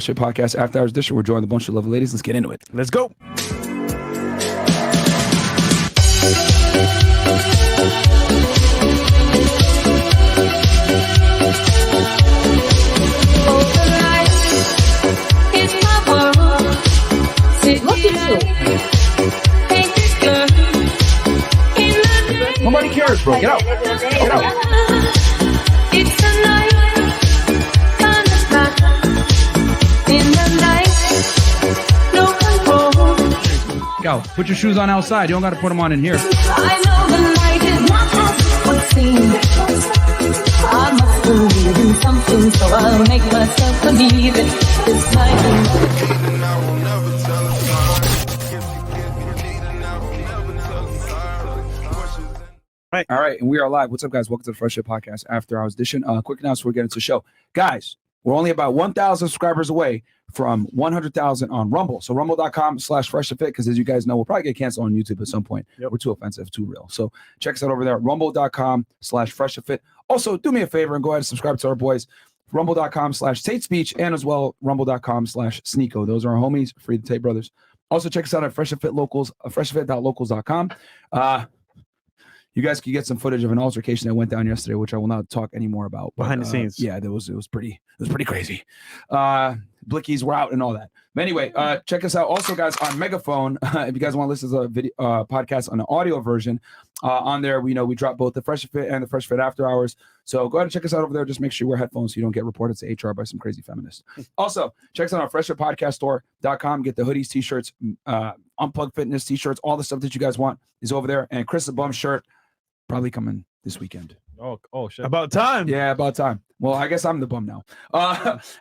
Shit Podcast After Hours Edition. We're joined a bunch of lovely ladies. Let's get into it. Let's go. Nobody cares, bro. Get out. Get out. It's a night on the clock. In the night, no control. Go. Put your shoes on outside. You don't got to put them on in here. I know the night is not as what seems. I must believe in something, so I'll make myself believe it. This night is All right, and we are live. What's up, guys? Welcome to the Fresh Shit Podcast After Hours Edition. Quick announcement before we get into the show. Guys, we're only about 1,000 subscribers away from 100,000 on Rumble. So rumble.com/freshfit, because as you guys know, we'll probably get canceled on YouTube at some point. Yep. We're too offensive, too real. So check us out over there at rumble.com/freshfit. Also, do me a favor and go ahead and subscribe to our boys. Rumble.com/Tate Speech and as well rumble.com/Sneeko. Those are our homies, Free the Tate Brothers. Also, check us out at Fresh Fit Locals, freshfit.locals.com. You guys can get some footage of an altercation that went down yesterday, which I will not talk anymore about. But, Behind the scenes. Yeah, it was pretty crazy. Blickies were out and all that. But anyway, check us out also, guys, on Megaphone. If you guys want to listen to the video podcast on the audio version, on there, we drop both the Fresh Fit and the Fresh Fit After Hours. So go ahead and check us out over there. Just make sure you wear headphones so you don't get reported to HR by some crazy feminists. Also, check us out on freshfitpodcaststore.com. Get the hoodies, t-shirts, Unplugged Fitness t-shirts, all the stuff that you guys want is over there. And Chris the Bum shirt, probably coming this weekend. Oh shit. About time. Yeah, about time. Well, I guess I'm the bum now.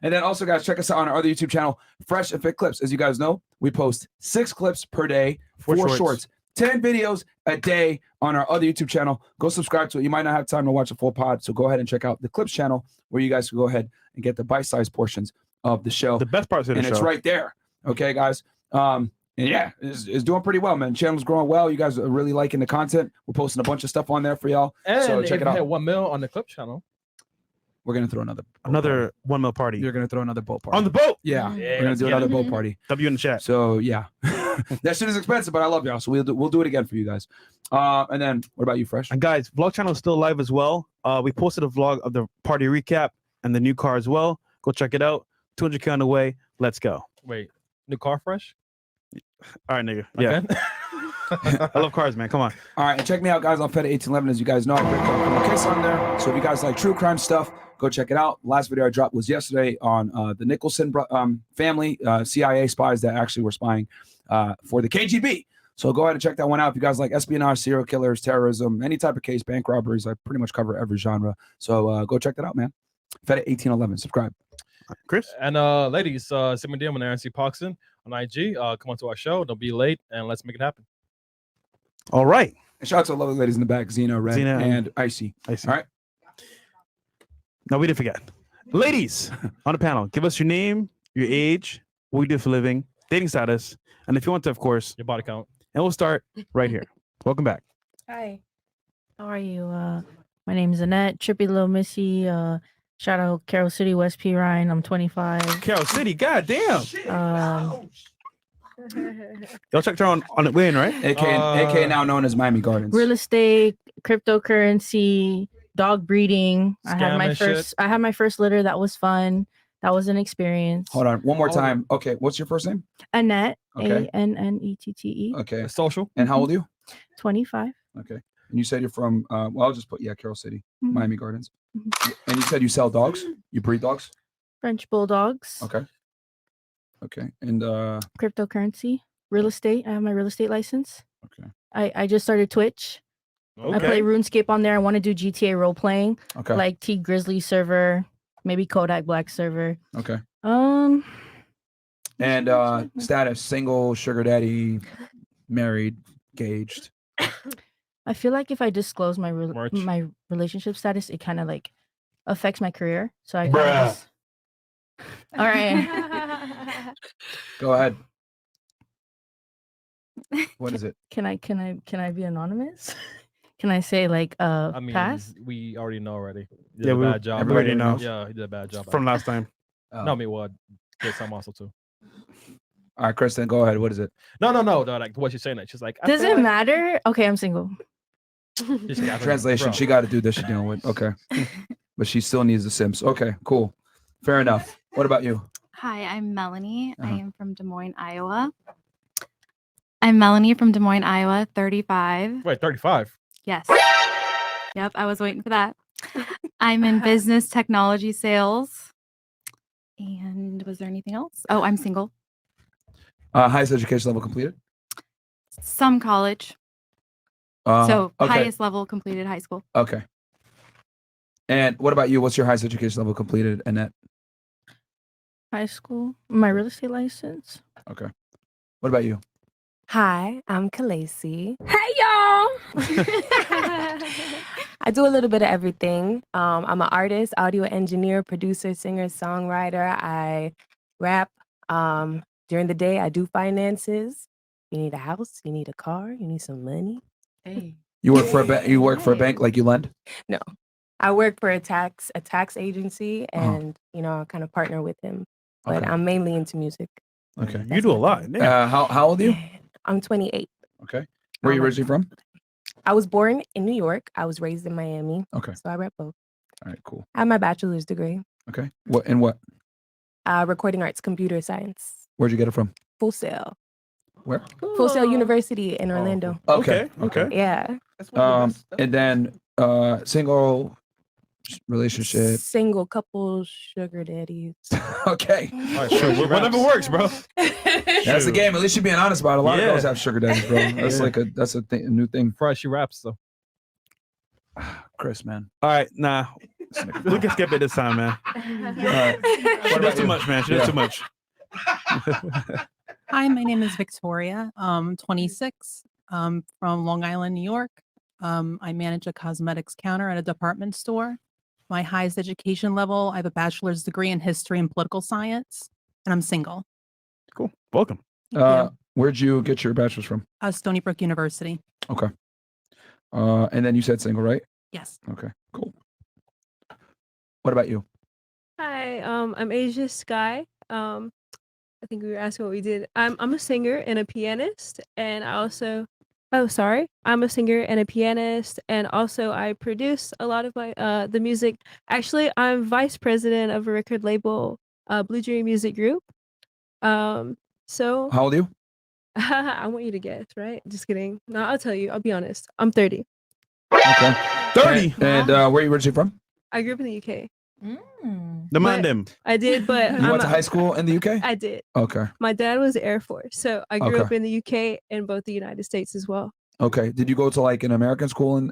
And then also, guys, check us out on our other YouTube channel, Fresh and Fit Clips. As you guys know, we post 6 clips per day, 4 shorts, 10 videos a day on our other YouTube channel. Go subscribe to it. You might not have time to watch a full pod, so go ahead and check out the Clips channel where you guys can go ahead and get the bite-sized portions of the show. The best parts of the show. And it's right there. Okay, guys. And yeah, it's doing pretty well, man. Channel's growing well. You guys are really liking the content. We're posting a bunch of stuff on there for y'all. And so check it out. Hit 1 mil on the Clip channel. We're gonna throw another 1 mil party. You're gonna throw another boat party On the boat. Yeah, we're gonna do another boat party. W in the chat. So yeah, that shit is expensive, but I love y'all. So we'll do it again for you guys. And then what about you, Fresh? And guys, vlog channel is still live as well. We posted a vlog of the party recap and the new car as well. Go check it out. 200K on the way. Let's go. Wait, new car fresh? All right, nigga. Yeah. Okay. I love cars, man. Come on. All right, and check me out, guys, on Feta1811. As you guys know, I put a criminal case on there. So if you guys like true crime stuff, go check it out. Last video I dropped was yesterday on the Nicholson family, CIA spies that actually were spying for the KGB. So go ahead and check that one out. If you guys like espionage, serial killers, terrorism, any type of case, bank robberies, I pretty much cover every genre. So go check that out, man. Feta1811. Subscribe. Chris? And ladies, send me a DM on RNC Poxon on IG. Come on to our show. Don't be late, and let's make it happen. All right. And shout out to the lovely ladies in the back, Zena, Red, Zena and Icy. All right. No, we didn't forget. Ladies on the panel, give us your name, your age, what you do for a living, dating status, and if you want to, of course, Your body count. and we'll start right here. Welcome back. Hi. How are you? My name is Annette, Trippy Little Missy. Shout out Carroll City, West P. Ryan. I'm 25. Carroll City, goddamn. Um, Y'all checked her on the win, right? AKA now known as Miami Gardens. real estate, cryptocurrency, dog breeding. I had Scam my and first. I had my first litter. That was fun. That was an experience. Hold on, one more time. Okay, what's your first name? Annette. Okay. Annette. Okay. Social. And how old are you? 25. Okay. And you said you're from, well, I'll just put, Carroll City, Mhm. Miami Gardens. Mhm. And you said you sell dogs? You breed dogs? French bulldogs. Okay. Okay. And, Cryptocurrency, real estate. I have my real estate license. okay. I just started Twitch. Okay. I play RuneScape on there. I want to do GTA role playing. Okay. Like T Grizzly server, maybe Kodak Black server. Okay. Um, And status, single, sugar daddy, married, engaged. I feel like if I disclose my Merch. my relationship status, it kind of like affects my career. So I Bruh. just... All right. Go ahead. What is it? Can I be anonymous? Can I say like I mean, pass? we already know already. He did Yeah, a we- bad job. everybody knows. Yeah, he did a bad job. From last time. Oh. No, I mean, what? get some also too. All right, Kristen, go ahead. What is it? No. Like what she's saying that she's like. I Does feel it like- matter? Okay, I'm single. She's Catholic, Translation. bro. She got to do this. She's dealing with. Okay, but she still needs the Sims. Okay, cool. Fair enough. What about you? Hi, I'm Melanie. I Uh-huh. am from Des Moines, Iowa. I'm Melanie from Des Moines, Iowa, 35. Wait, 35. Yes. Yep, I was waiting for that. I'm in business technology sales. And was there anything else? Oh, I'm single. Highest education level completed. Some college. So Okay. highest level completed high school. Okay. And what about you? What's your highest education level completed, Annette? High school. My real estate license. Okay. What about you? Hi, I'm Khaleesi. Hey y'all. I do a little bit of everything. I'm an artist, audio engineer, producer, singer, songwriter. I rap. During the day, I do finances. You need a house, you need a car, you need some money. Hey. You work for a bank. You work for a bank, like you lend. I work for a tax agency, Uh-huh. and I kind of partner with him. But Okay. I'm mainly into music. Okay. You do a lot. Yeah. How old are you? I'm 28. Okay. Where are you Um, originally from? I was born in New York. I was raised in Miami. Okay. So I rep both. All right. Cool. I have my bachelor's degree, Okay. What and what? recording arts, computer science, Where'd you get it from? Full Sail. Where? Full Sail Cool. University in Orlando. Okay. Okay. Yeah. And then single relationship. Single couple sugar daddies. Okay. All right, Sure. she Whatever raps. works, bro. That's the game. At least you're being honest about it. A lot Yeah. of girls have sugar daddies, bro. That's Yeah. like a new thing. Fry, she raps though. Chris, man. All right, nah. We can skip it this time, man. She does too much, man. She does too much. Hi, my name is Victoria. 26. From Long Island, New York. I manage a cosmetics counter at a department store. My highest education level, I have a bachelor's degree in history and political science, and I'm single. Cool. Welcome. Thank you. Where'd you get your bachelor's from? Stony Brook University. Okay. And then you said single, right? Yes. Okay. Cool. What about you? Hi, I'm Asia Sky. I think we were asking what we did. I'm a singer and a pianist, and I also I'm a singer and a pianist, and also I produce a lot of my the music. Actually, I'm vice president of a record label, Blue Dream Music Group. So How old are you? I want you to guess, right? Just kidding. No, I'll tell you. I'll be honest. I'm 30. Okay. 30. And where are you originally from? I grew up in the UK. Demand them. I did, but You went to high school in the UK? I did. Okay. My dad was Air Force, so I grew Okay. up in the UK and both the United States as well. Okay. Did you go to like an American school in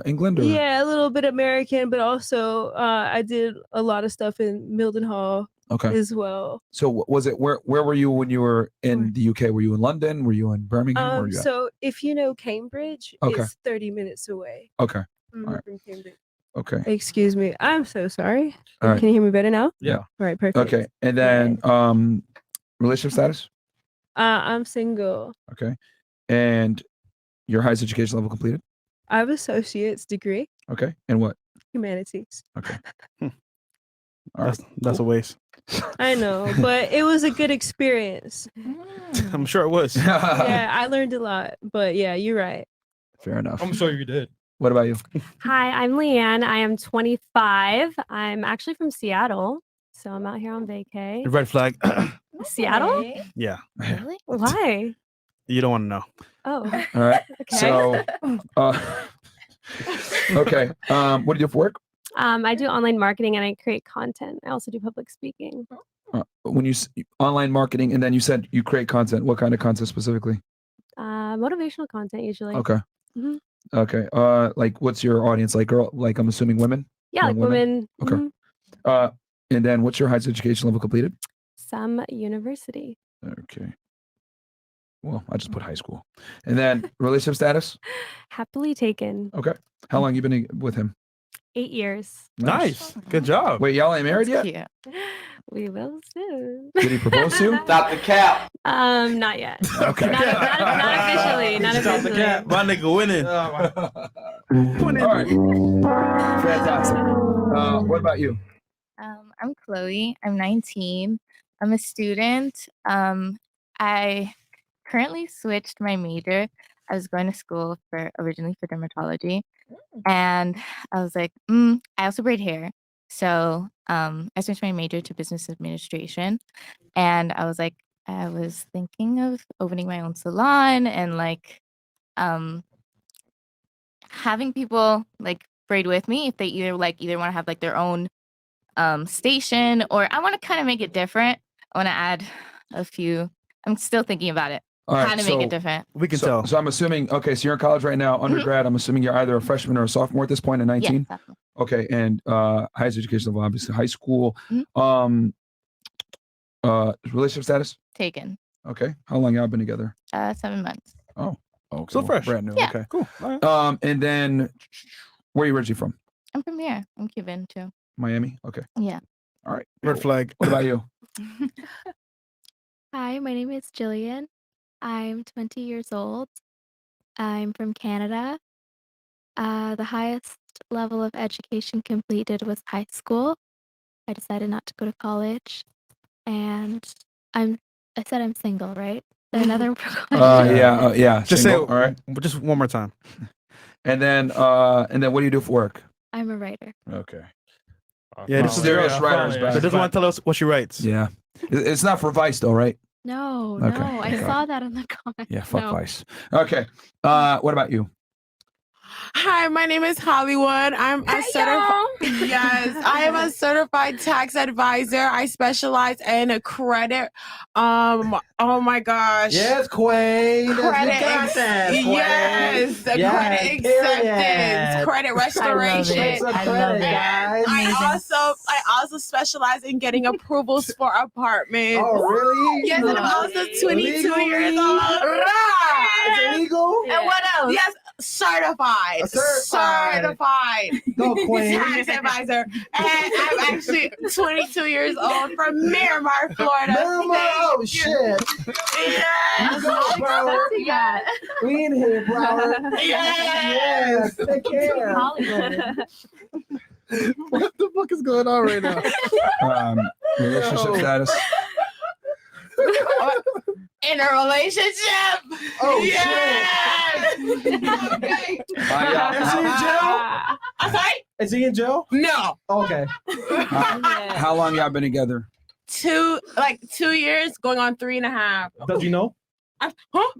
England? Or? Yeah, a little bit American, but also I did a lot of stuff in Mildenhall Okay. as well. So was it where were you when you were in the UK? Were you in London? Were you in Birmingham? Where were you at? So if you know Cambridge, Okay. it's 30 minutes away. Okay. Mhm, Alright. from Cambridge. Okay. Excuse me. I'm so sorry. All right. Can you hear me better now? Yeah. All right, perfect. Okay. And then relationship status? I'm single. Okay. And your highest education level completed? I have associate's degree, Okay. And what? humanities. Okay. All right. That's a waste. I know, but it was a good experience. I'm sure it was. Yeah, I learned a lot. But yeah, you're right. Fair enough. I'm sure you did. What about you? Hi, I'm Leanne. I am 25. I'm actually from Seattle, so I'm out here on vacay. Red flag. Seattle? Yeah. Really? Why? You don't want to know. Oh, All right. okay. So, okay. What do you do for work? I do online marketing and I create content. I also do public speaking. When you online marketing, and then you said you create content. What kind of content specifically? Motivational content usually. Okay. Mhm. Okay. Like, what's your audience? Like, girl? Like, I'm assuming women. Yeah, like young women. Okay. mhm. And then what's your highest education level completed? Some university. Okay. Well, I just put high school. And then relationship status? Happily taken. Okay. How long you been with him? 8 years. Nice. Good job. Wait, y'all ain't married yet? Yeah. We will soon. Did he propose to you? Stop the cap. Not yet. Okay. Not officially. Not Stop the officially. cap. My nigga winning. All right. Fantastic. What about you? I'm Chloe. I'm 19. I'm a student. I currently switched my major. I was going to school originally for dermatology, and I was like, I also braid hair. So I switched my major to business administration, and I was thinking of opening my own salon and having people like braid with me if they either want to have like their own station, or I want to kind of make it different. I want to add a few. I'm still thinking about it. All right, How to make it different. We can so, tell. So I'm assuming, okay, so you're in college right now, undergrad. I'm assuming you're either a freshman or a sophomore at this point at 19. Yes, Okay, and highest education level, obviously high school. Relationship status? Taken. Okay. How long y'all been together? 7 months. Oh, okay. Still fresh. Brand new. Yeah. Okay. Cool. All right. And then where are you originally from? I'm from here. I'm Cuban too. Miami? Okay. Yeah. All right. Red flag. What about you? Hi, my name is Jillian. I'm 20 years old. I'm from Canada. The highest level of education completed was high school. I decided not to go to college, and I said I'm single, right? Is there another question? Yeah. Just single, say all right. Just one more time. And then what do you do for work? I'm a writer. Okay. Yeah, this is Serious writers, So back. doesn't want to tell us what she writes. Yeah. It's not for Vice though, right? No, Okay. no, I Okay. saw that in the comments. Yeah, fuck No. Vice. Okay. What about you? Hi, my name is Hollywood. I'm a certified. Yes, I am a certified tax advisor. I specialize in credit. Oh my gosh. Yes, Queen. Credit Yes, credit acceptance, credit restoration. I also specialize in getting approvals for apartments. Oh, really? Yes, and I'm also 22 years old. Is it legal? And what else? Yes, certified. Go, Queen. Tax advisor. And I'm actually 22 years old from Miramar, Florida. Miramar? Oh, shit. Yes. You go, bro. We in here, bro. Yes. Take care. What the fuck is going on right now? Relationship status? In a relationship. Oh, yes. Okay. Is he in jail? I'm sorry? Is he in jail? No. Okay. How long y'all been together? 2 years, going on 3.5. Does he know? Huh?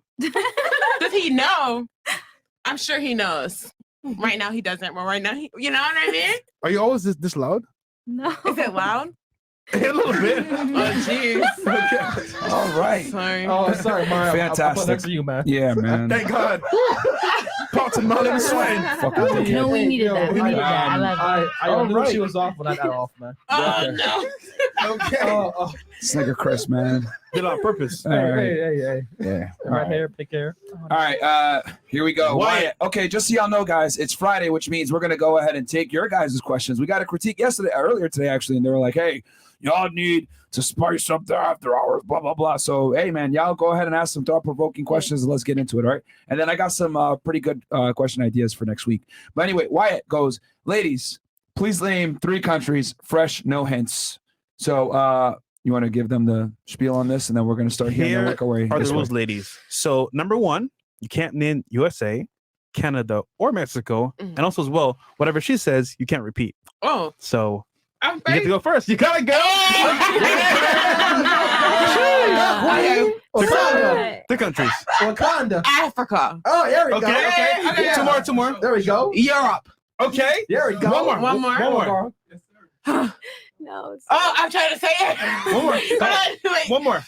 Does he know? I'm sure he knows. Right now he doesn't, but right now you know what I mean? Are you always this loud? No. Is it loud? A little bit. Oh jeez. Okay. All right. Sorry. Oh, sorry, Mario. Fantastic. Next to you, man. Yeah, man. Thank God. Pops and Molly and Swain. Fucking dickhead. No, we needed that. We needed that. I love it. I knew she was off when I got off, man. Oh no. Okay. This nigga Chris, man. Did it on purpose. All right. Hey. Yeah. All Right right. here, pick care. All right, here we go. Wyatt. Okay, just so y'all know, guys, it's Friday, which means we're gonna go ahead and take your guys' questions. We got a critique earlier today, actually, and they were like, "Hey, y'all need to spice up the after hours, blah blah blah." So, hey, man, y'all go ahead and ask some thought-provoking questions, and let's get into it, all right? And then I got some pretty good question ideas for next week. But anyway, Wyatt goes, "Ladies, please name 3 countries, fresh, no hints." So, you want to give them the spiel on this, and then we're gonna start here and Here work our way. are this the way. rules, ladies. So number 1, you can't name USA, Canada, or Mexico, and also as well, whatever she says, you can't repeat. Oh. So I'm you get to go first. You gotta go. Wakanda. 3 countries. Wakanda. Africa. Oh, there we go. Okay. Yeah. 2 more. There we go. Europe. Okay. There we go. One more. No. Oh, I'm trying to say it. One more. Wait. One more.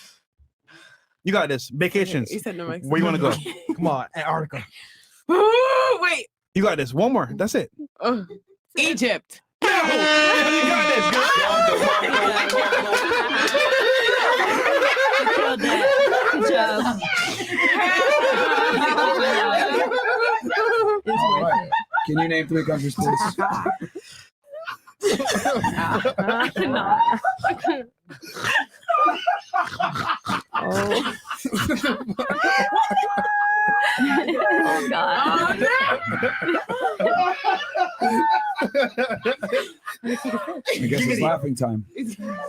You got this. Vacations. You said no Mexico. Where you want to go? Come on, Antarctica. Ooh, wait. You got this. One more. That's it. Egypt. You got this, girl. Killed that. Good job. It's All worth right. Can you name 3 countries, please? Oh God. I guess it's laughing time.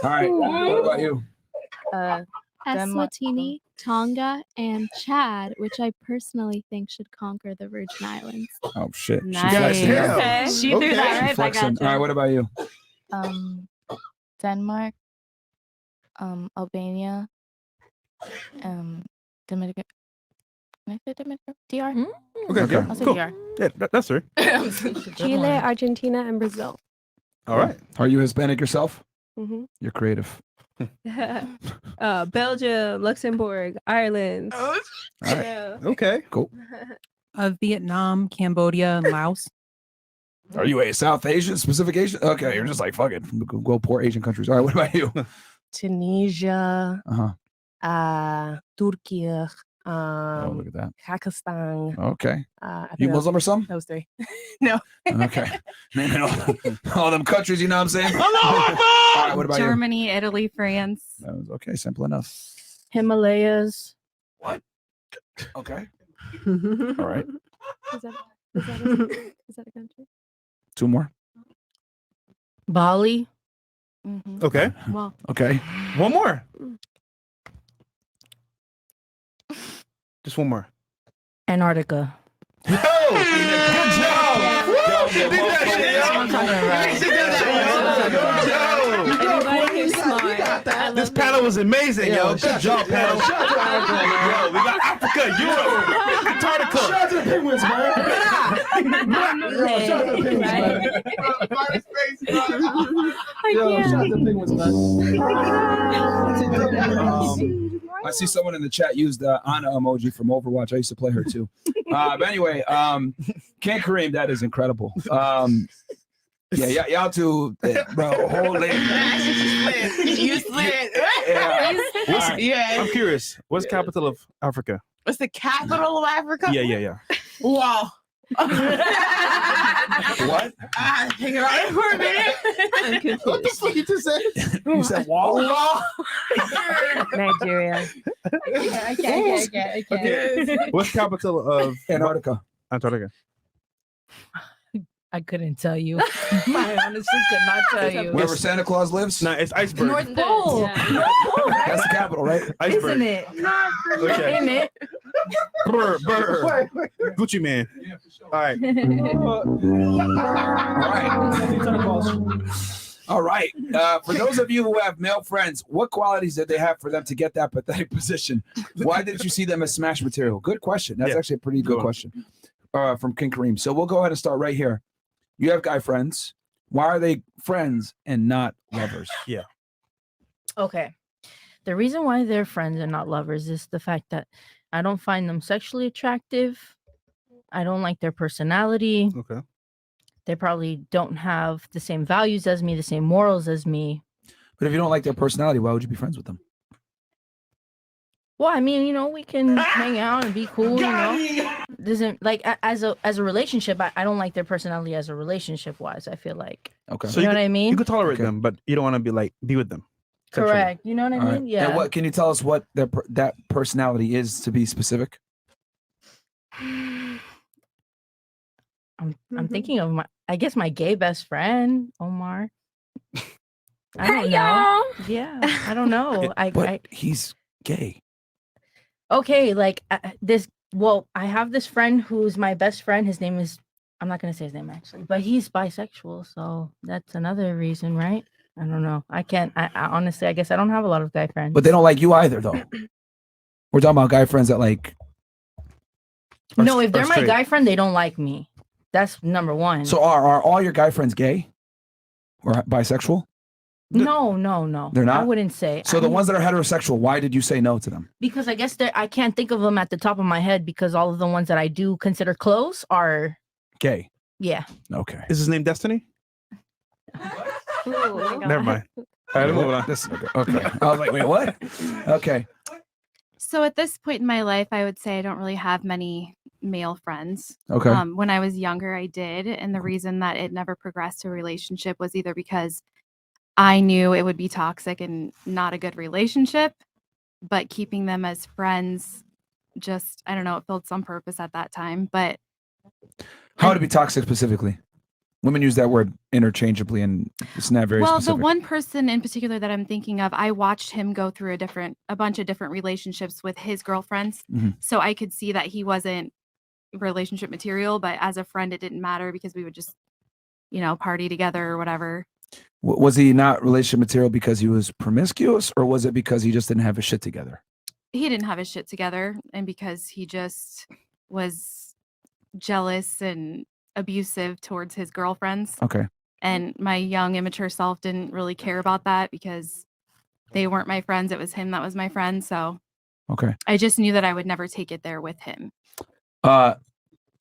All right. What about you? Denmark. Eswatini, Tonga, and Chad, which I personally think should conquer the Virgin Islands. Oh shit. She Nice. flexing now. Okay. She threw She that right back flexing. at you. All right, what about you? Denmark, Albania, Dominican. Can I say Dominican? DR? Okay. I'll say Cool. DR. Yeah, that's her. Chile, Argentina, and Brazil. All right. Are you Hispanic yourself? Mhm. You're creative. Belgium, Luxembourg, Ireland. All right. Yeah. Okay. Cool. Vietnam, Cambodia, and Laos. Are you a South Asian, specific Asian? Okay, you're just like, fuck it. Go poor Asian countries. All right, what about you? Tunisia, Turkey, Oh, look at that. Pakistan. Okay. I You think Muslim or something? Those three. No. Okay. Naming all them countries, you know what I'm saying? All right, what about Germany, Italy, France. you? That was okay, simple enough. Himalayas. What? Okay. All right. Is that a country? 2 more. Bali. Okay. Well, Okay. One more. Just one more. Antarctica. Good job. Yo, did that shit, yo. everybody here's smart. This panel was amazing, yo. Good job, panel. Yo, we got Africa, Europe, Antarctica. Shout out to the penguins, man. Shout out to the penguins, man. Yo, shout out to the penguins, man. I see someone in the chat used the Ana emoji from Overwatch. I used to play her too. But anyway, Ken Kareem, that is incredible. Yeah, y'all two, bro, hold it. You slid. Yeah. I'm curious. What's the capital of Africa? What's the capital of Africa? Yeah. Wow. What? Hang around for a minute. What the fuck you just said? You said wall? Nigeria. Okay. What's the capital of Antarctica? Antarctica. I couldn't tell you. I honestly could not tell you. Wherever Santa Claus lives? No, it's iceberg. North Pole. That's the capital, right? Iceberg. Isn't it? Okay. Ain't it? Burr. Gucci man. All right. All right. For those of you who have male friends, what qualities did they have for them to get that pathetic position? Why did you see them as smash material? Good question. That's actually a pretty good question from King Kareem. So we'll go ahead and start right here. You have guy friends. Why are they friends and not lovers? Yeah. Okay. The reason why they're friends and not lovers is the fact that I don't find them sexually attractive. I don't like their personality. Okay. They probably don't have the same values as me, the same morals as me. But if you don't like their personality, why would you be friends with them? Well, I mean, we can hang out and be cool, Doesn't like as a relationship, I don't like their personality as a relationship wise. I feel like. Okay. You know what I mean? You could tolerate them, but you don't want to be with them. sexually. Correct. You know what I All mean? right. Yeah. And what can you tell us what that personality is, to be specific? I'm thinking of I guess my gay best friend, Omar. I don't know. Yeah, I don't know. He's gay. Okay, like this. Well, I have this friend who's my best friend. His name is. I'm not gonna say his name actually, but he's bisexual, so that's another reason, right? I don't know. I can't. I honestly, I guess I don't have a lot of guy friends. But they don't like you either, though. We're talking about guy friends that like. No, if they're my guy friend, they don't like me. That's number one. So are all your guy friends gay or bisexual? No. They're not? I wouldn't say. So the ones that are heterosexual, why did you say no to them? Because I guess I can't think of them at the top of my head because all of the ones that I do consider close are gay. Yeah. Okay. Is his name Destiny? Never mind. All right, move on. Okay. I was like, wait, what? Okay. So at this point in my life, I would say I don't really have many male friends. Okay. When I was younger, I did. And the reason that it never progressed to a relationship was either because I knew it would be toxic and not a good relationship, but keeping them as friends, just, I don't know, it filled some purpose at that time. But how would it be toxic specifically? Women use that word interchangeably, and it's not very Well, specific. the one person in particular that I'm thinking of, I watched him go through a bunch of different relationships with his girlfriends. Mhm. So I could see that he wasn't relationship material, but as a friend, it didn't matter because we would just, party together or whatever. Was he not relationship material because he was promiscuous, or was it because he just didn't have his shit together? He didn't have his shit together, and because he just was jealous and abusive towards his girlfriends. Okay. And my young, immature self didn't really care about that because they weren't my friends. It was him that was my friend. So Okay. I just knew that I would never take it there with him.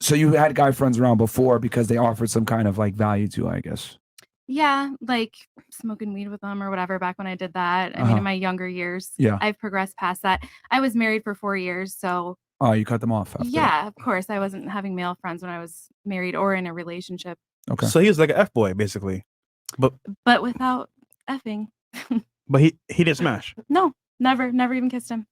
So you had guy friends around before because they offered some kind of like value to you, I guess. Yeah, like smoking weed with them or whatever back when I did that. I mean, in my younger years, Yeah. I've progressed past that. I was married for 4 years. So Oh, you cut them off after that. yeah, of course. I wasn't having male friends when I was married or in a relationship, Okay. So he was like an F boy, basically. But but without effing. he didn't smash. No, never even kissed him.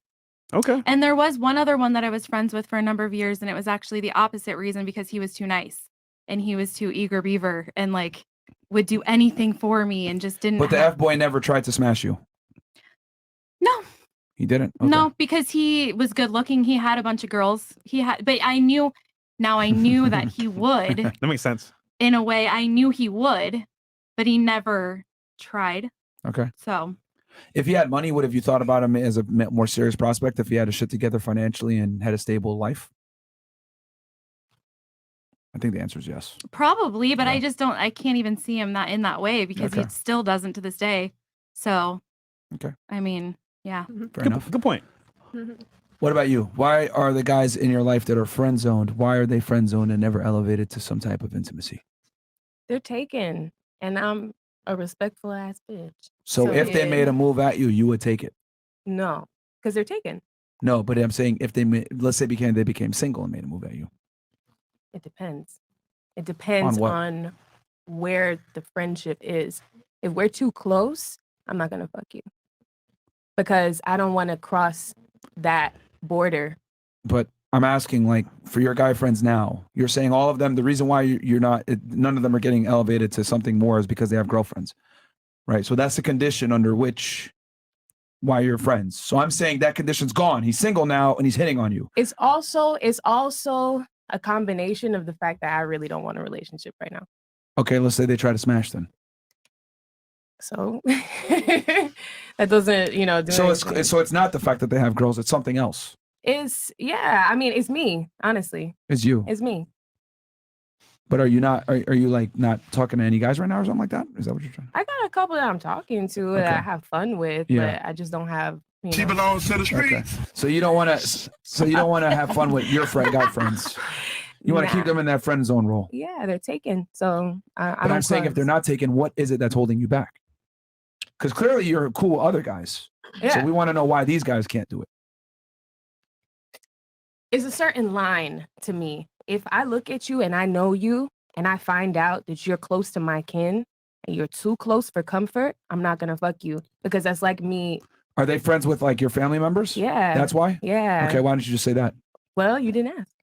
Okay. And there was one other one that I was friends with for a number of years, and it was actually the opposite reason because he was too nice and he was too eager beaver and like would do anything for me and just didn't But the have- F boy never tried to smash you. No. He didn't. Okay. No, because he was good looking. He had a bunch of girls. But I knew that he would. That makes sense. In a way, I knew he would, but he never tried. Okay. So If he had money, would have you thought about him as a more serious prospect if he had his shit together financially and had a stable life? I think the answer is yes. probably, but I can't even see him that in that way because Okay. he still doesn't to this day. So Okay. I mean, yeah. Fair enough. Good point. What about you? Why are the guys in your life that are friend zoned? Why are they friend zoned and never elevated to some type of intimacy? They're taken, and I'm a respectful ass bitch. So if they made a move at you, you would take it. No, because they're taken. No, but I'm saying if they let's say they became single and made a move at you. It depends. It depends what? on where the friendship is. If we're too close, I'm not gonna fuck you because I don't want to cross that border. But I'm asking, like, for your guy friends now, you're saying all of them, the reason why you're not, none of them are getting elevated to something more is because they have girlfriends, right? So that's the condition under which why you're friends. So I'm saying that condition's gone. He's single now and he's hitting on you. It's also a combination of the fact that I really don't want a relationship right now. Okay, let's say they try to smash then. So that doesn't, do So anything. it's not the fact that they have girls, it's something else. I mean, it's me, honestly. It's you. It's me. But are you not, are you like not talking to any guys right now or something like that? Is that what you're trying? I got a couple that I'm talking to that I have fun with, Yeah. but I just don't have. She belongs to the streets. Okay. So you don't want to have fun with your guy friends. You want to keep them in that friend zone role. Yeah, they're taken. So I But don't. I'm saying if they're not taken, what is it that's holding you back? Because clearly you're cool with other guys. Yeah. So we want to know why these guys can't do it. It's a certain line to me. If I look at you and I know you and I find out that you're close to my kin and you're too close for comfort, I'm not gonna fuck you because that's like me. Are they friends with like your family members? Yeah. That's why? Yeah. Okay, why didn't you just say that? Well, you didn't ask.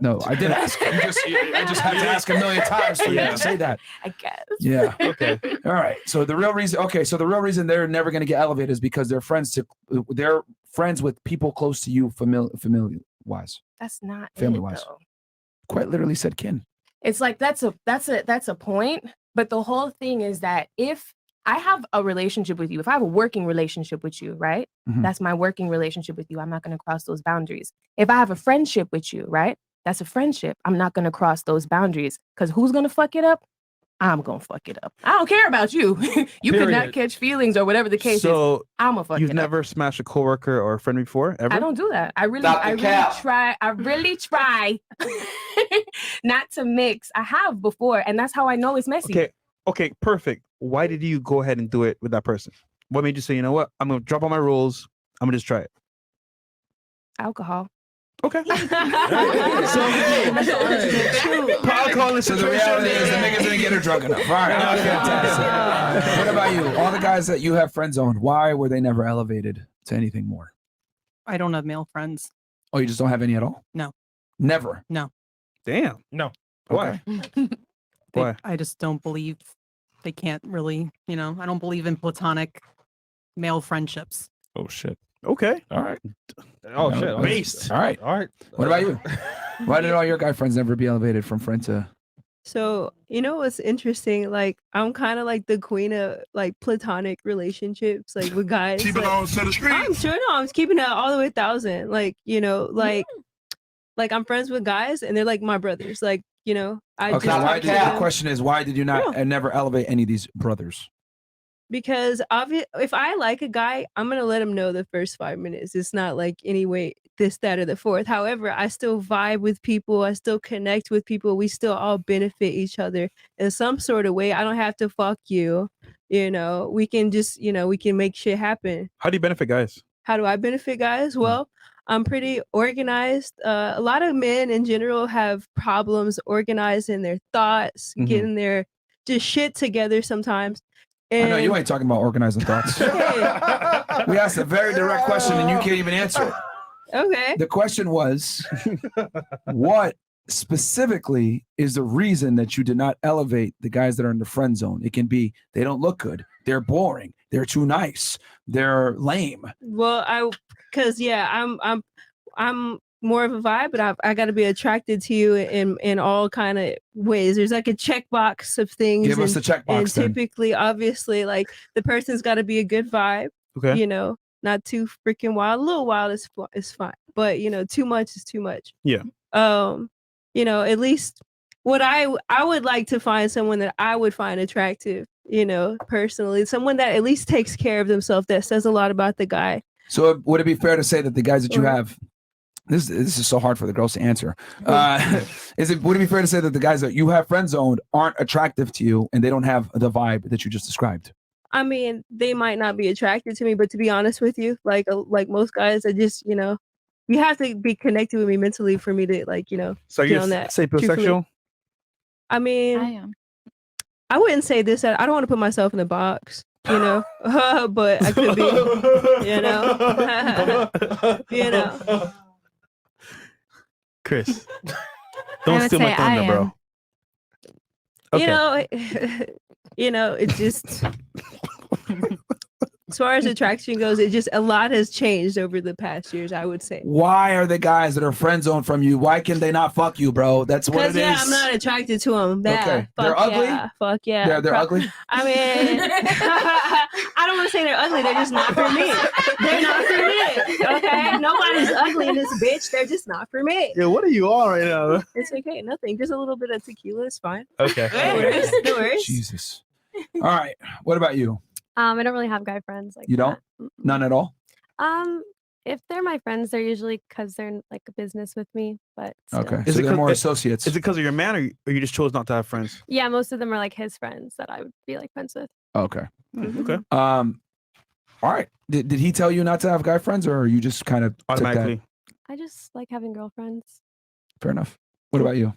No, I did ask. I just had to ask a million times for you to say that. I guess. Yeah. Okay. All right. So the real reason they're never going to get elevated is because they're friends with people close to you, familiar wise. That's not family it, wise. though. Quite literally said kin. It's like that's a point, but the whole thing is that if I have a relationship with you, if I have a working relationship with you, right? Mhm. That's my working relationship with you. I'm not going to cross those boundaries. If I have a friendship with you, right? That's a friendship. I'm not going to cross those boundaries because who's going to fuck it up? I'm going to fuck it up. I don't care about you. You could not Period. catch feelings or whatever the case is. So I'm going to fuck it you've up. never smashed a coworker or a friend before, ever? I don't do that. I really try not to mix. I have before, and that's how I know it's messy. Okay, perfect. Why did you go ahead and do it with that person? What made you say, you know what? I'm gonna drop all my rules. I'm gonna just try it. Alcohol. Okay. So the reality is the niggas didn't get her drunk enough. All right. Fantastic. What about you? All the guys that you have friend zoned, why were they never elevated to anything more? I don't have male friends. Oh, you just don't have any at all? No. Never. No. Damn. No. Why? Why? I just don't believe they can't really, I don't believe in platonic male friendships. Oh shit. Okay. All right. Oh No, shit. okay. Based. All right. All right. What about you? Why did all your guy friends never be elevated from friend to? So, you know what's interesting? Like, I'm kind of like the queen of like platonic relationships, like with guys. She like, belongs to the streets. I'm sure no, I'm keeping it all the way 1,000. Like, like I'm friends with guys and they're like my brothers. Like, I Okay. just Why talk did to the them question is why did you not never elevate any of these brothers? because if I like a guy, I'm gonna let him know the first 5 minutes. It's not like anyway this, that, or the fourth. However, I still vibe with people. I still connect with people. We still all benefit each other in some sort of way. I don't have to fuck you. We can just we can make shit happen. How do you benefit guys? How do I benefit guys? Well, I'm pretty organized. A lot of men in general have problems organizing their thoughts, Mhm. getting their just shit together sometimes. I know you And- ain't talking about organizing thoughts. We asked a very direct question and you can't even answer it. Okay. The question was, what specifically is the reason that you did not elevate the guys that are in the friend zone? It can be they don't look good, they're boring, they're too nice, they're lame. Well, I'm more of a vibe, but I got to be attracted to you in all kind of ways. There's like a checkbox of things. Give us the checkbox And then. typically, obviously, like the person's got to be a good vibe. Okay. Not too freaking wild. A little wild is fine, but too much is too much. Yeah. At least what I would like to find someone that I would find attractive. Personally, someone that at least takes care of themselves. That says a lot about the guy. So would it be fair to say that the guys that you have, this is so hard for the girls to answer. Would it be fair to say that the guys that you have friend zoned aren't attractive to you and they don't have the vibe that you just described? I mean, they might not be attracted to me, but to be honest with you, like most guys, I just you have to be connected with me mentally for me to So get you're on that. sapiosexual? truthfully. I mean, I am. I wouldn't say this. I don't want to put myself in a box, but I could be, Chris, I don't would steal my say I thunder, bro. am. It just as far as attraction goes, it just a lot has changed over the past years, I would say. Why are the guys that are friend zoned from you? Why can they not fuck you, bro? That's what it is. I'm not attracted to them. Okay. They're Fuck ugly? yeah, fuck yeah. They're ugly? I mean, I don't want to say they're ugly. They're just not for me. They're not for me. Okay, nobody's ugly in this bitch. They're just not for me. Yeah, what are you on right now? It's okay. Nothing. Just a little bit of tequila is fine. Okay. No worries. No worries. Jesus. All right. What about you? I don't really have guy friends like You don't? None at all? if they're my friends, they're usually because they're in like a business with me. But still. Okay. So they're more associates. Is it because of your man, or you just chose not to have friends? Yeah, most of them are like his friends that I would be like friends with. Okay. Okay. All right. Did he tell you not to have guy friends, or you just kind of Automatically? I just like having girlfriends. Fair enough. What about you?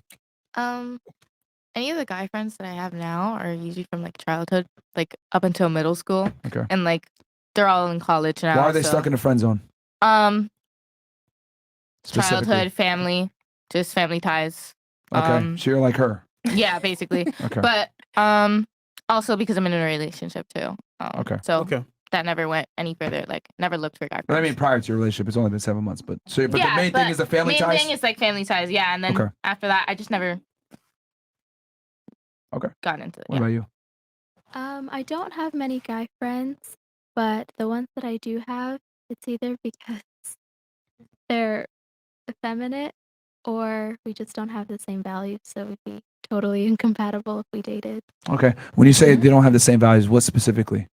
Any of the guy friends that I have now are usually from like childhood, like up until middle school. Okay. And like they're all in college now. Why are they so, stuck in the friend zone? Specifically. Childhood, family, just family ties. Okay. So you're like her. Yeah, basically. Okay. But also because I'm in a relationship too. Okay. So that never went any further. Like never looked for guy friends. But I mean, prior to your relationship, it's only been 7 months. But the main thing is the family main ties. thing is like family ties, yeah. And then Okay. after that, I just never gotten into it. What about you? I don't have many guy friends, but the ones that I do have, it's either because they're effeminate or we just don't have the same values, so we'd be totally incompatible if we dated. Okay. When you say they don't have the same values, what specifically?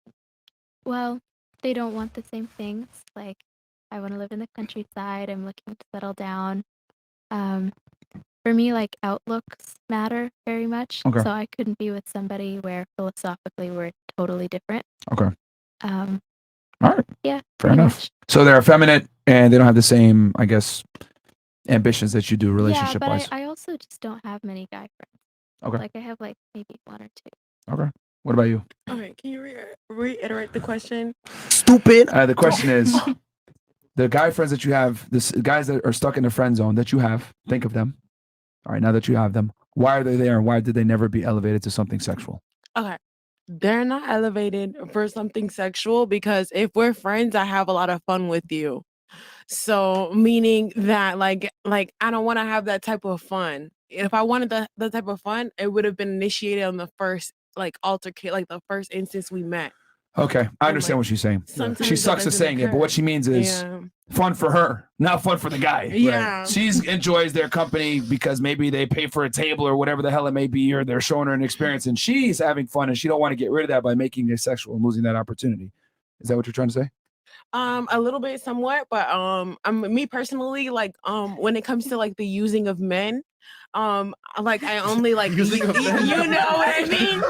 Well, they don't want the same things. Like, I want to live in the countryside. I'm looking to settle down. For me, like, outlooks matter very much. Okay. So I couldn't be with somebody where philosophically we're totally different. Okay. All right. Yeah. Fair pretty enough. much. So they're effeminate and they don't have the same, I guess, ambitions that you do Yeah, relationship but wise. I also just don't have many guy friends. Okay. Like, I have, like, maybe one or two. Okay. What about you? Okay, can you reiterate the question? Stupid. The question is the guy friends that you have, guys that are stuck in the friend zone that you have, think of them. All right. Now that you have them, Why are they there, and why did they never be elevated to something sexual? Okay. They're not elevated for something sexual because if we're friends, I have a lot of fun with you. So meaning that like I don't want to have that type of fun. If I wanted the type of fun, it would have been initiated on the first like altercate, like the first instance we met. Okay, I understand what she's saying. sometimes She it sucks at doesn't saying it, but what she means is Yeah. fun for her, not fun for the guy. Yeah. She enjoys their company because maybe they pay for a table or whatever the hell it may be, or they're showing her an experience, and she's having fun, and she don't want to get rid of that by making it sexual and losing that opportunity. Is that what you're trying to say? A little bit, somewhat, but me personally, like when it comes to like the using of men, like I only like Using you, of men? you know what I mean.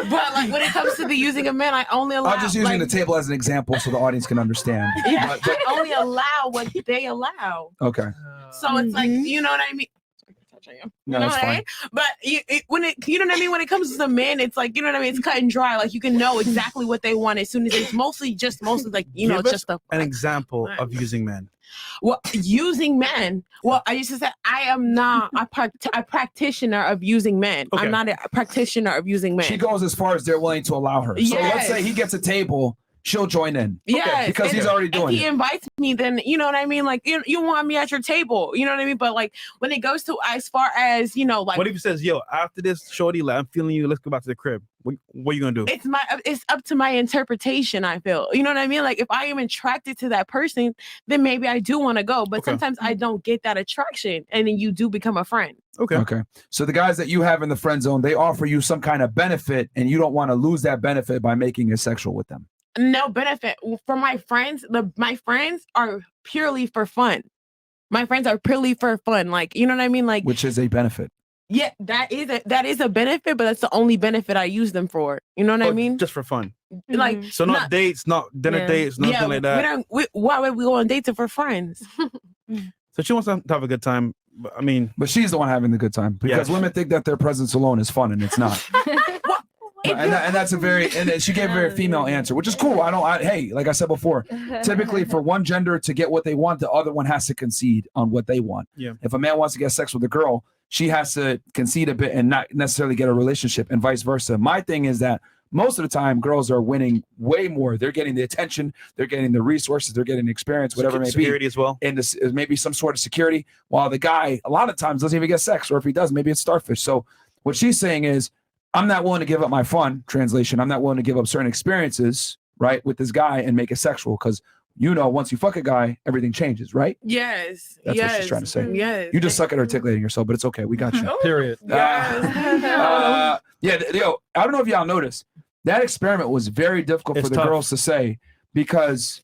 But like when it comes to the using of men, I only allow. I'm just using like, the table as an example so the audience can understand. Yeah, But- I only allow what they allow. okay. So it's like you know what I mean. You No, know that's what I fine. mean? But you know what I mean. When it comes to the men, it's like you know what I mean. It's cut and dry. Like you can know exactly what they want as soon as it's mostly like you know Give us just the an example of using men. well, using men. Well, I used to say I am not a practitioner of using men. Okay. I'm not a practitioner of using men. She goes as far as they're willing to allow her. So let's say he gets a table, she'll join in. Yes, Because and he's already doing if he it. invites me, then you know what I mean. Like you want me at your table, you know what I mean. But like when it goes to as far as you know, like What if he says, "Yo, after this, shorty, like I'm feeling you. Let's go back to the crib." What are you gonna do? it's up to my interpretation. I feel you know what I mean. Like if I am attracted to that person, then maybe I do want to go. But sometimes I don't get that attraction, and then you do become a friend. Okay. So the guys that you have in the friend zone, they offer you some kind of benefit, and you don't want to lose that benefit by making it sexual with them. No benefit from my friends. My friends are purely for fun. My friends are purely for fun. Like you know what I mean. Like Which is a benefit. yeah, that is a benefit, but that's the only benefit I use them for. You know what I mean? Just for fun. Like So not dates, not dinner dates, nothing like that. Why would we go on dates if we're friends? So she wants to have a good time. But, I mean, But she's the one having the good time because Yes. women think that their presence alone is fun, and it's not. And that's a very, and then she gave a very female answer, which is cool. Hey, like I said before, typically for one gender to get what they want, the other one has to concede on what they want. Yeah. If a man wants to get sex with a girl, she has to concede a bit and not necessarily get a relationship, and vice versa. My thing is that most of the time, girls are winning way more. They're getting the attention, they're getting the resources, they're getting the experience, whatever it may be. Security as well. And this is maybe some sort of security, while the guy, a lot of times, doesn't even get sex, or if he does, maybe it's starfish. So what she's saying is, I'm not willing to give up my fun, translation. I'm not willing to give up certain experiences, right, with this guy and make it sexual because, you know, once you fuck a guy, everything changes, right? Yes. That's what she's trying to say. Yes. You just suck at articulating yourself, but it's okay. We got you. Period. Yeah, yo, I don't know if y'all noticed. That experiment was very difficult for the tough. girls to say because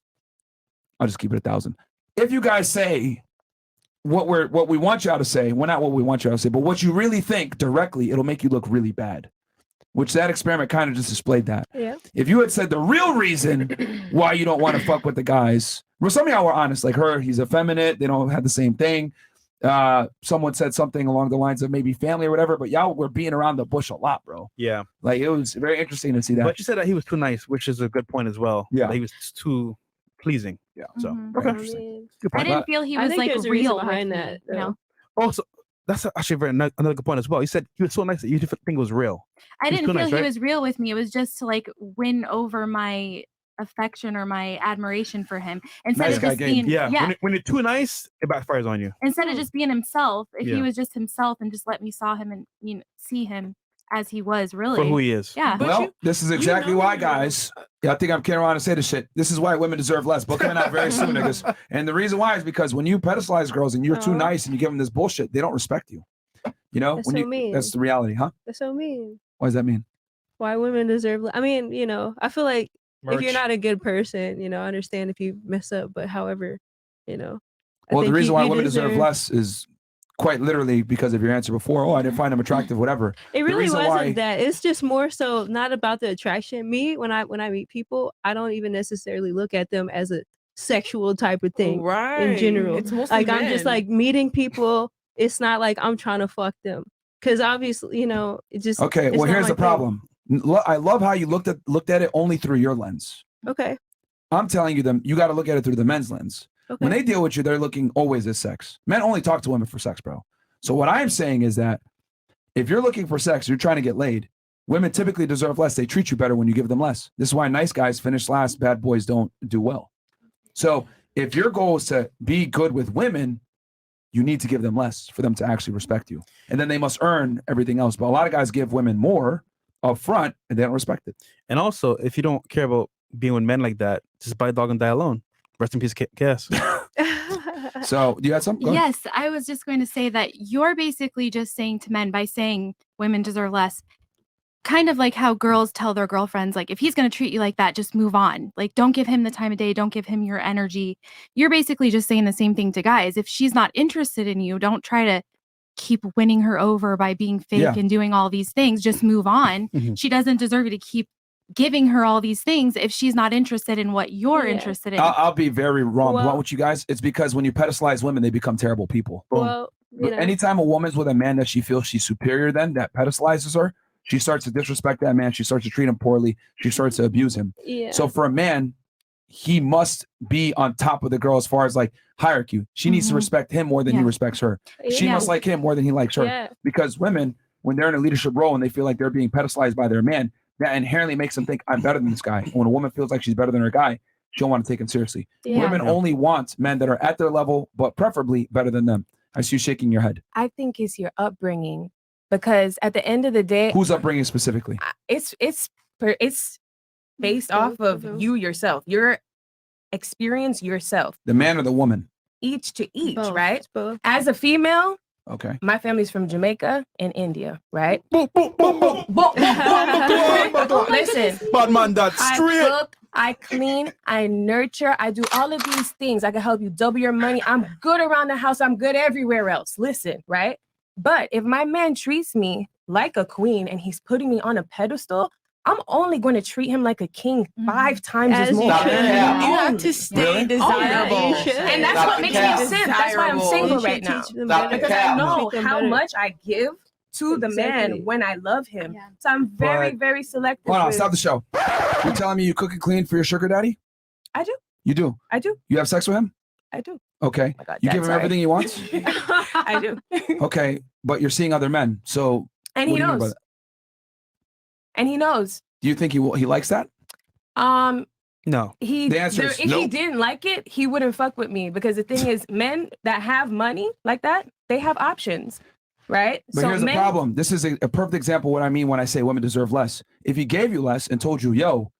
I'll just keep it 1,000. If you guys say what we want y'all to say, well, not what we want y'all to say, but what you really think directly, it'll make you look really bad. Which that experiment kind of just displayed that. Yeah. If you had said the real reason why you don't want to fuck with the guys, well, some of y'all were honest, like her, he's effeminate, they don't have the same thing. Someone said something along the lines of maybe family or whatever, but y'all were being around the bush a lot, bro. Yeah. Like it was very interesting to see that. But you said that he was too nice, which is a good point as well. Yeah. That he was too pleasing. Yeah. So Very okay. interesting. Good I point. didn't feel he I was think like there's a reason real behind with that, me, you know? Also, that's actually another good point as well. He said he was so nice that you didn't think it was real. I He was didn't too feel nice, he right? was real with me. It was just to like win over my affection or my admiration for him instead Nice of guy just game. being Yeah. When you're too nice, it backfires on you. instead of just being himself. If Yeah. he was just himself and just let me saw him and see him as he was really For who he is. Yeah. Well, this is exactly why, guys. I think I'm carrying around to say this shit. This is why women deserve less. Book coming out very soon, niggas. And the reason why is because when you pedestalize girls and you're too nice and you give them this bullshit, they don't respect you. You know, That's when so you, mean. that's the reality, huh? That's so mean. What does that mean? Why women deserve? I mean, you know, I feel like if you're Merch. not a good person, you know, I understand if you mess up, but however, you know. I Well, the think reason you- why you women deserve less is quite literally because of your answer before. Oh, I didn't find him attractive, whatever. It The really reason wasn't why- that. It's just more so not about the attraction. Me, when I meet people, I don't even necessarily look at them as a sexual type of thing in Right. general. It's mostly Like I'm just men. like meeting people. It's not like I'm trying to fuck them because obviously, you know, it just Okay, it's well, not here's my the thing. problem. I love how you looked at it only through your lens. Okay. I'm telling you, you got to look at it through the men's lens. When they deal with you, they're looking always at sex. Men only talk to women for sex, bro. So what I'm saying is that if you're looking for sex, you're trying to get laid. Women typically deserve less. They treat you better when you give them less. This is why nice guys finish last, bad boys don't do well. So if your goal is to be good with women, you need to give them less for them to actually respect you. And then they must earn everything else. But a lot of guys give women more up front and they don't respect it. And also, if you don't care about being with men like that, just buy a dog and die alone. Rest in peace, Cass. So do you have something? Go ahead. Yes, I was just going to say that you're basically just saying to men by saying women deserve less, kind of like how girls tell their girlfriends, like, if he's going to treat you like that, just move on. Like, don't give him the time of day. Don't give him your energy. You're basically just saying the same thing to guys. If she's not interested in you, don't try to keep winning her over by being fake and doing all these things. Just move on. She doesn't deserve you to keep giving her all these things if she's not interested in what you're interested in. I'll be very blunt with you guys. It's because when you pedestalize women, they become terrible people. Well, you know. Anytime a woman's with a man that she feels she's superior than, that pedestalizes her, she starts to disrespect that man. She starts to treat him poorly. She starts to abuse him. Yeah. So for a man, he must be on top of the girl as far as like hierarchy. She needs to respect him more than he respects her. She must like him more than he likes her. Yeah. Because women, when they're in a leadership role and they feel like they're being pedestalized by their man, that inherently makes them think, I'm better than this guy. And when a woman feels like she's better than her guy, she'll want to take him seriously. Women only want men that are at their level, but preferably better than them. I see you shaking your head. I think it's your upbringing, because at the end of the day, Whose upbringing specifically? it's based off of you yourself, your experience yourself, The man or the woman? each to each, Both. right? It's both. As a female, Okay. my family's from Jamaica and India, right? Listen, Bad man, that's I straight. cook, I clean, I nurture, I do all of these things. I can help you double your money. I'm good around the house. I'm good everywhere else. Listen, right? But if my man treats me like a queen and he's putting me on a pedestal, I'm only going to treat him like a king 5 times as As you more. should. You have to stay Really? desirable. You should. And that's Stop what the makes cap. me simp. That's why I'm Desirable. single You right should now. teach them Stop the better. Because cap. I know Treat them how better. much I give to the man Exactly. when I love him. So I'm very, But- very selective. Hold on, with- stop the show. You're telling me you cook and clean for your sugar daddy? I do. You do? I do. You have sex with him? I do. Okay. my God, You Dad, give him sorry. everything he wants? I do. Okay. But you're seeing other men. So And what he do you mean by knows. that? And he knows. Do you think he likes that? No. The answer is If he didn't like it, he wouldn't fuck with me, because the thing is, men that have money like that, they have options, right? But here's the problem. This is a perfect example of what I mean when I say women deserve less. If he gave you less and told you, yo,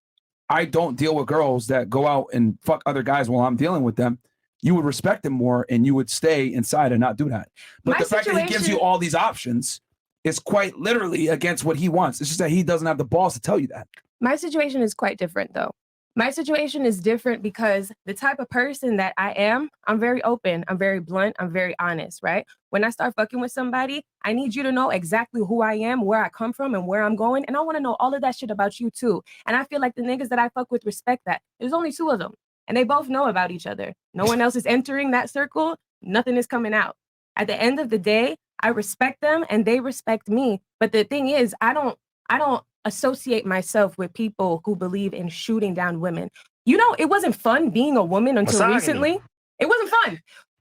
I don't deal with girls that go out and fuck other guys while I'm dealing with them, you would respect him more and you would stay inside and not do that. But My the fact that he gives you situation- all these options is quite literally against what he wants. It's just that he doesn't have the balls to tell you that. My situation is quite different, though. My situation is different because the type of person that I am, I'm very open, I'm very blunt, I'm very honest, right? When I start fucking with somebody, I need you to know exactly who I am, where I come from, and where I'm going. And I want to know all of that shit about you, too. And I feel like the niggas that I fuck with respect that. There's only 2 of them, and they both know about each other. No one else is entering that circle. Nothing is coming out. At the end of the day, I respect them, and they respect me. But the thing is, I don't associate myself with people who believe in shooting down women. You know, it wasn't fun being a woman until Misogyny. recently. It wasn't fun.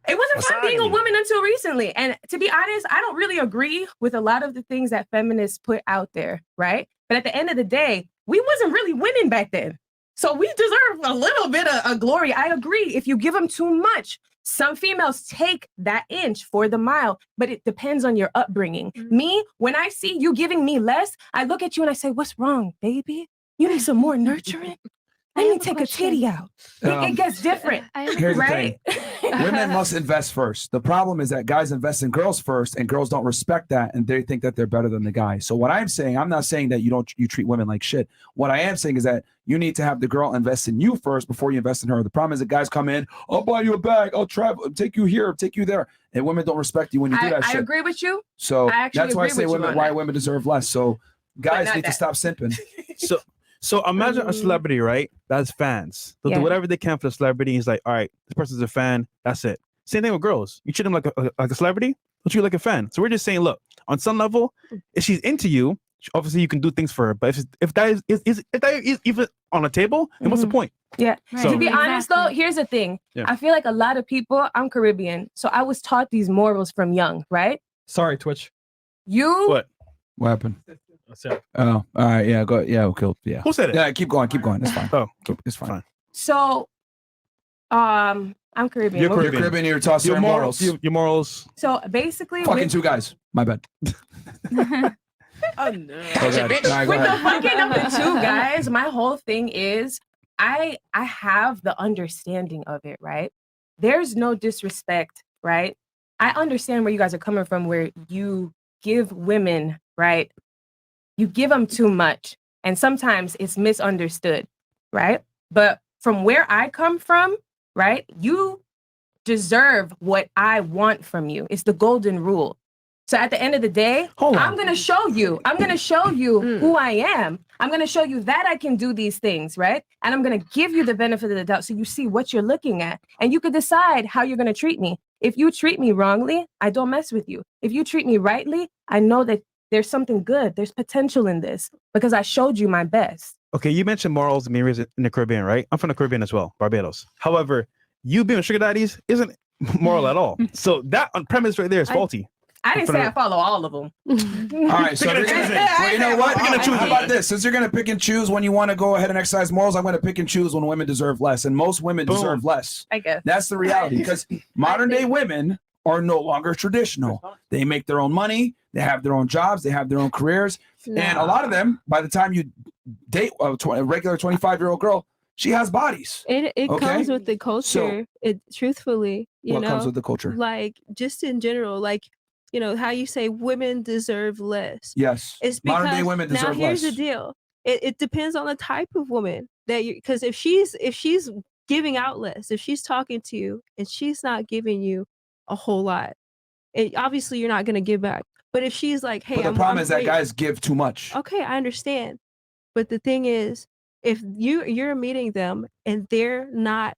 It wasn't fun being a Misogyny. woman until recently. And to be honest, I don't really agree with a lot of the things that feminists put out there, right? But at the end of the day, we wasn't really winning back then. So we deserve a little bit of glory. I agree. If you give them too much, some females take that inch for the mile, but it depends on your upbringing. Me, when I see you giving me less, I look at you and I say, what's wrong, baby? You need some more nurturing? Let me take a titty out. It gets different, Here's right? the thing. Women must invest first. The problem is that guys invest in girls first and girls don't respect that and they think that they're better than the guy. So what I'm saying, I'm not saying that you treat women like shit. What I am saying is that you need to have the girl invest in you first before you invest in her. The problem is that guys come in, I'll buy you a bag, I'll travel, take you here, take you there. And women don't respect you when you do that I shit. agree with you. So I actually that's why I agree say with you women, on why that. women deserve less. So guys not need to that. stop simping. So imagine a celebrity, right? That's fans. They'll Yeah. do whatever they can for the celebrity. He's like, all right, this person's a fan. That's it. Same thing with girls. You treat them like a celebrity, they'll treat you like a fan. So we're just saying, look, on some level, if she's into you, obviously you can do things for her. But if that is even on a table, then what's the point? Yeah. So- To be honest, though, here's the thing. Yeah. I feel like a lot of people, I'm Caribbean, so I was taught these morals from young, right? Sorry, Twitch. You What? What happened? That's it. Oh, all right. Yeah, go. Yeah, okay. Yeah. Who said it? Yeah, keep going. Keep going. It's fine. Oh, It's fine. So, I'm Caribbean. You're What- You're Caribbean. You're tossing Your your morals. morals. Your morals. So basically, Fucking with, two guys. My bad. Oh no. Go ahead. All right, go with the ahead. fucking of the two guys, my whole thing is I have the understanding of it, right? There's no disrespect, right? I understand where you guys are coming from, where you give women, right? You give them too much, and sometimes it's misunderstood, right? But from where I come from, right? You deserve what I want from you. It's the golden rule. So at the end of the day, I'm going to show you. I'm going to show you who I am. I'm going to show you that I can do these things, right? And I'm going to give you the benefit of the doubt so you see what you're looking at. And you could decide how you're going to treat me. If you treat me wrongly, I don't mess with you. If you treat me rightly, I know that there's something good. There's potential in this because I showed you my best. Okay, you mentioned morals and mirrors in the Caribbean, right? I'm from the Caribbean as well, Barbados. However, you being with sugar daddies isn't moral at all. So that premise right there is faulty. I didn't say I follow all of them. All right, so well, you know what? How about this? Since you're going to pick and choose when you want to go ahead and exercise morals, I'm going to pick and choose when women deserve less, and most women deserve less. I guess That's the reality, because modern day women are no longer traditional. They make their own money, they have their own jobs, they have their own careers, and a lot of them, by the time you date a regular 25-year-old girl, she has bodies. It okay? comes with the culture. So- it truthfully, you What know, comes with the culture? like just in general, like you know how you say women deserve less. Yes. It's because Modern day women now deserve here's less. the deal. It depends on the type of woman that you, because if she's giving out less, if she's talking to you and she's not giving you a whole lot, obviously you're not going to give back. But if she's like, hey, But the I'm problem is that great. guys give too much. Okay, I understand. But the thing is, if you're meeting them and they're not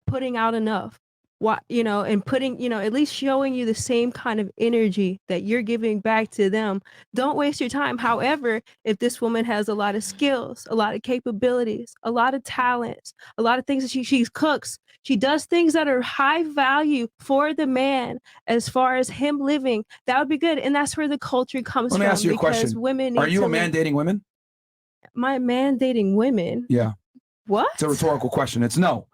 putting out enough, what and putting, at least showing you the same kind of energy that you're giving back to them, don't waste your time. However, if this woman has a lot of skills, a lot of capabilities, a lot of talents, a lot of things that she cooks, she does things that are high value for the man as far as him living, that would be good. And that's where the culture comes Let from. me ask you a because question. Women Are need you to a man live- dating women? My man dating women? Yeah. What? It's a rhetorical question. It's no.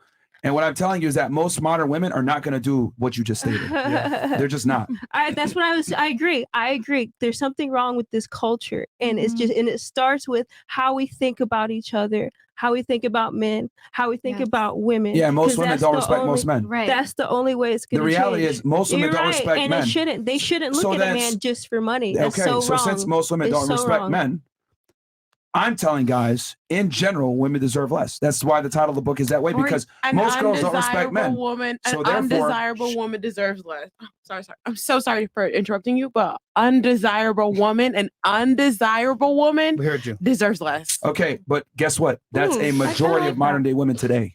And what I'm telling you is that most modern women are not going to do what you just stated. They're just not. That's what I agree. I agree. There's something wrong with this culture. And it's just, and it starts with how we think about each other, how we think about men, how we think about women. Yeah, most 'Cause women that's don't the respect most men. Right. That's the only way it's The going to reality is most women You're don't right. respect and men. They shouldn't look So at a that's- man just for money. That's Okay, so so wrong. since most women It's don't so respect wrong. men, I'm telling guys, in general, women deserve less. That's why the title of the book is that way, because An most girls don't respect undesirable men. Woman, So an therefore, undesirable woman deserves less. Oh, sorry. I'm so sorry for interrupting you, but undesirable woman, an undesirable woman We heard you. deserves less. Okay, but guess what? That's a I majority kinda of modern day women today.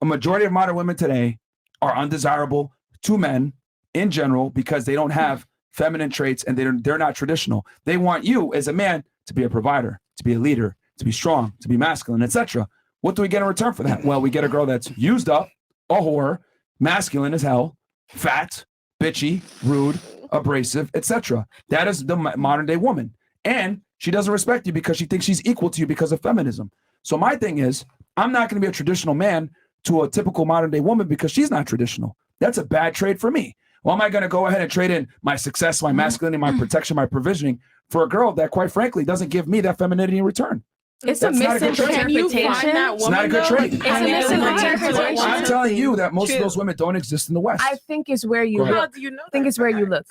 A majority of modern women today are undesirable to men in general because they don't have feminine traits and they're not traditional. They want you as a man to be a provider, to be a leader, to be strong, to be masculine, etc. What do we get in return for that? Well, we get a girl that's used up, a whore, masculine as hell, fat, bitchy, rude, abrasive, etc. That is the modern day woman. And she doesn't respect you because she thinks she's equal to you because of feminism. So my thing is, I'm not going to be a traditional man to a typical modern day woman because she's not traditional. That's a bad trade for me. Well, am I going to go ahead and trade in my success, my masculinity, my protection, my provisioning for a girl that, quite frankly, doesn't give me that femininity in return? It's That's a not a good trade. misinterpretation. It's not a good trade. It's a misinterpretation. I'm telling you that most of those women don't exist in the West. I think it's where you Go ahead. look. I think it's where you look.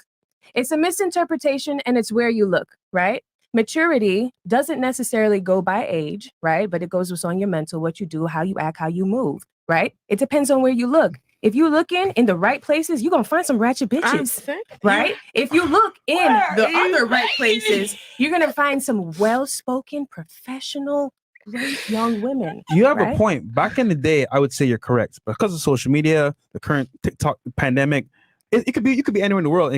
It's a misinterpretation and it's where you look, right? Maturity doesn't necessarily go by age, right? But it goes what's on your mental, what you do, how you act, how you move, right? It depends on where you look. If you look in the right places, you're going to find some ratchet bitches, right? If you look in the other right places, you're going to find some well-spoken, professional, great young women. You have right? a point. Back in the day, I would say you're correct. Because of social media, the current TikTok pandemic, it could be you could be anywhere in the world.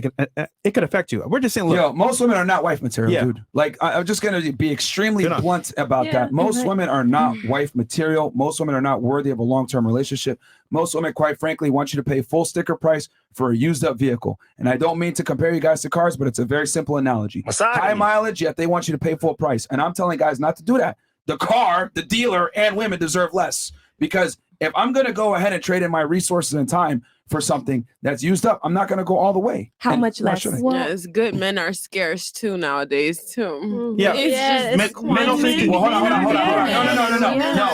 It could affect you. We're just saying, look, Yo, most women are not wife material, Yeah. dude. Like I'm just gonna be extremely They're not. blunt about Yeah, that. Most right. women are not wife material. Most women are not worthy of a long-term relationship. Most women, quite frankly, want you to pay full sticker price for a used-up vehicle. And I don't mean to compare you guys to cars, but it's a very simple analogy. High mileage, yet they want you to pay full price. And I'm telling guys not to do that. The car, the dealer, and women deserve less. Because if I'm gonna go ahead and trade in my resources and time for something that's used up, I'm not gonna go all the way. How And much why less? should I? Yeah, it's good. Men are scarce too nowadays too. Yeah. It's Yeah, just it's men also quantity. think- Well, hold on.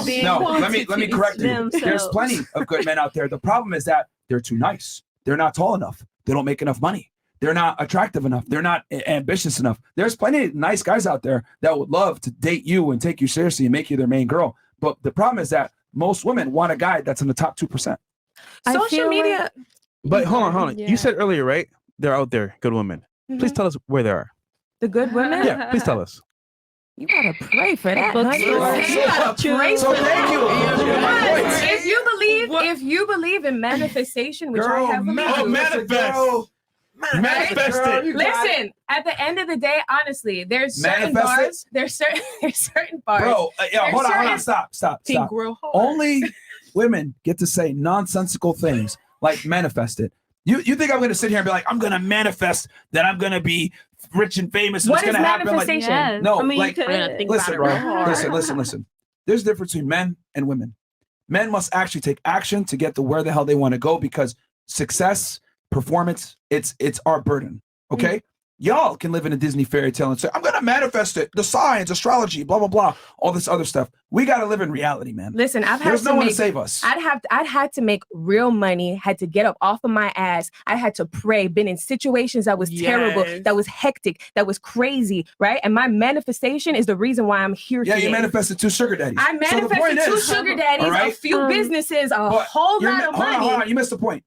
Yeah. No. Let me correct you. There's Themselves. plenty of good men out there. The problem is that they're too nice. They're not tall enough. They don't make enough money. They're not attractive enough. They're not ambitious enough. There's plenty of nice guys out there that would love to date you and take you seriously and make you their main girl. But the problem is that most women want a guy that's in the top 2%. Social media. But hold on. Yeah. You said earlier, right? They're out there, good women. Please tell us where they are. The good women. Yeah, please tell us. You gotta pray for that. Bookstore. honey. You gotta pray So thank you. Yes. If you believe in manifestation, which I have manifest. Manifest it. Listen, at the end of the day, honestly, there's certain Manifest it? bars. There's certain bars. Bro, There's hold on. certain- Stop. Think real hard. Only women get to say nonsensical things like manifest it. You think I'm going to sit here and be like, I'm going to manifest that I'm going to be rich and famous and What it's is going to happen? Like, manifestation? Yes. no, I mean, like, you could. listen, about it bro. real hard. Listen. There's a difference between men and women. Men must actually take action to get to where the hell they want to go because success, performance, it's our burden. Okay? Y'all can live in a Disney fairy tale and say, I'm gonna manifest it, the signs, astrology, blah, blah, blah, all this other stuff. We gotta live in reality, man. Listen, There's no one to save us. I'd had to make real money, had to get up off of my ass. I had to pray, been in situations that was terrible, Yes. that was hectic, that was crazy, right? And my manifestation is the reason why I'm here Yeah, today. you manifested 2 sugar daddies. I So the manifested point 2 is- sugar daddies, all right? a few businesses, a But whole you're lot mi- of hold money. on. You missed the point.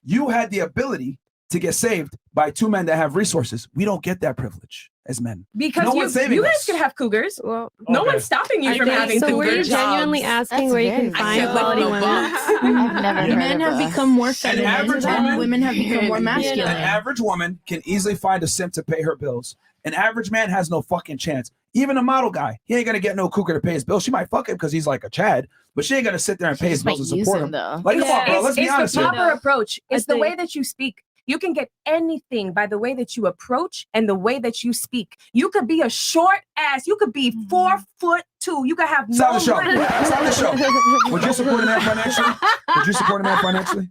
You had the ability to get saved by 2 men that have resources. We don't get that privilege as men. Because No one's saving you guys us. can have cougars. Well, No Okay. one's stopping you I from think having So were you cougars. genuinely Jobs. asking where you can very find good. quality No women? I've never heard Men of have a- become more An feminine. average and woman, women have become more an masculine. average woman can easily find a simp to pay her bills. An average man has no fucking chance. Even a model guy, he ain't gonna get no cougar to pay his bills. She might fuck him because he's like a Chad, but she ain't gonna sit there and pay his Just might bills and use support him, him. though. Like, come on, bro. Let's be honest the here. proper approach. It's the think- way that you speak. You can get anything by the way that you approach and the way that you speak. You could be a short ass. You could be 4'2". You could have Stop no the show. money. Stop the show. Would you support a man financially? Would you support a man financially?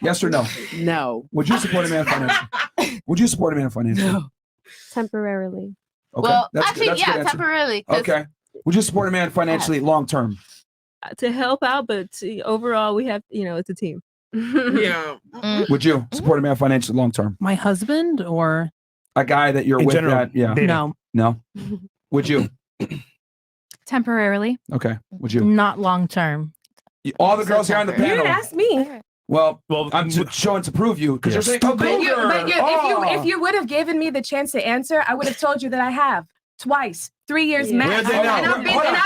Yes or no? No. Would you support a man financially? Would you support a man financially? Temporarily. Okay. Well, that's actually, good. That's a good yeah, answer. temporarily. 'cause Okay. Would you support a man financially long term? to help out, but overall, we have, it's a team. Yeah. Would you support a man financially long term? My husband or A guy that you're In with general, that, yeah. dating. no? No. Would you? Temporarily. Okay. Would you? Not long term. All the girls here on the You didn't panel. ask me. Well, Well, I'm showing to prove you because Yes. you're saying, oh, But, you, cougar. but you, Oh. if you would have given me the chance to answer, I would have told you that I have twice, 3 years Yeah. max. Where are they And now? I've been, Hold and on.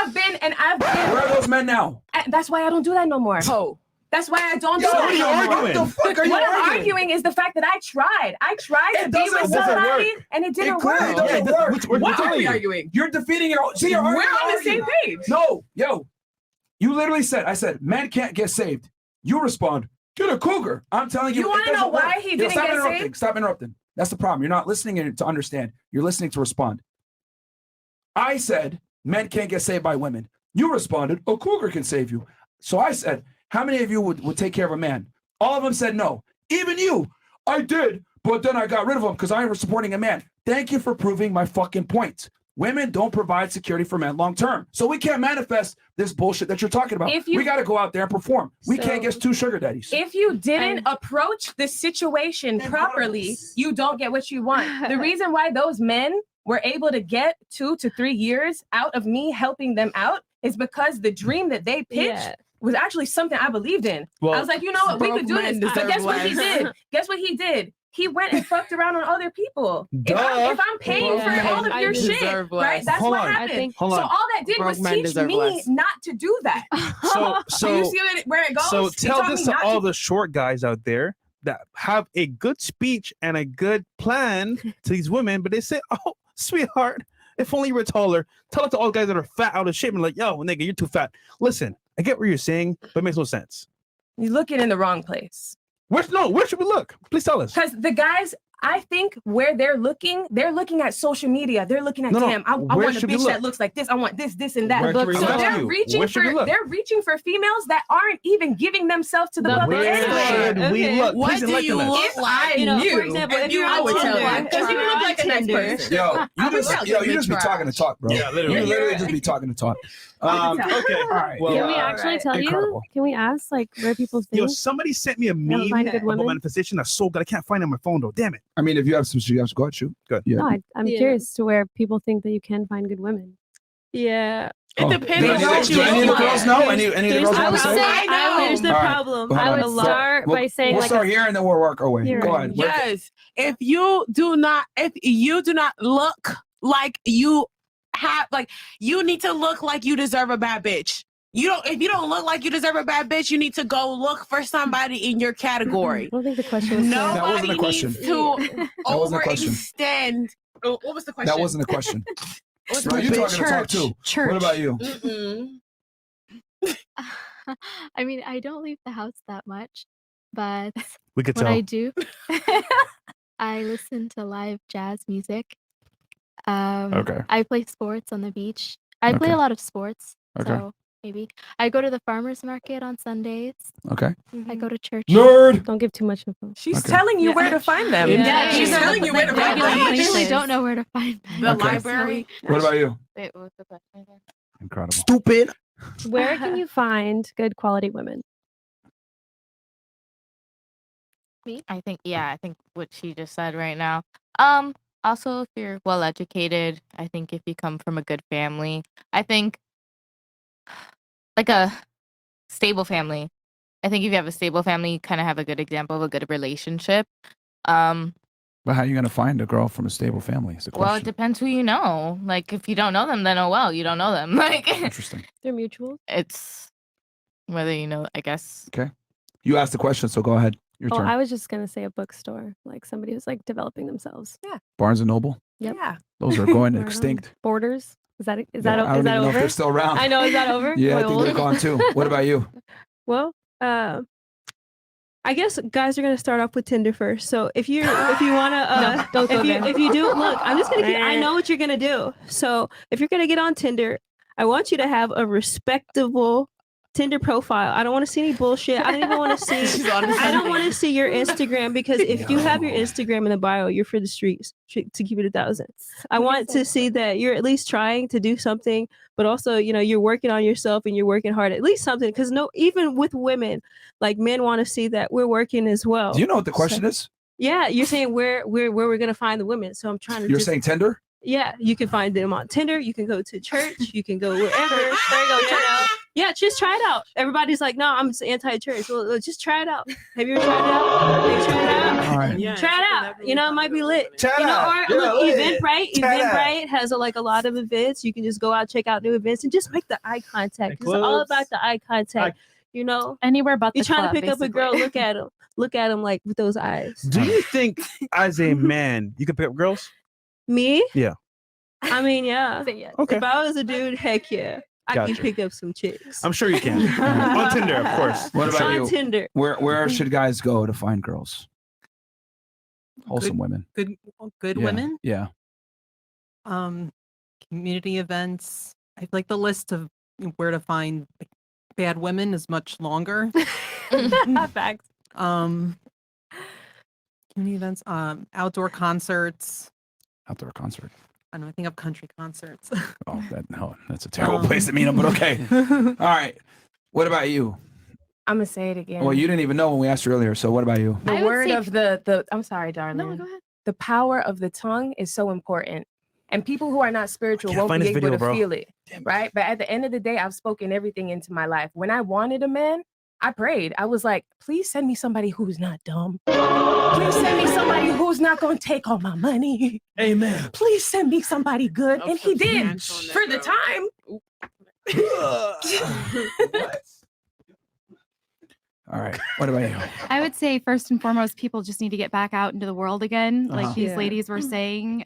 I've been. Where are those men now? That's why I don't do that no more. Oh. That's why I don't Yo, do what are that you no more. arguing? What the fuck are you What I'm arguing? arguing is the fact that I tried. I tried It to be doesn't with work. somebody and it didn't It clearly work. doesn't Yeah, work. we're Why are telling we you. arguing? You're defeating your own. See, you're We're arguing on the same argument. page. No. You literally said, I said, men can't get saved. You respond, get a cougar. I'm telling you. You it wanna know doesn't work. why he didn't stop get interrupting. saved? Stop interrupting. That's the problem. You're not listening to understand. You're listening to respond. I said, men can't get saved by women. You responded, a cougar can save you. So I said, how many of you would take care of a man? All of them said no. Even you. I did, but then I got rid of him because I was supporting a man. Thank you for proving my fucking point. Women don't provide security for men long term. So we can't manifest this bullshit that you're talking about. If you- We got to go out there and perform. We So- can't get 2 sugar daddies. If you didn't approach the situation properly, you don't get what you want. The reason why those men were able to get 2 to 3 years out of me helping them out is because the dream that they pitched Yeah. was actually something I believed in. Well, I was like, you know what, we broke could do men this. But deserve guess what he less. did? Guess what he did? He went and fucked around on other people. If I'm paying for Yeah. all of I your shit, deserve right? less. That's Hold what on. happened. I think- Hold so on. all that did Broke was men teach deserve me less. not to do that. So you see where it goes? So He tell taught this me to not all to- the short guys out there that have a good speech and a good plan to these women, but they say, "Oh, sweetheart, if only you were taller." Tell it to all guys that are fat out of shape and like, "Yo, nigga, you're too fat." Listen, I get what you're saying, but it makes no sense. You're looking in the wrong place. Where should we look? Please tell us. Because the guys, I think where they're looking at social media. They're looking at, No, no, damn, I where want a should we bitch look? that looks like this. I want this, and that. Where should we So look? they're Where reaching should we look? for females that aren't even giving themselves to the public Where anyway. should we look? What Please do enlighten you us. look like? I knew, for example, if you're I on would tell Tinder, you. Because you look like a nice person. Yo, I you would tell you just be talking to talk, bro. Yeah, literally. You literally just be talking to talk. Okay, all right. Well, Can we actually tell incredible. you? Can we ask like where people think? Yo, somebody sent me a They'll meme find good of a women? manifestation that's so good. I can't find it on my phone though. Damn it. I mean, if you have some suggestions, go ahead, shoot. Good. Yeah. No, I'm Yeah. curious to where people think that you can find good women. Yeah. It depends on Do what you any of the look girls like. know? Any of the girls I want would to say, say? here's the All right. problem. Hold I on. would start by saying we'll like start here and then we'll work our way. You're Go right. ahead. Yes. If you do not look like you have, like, you need to look like you deserve a bad bitch. If you don't look like you deserve a bad bitch, you need to go look for somebody in your category. I don't think the question was That wasn't a Nobody question. needs to That wasn't a question. overextend. Oh, what was the question? That wasn't a question. What's Bro, the you question? talking to talk too. Church. What about you? I mean, I don't leave the house that much, but We could when tell. I do, I listen to live jazz music. Okay. I play sports on the beach. I play Okay. a lot of sports. Okay. So maybe I go to the farmers market on Sundays. Okay. I go to church. Nerd. Don't give too much info. She's Okay. telling you where to find them. Yeah, She's yeah. telling you where to find Regular them. places. I really places. don't know where to find them. The Okay. library. What about you? Wait, what was the question again? Incredible. Stupid. Where can you find good quality women? I think what she just said right now. Also, if you're well educated, I think if you come from a good family, I think like a stable family. I think if you have a stable family, you kind of have a good example of a good relationship. But how are you going to find a girl from a stable family? Is the Well, it question. depends who you know. Like, if you don't know them, then oh well, you don't know them. Like, Interesting. They're mutual. it's whether you know. I guess. Okay. You asked the question, so go ahead. Your Oh, turn. I was just gonna say a bookstore, like somebody who's like developing themselves. Yeah. Barnes and Noble. Yep. Yeah. Those are going Right on. extinct. Borders. Is that Yeah, I is don't that even know if over? they're still around. I know. Is that over? Yeah, I Am think they're old? gone too. What about you? Well, I guess guys are gonna start off with Tinder first. So if you wanna don't go there. if you do look, I'm just gonna I know what you're gonna do. So if you're gonna get on Tinder, I want you to have a respectable Tinder profile. I don't want to see any bullshit. I don't even want to see. I don't want to see your Instagram because if you have your Instagram in the bio, you're for the streets. To keep it 1,000. I want to see that you're at least trying to do something, but also you're working on yourself and you're working hard. At least something, because even with women, like men want to see that we're working as well. Do you know what the question is? Yeah, you're saying where we're gonna find the women. So I'm trying to. You're saying Tinder? Yeah, you can find them on Tinder. You can go to church. You can go wherever. There you go. Check out. Yeah, just try it out. Everybody's like, no, I'm anti-church. Well, just try it out. Have you ever tried it out? Have you tried it out? All right. Yeah, Try it out. It might be lit. Try it Or out. Yeah, look, lit. Eventbrite. Try it out. Eventbrite has a lot of events. You can just go out, check out new events, and just make the eye contact. It's all clubs. about the eye contact. Anywhere but You're the trying club, to pick up a girl. Look at him. Look at him like with those eyes. Do you think as a man you can pick up girls? Me? Yeah. I mean, yeah. Okay. If I was a dude, heck yeah. I Gotcha. can pick up some chicks. I'm sure you can. On Tinder, of course. What about On you? Tinder. Where should guys go to find girls? Wholesome women. Good Yeah, women. Yeah. Community events. I feel like the list of where to find bad women is much longer. Facts. Community events, outdoor concerts. Outdoor concert. I don't know, I think of country concerts. Oh, that's a terrible place to meet them, but okay. All right. What about you? I'm gonna say it again. Well, you didn't even know when we asked you earlier. So what about you? The word of the I'm sorry, darling. No, go ahead. The power of the tongue is so important. And people who are not spiritual can't won't find be this able video, to bro. feel it. Right. But at the end of the day, I've spoken everything into my life. When I wanted a man, I prayed. I was like, please send me somebody who's not dumb. Please send me somebody who's not going to take all my money. Amen. Please send me somebody good. And he did substantial for the network. time. All right. What about you? I would say first and foremost, people just need to get back out into the world again, Uh-huh. like these Yeah. ladies were saying,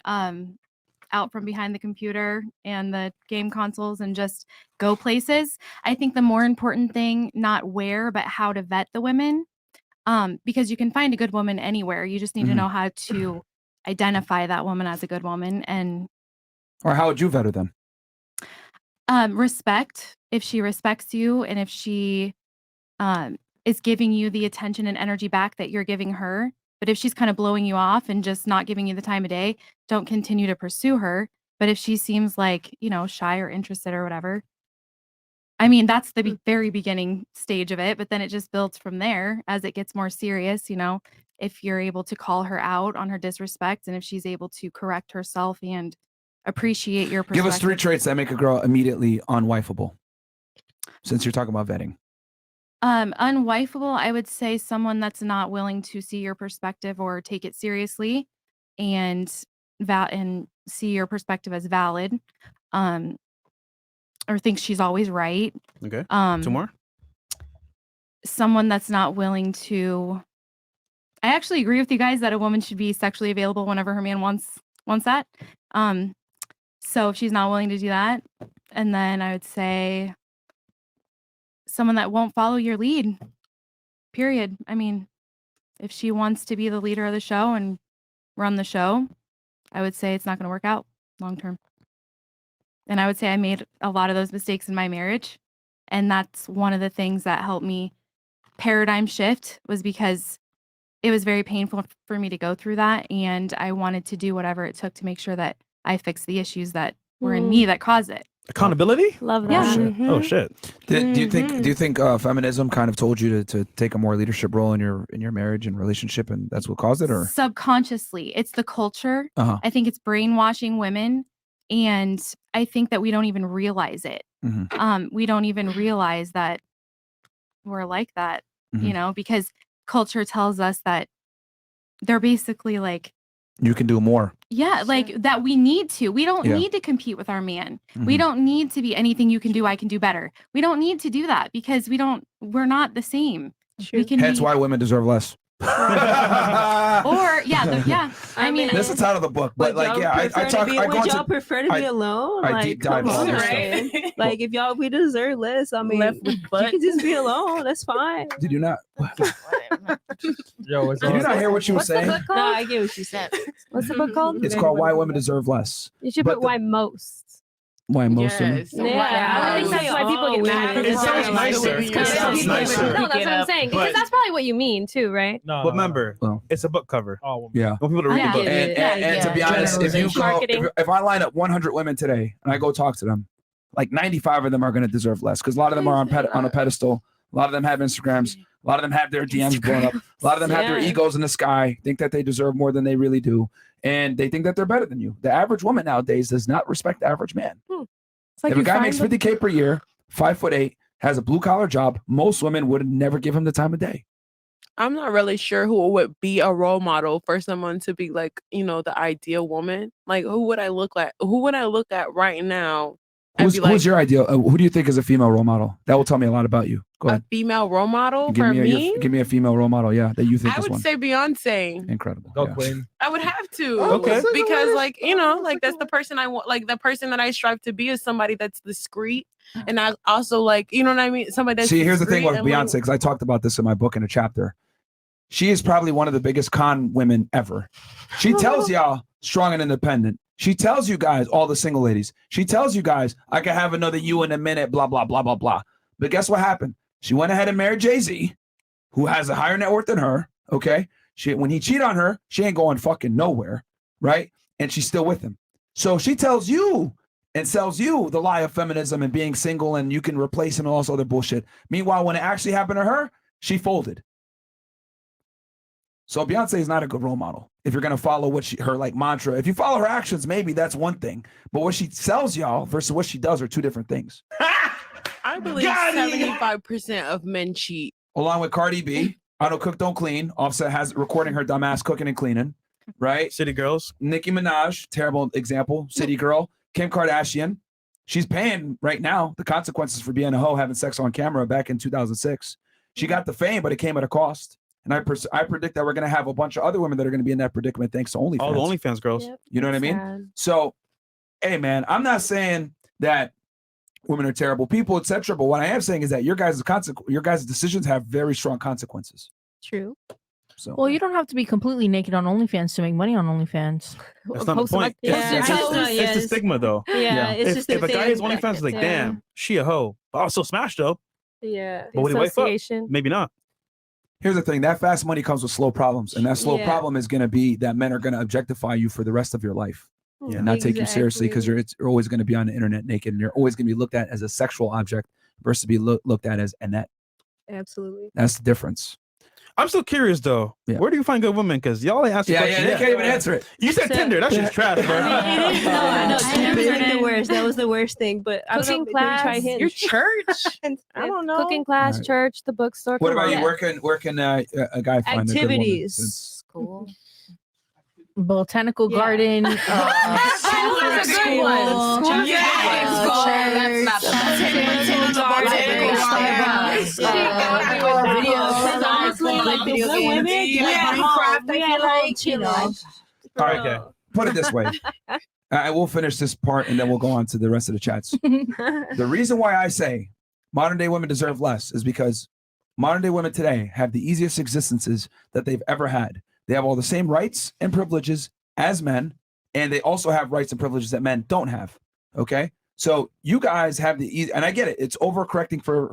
out from behind the computer and the game consoles and just go places. I think the more important thing, not where, but how to vet the women, because you can find a good woman anywhere. You just need to Mhm. know how to identify that woman as a good woman and Or how would you vetter them? respect. If she respects you and if she is giving you the attention and energy back that you're giving her. But if she's kind of blowing you off and just not giving you the time of day, don't continue to pursue her. But if she seems like, shy or interested or whatever, I mean, that's the very beginning stage of it. But then it just builds from there as it gets more serious, if you're able to call her out on her disrespect and if she's able to correct herself and appreciate your perspective. Give us 3 traits that make a girl immediately unwifeable. Since you're talking about vetting. Unwifeable, I would say someone that's not willing to see your perspective or take it seriously and see your perspective as valid. Or thinks she's always right. Okay. 2 more. Someone that's not willing to I actually agree with you guys that a woman should be sexually available whenever her man wants that. So if she's not willing to do that, and then I would say someone that won't follow your lead. Period. I mean, if she wants to be the leader of the show and run the show, I would say it's not going to work out long term. And I would say I made a lot of those mistakes in my marriage. And that's one of the things that helped me paradigm shift, was because it was very painful for me to go through that. And I wanted to do whatever it took to make sure that I fixed the issues that were in me that caused it. Accountability? Love that. Yeah. Mm-hmm. Oh shit. Do you think feminism kind of told you to take a more leadership role in your marriage and relationship, and that's what caused it, or Subconsciously, it's the culture. Uh-huh. I think it's brainwashing women, and I think that we don't even realize it. Mhm. We don't even realize that we're like that, Mhm. because culture tells us that they're basically like, you can do more? yeah, like that we need to. We don't Yeah. need to compete with our man. We Mhm. don't need to be anything you can do, I can do better. We don't need to do that because we're not the same. We can Hence be, why women deserve less. or yeah. I mean, That's the title of the book, but like, yeah, I talk. I go Would into. y'all prefer to be alone? I Like, deep dive come all on, this right? stuff. Like, if y'all we deserve less, I mean, Left with you butt. can just be alone. That's fine. Did you not? Yo, it's Did you not hear what she was saying? No, I get what you said. What's the book called? It's called Why Women Deserve Less. You should But put why most. Why most women? Yeah, I think that's why people get mad. It sounds nicer. It sounds nicer. No, that's what I'm saying. Because But- that's probably what you mean too, right? No, But remember, it's a book cover. Oh, Yeah. I want people to read I the book. get it. And to be honest, if you go, Marketing. if I line up 100 women today and I go talk to them, like 95 of them are going to deserve less, because a lot of them are on a pedestal. A lot of them have Instagrams. A lot of them have their DMs blown up. A lot of them have their Yeah. egos in the sky, think that they deserve more than they really do, and they think that they're better than you. The average woman nowadays does not respect the average man. It's like If a you guy find makes them- 50K per year, 5'8", has a blue collar job, most women would never give him the time of day. I'm not really sure who would be a role model for someone to be like, the ideal woman. Like, who would I look like? Who would I look at right now? And be like, Who's your ideal? Who do you think is a female role model? That will tell me a lot about you. Go a ahead. female role model Give for me, me? give me a female role model. Yeah, that you think I is would one. say Beyonce. Incredible. Go yeah. Queen. I would have to. Okay. Because like that's the person I want. Like the person that I strive to be is somebody that's discreet, and I also like, you know what I mean. Somebody that's See, here's the thing discreet with and, like, Beyonce, because I talked about this in my book in a chapter. She is probably one of the biggest con women ever. She tells y'all strong and independent. She tells you guys, all the single ladies, she tells you guys, I can have another you in a minute, blah, blah, blah, blah, blah. But guess what happened? She went ahead and married Jay-Z, who has a higher net worth than her, okay? When he cheated on her, she ain't going fucking nowhere, right? And she's still with him. So she tells you and sells you the lie of feminism and being single and you can replace and all this other bullshit. Meanwhile, when it actually happened to her, she folded. So Beyonce is not a good role model. If you're gonna follow her like mantra, if you follow her actions, maybe that's one thing. But what she sells y'all versus what she does are two different things. I believe 75% of men cheat. Along with Cardi B, I don't cook, don't clean. Offset has recording her dumbass cooking and cleaning, right? City Girls. Nicki Minaj, terrible example. City Girl. Kim Kardashian. She's paying right now the consequences for being a hoe, having sex on camera back in 2006. She got the fame, but it came at a cost. And I predict that we're going to have a bunch of other women that are going to be in that predicament thanks to OnlyFans. All the OnlyFans girls. Yep. You know what I mean? Sad. So, hey, man, I'm not saying that women are terrible people, etc. But what I am saying is that your guys' decisions have very strong consequences. True. So, Well, you don't have to be completely naked on OnlyFans to make money on OnlyFans. That's not the point. It's the stigma, though. Yeah, it's just if the a guy is thing OnlyFans, it's like, yeah. damn, she a hoe. Oh, so smash though. Yeah. But would he wife up? Maybe not. here's the thing: that fast money comes with slow problems, and that slow Yeah. problem is going to be that men are going to objectify you for the rest of your life. Yeah. And not take you seriously because you're always going to be on the internet naked, and you're always going to be looked at as a sexual object versus be looked at as a net. Absolutely. That's the difference. I'm still curious though. Yeah. Where do you find good women? Because y'all ain't answer Yeah, questions they yet. can't even answer it. You said Tinder. That's just trash, bro. I know. Tinder was like the worst. That was the worst thing. But I Cooking don't know, maybe try class, Hinge. your church. I don't know. Cooking class, Alright. church, the bookstore. What about come you? on. Where can a guy find a good woman? Activities. School. Botanical garden. School is a good one. School is a good one. All right, okay. Put it this way. I will finish this part and then we'll go on to the rest of the chats. The reason why I say modern day women deserve less is because modern day women today have the easiest existences that they've ever had. They have all the same rights and privileges as men, and they also have rights and privileges that men don't have. Okay, so you guys have the easy, and I get it. It's overcorrecting for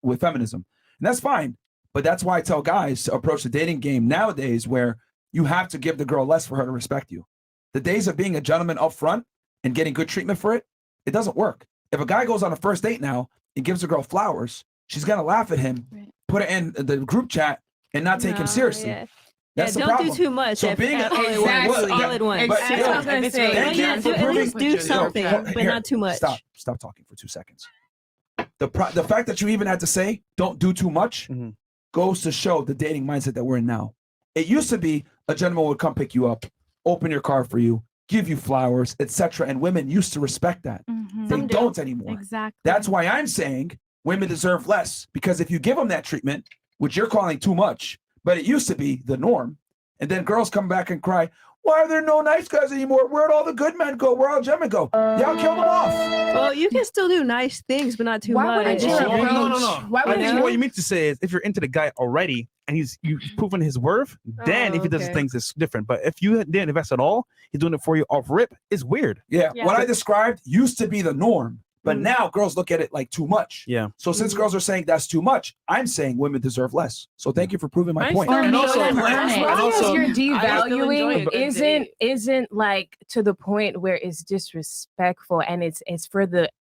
with feminism, and that's fine. But that's why I tell guys to approach the dating game nowadays, where you have to give the girl less for her to respect you. The days of being a gentleman up front and getting good treatment for it, it doesn't work. If a guy goes on a first date now and gives a girl flowers, she's gonna laugh at him, put it in the group chat, and not take him seriously. Yeah. That's the don't problem. do too much. So being all at once. All at once. But, That's what I was gonna say. thank you for At least proving- do something, but Here, not too much. Stop talking for 2 seconds. The fact that you even had to say don't do too much goes to show the dating mindset that we're in now. It used to be a gentleman would come pick you up, open your car for you, give you flowers, etc. And women used to respect that. They don't anymore. Exactly. That's why I'm saying women deserve less, because if you give them that treatment, which you're calling too much, but it used to be the norm, and then girls come back and cry, why are there no nice guys anymore? Where'd all the good men go? Where'd all the gentlemen go? Y'all killed them off. Well, you can still do nice things, but not too much. No. I think what you mean to say is if you're into the guy already and you've proven his worth, then if he does okay. things, it's different. But if you didn't invest at all, he's doing it for you off rip, it's weird. Yeah, what I described used to be the norm, but now girls look at it like too much. Yeah. So since girls are saying that's too much, I'm saying women deserve less. So thank you for proving my point. And And also, as long as you're I still enjoy devaluing, a good isn't like to the point where it's disrespectful and it's for the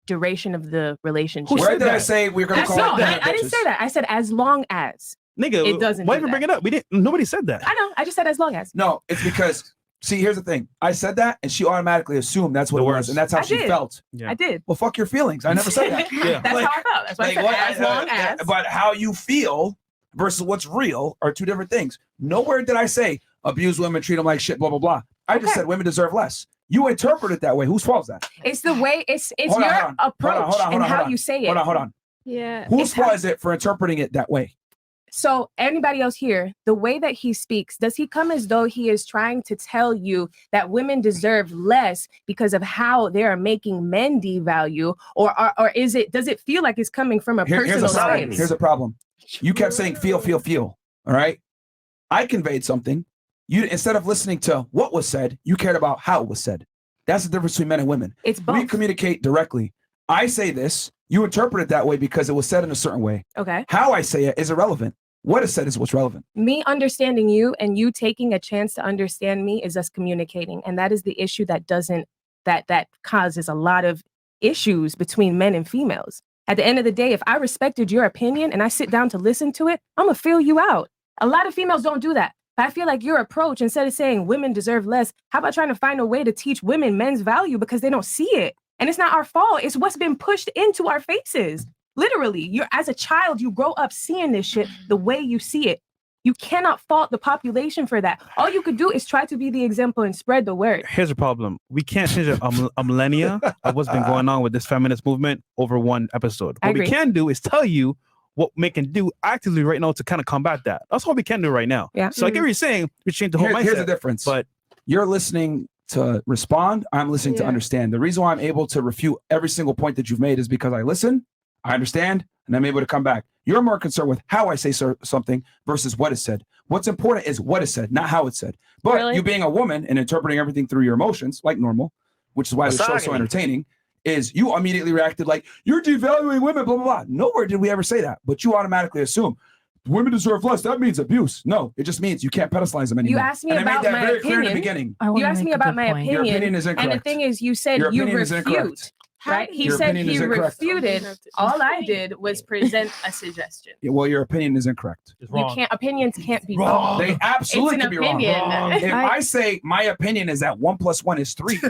duration of the relationship. Where did I say we're gonna call No, them I didn't say that. I said as long as. Nigga, It doesn't why do even that. bring it up? We didn't. Nobody said that. I know. I just said as long as. No, it's because see, here's the thing. I said that, and she automatically assumed that's what it was, and that's how I she did. felt. I did. Well, fuck your feelings. I never said that. That's how I felt. That's why I said as long as. But how you feel versus what's real are two different things. Nowhere did I say abuse women, treat them like shit, blah blah blah. I just said women deserve less. You interpret it that way. Whose fault is that? It's the way it's Hold on, your hold on. approach and how you say it. Hold on. Yeah. Whose fault is it for interpreting it that way? So anybody else here, the way that he speaks, does he come as though he is trying to tell you that women deserve less because of how they are making men devalue, or is it? Does it feel like it's coming from a Here's personal a problem. space? Here's a problem. You kept saying feel. All right. I conveyed something. You instead of listening to what was said, you cared about how it was said. That's the difference between men and women. It's both. We communicate directly. I say this, you interpret it that way because it was said in a certain way. Okay. How I say it is irrelevant. What is said is what's relevant. Me understanding you and you taking a chance to understand me is us communicating, and that is the issue that causes a lot of issues between men and females. At the end of the day, if I respected your opinion and I sit down to listen to it, I'm gonna feel you out. A lot of females don't do that. But I feel like your approach, instead of saying women deserve less, how about trying to find a way to teach women men's value because they don't see it? And it's not our fault. It's what's been pushed into our faces. Literally, you're as a child, you grow up seeing this shit the way you see it. You cannot fault the population for that. All you could do is try to be the example and spread the word. Here's the problem. We can't change a millennia of what's been going on with this feminist movement over one episode. I What we agree. can do is tell you what men can do actively right now to kind of combat that. That's what we can do right now. Yeah. So I get what you're saying. We change the whole mindset. Here's the difference. But you're listening to respond. I'm listening to Yeah. understand. The reason why I'm able to refute every single point that you've made is because I listen, I understand, and I'm able to come back. You're more concerned with how I say something versus what is said. What's important is what is said, not how it's said. But Really? you being a woman and interpreting everything through your emotions, like normal, which is why the show's so Misogyny. entertaining, is you immediately reacted like, you're devaluing women, blah, blah, blah. Nowhere did we ever say that. But you automatically assume women deserve less. That means abuse. No, it just means you can't pedestalize them anymore. You asked me and I about made that my very clear in the opinion. beginning. You asked me about my opinion. Your opinion is incorrect. And the thing is, you said Your you opinion is incorrect. refute. Right? He Your said opinion is he incorrect. refuted. All I did was present a suggestion. Yeah, well, your opinion is incorrect. You can't. Opinions can't be wrong. They absolutely It's can an be opinion. wrong. If I say my opinion is that 1 + 1 is 3,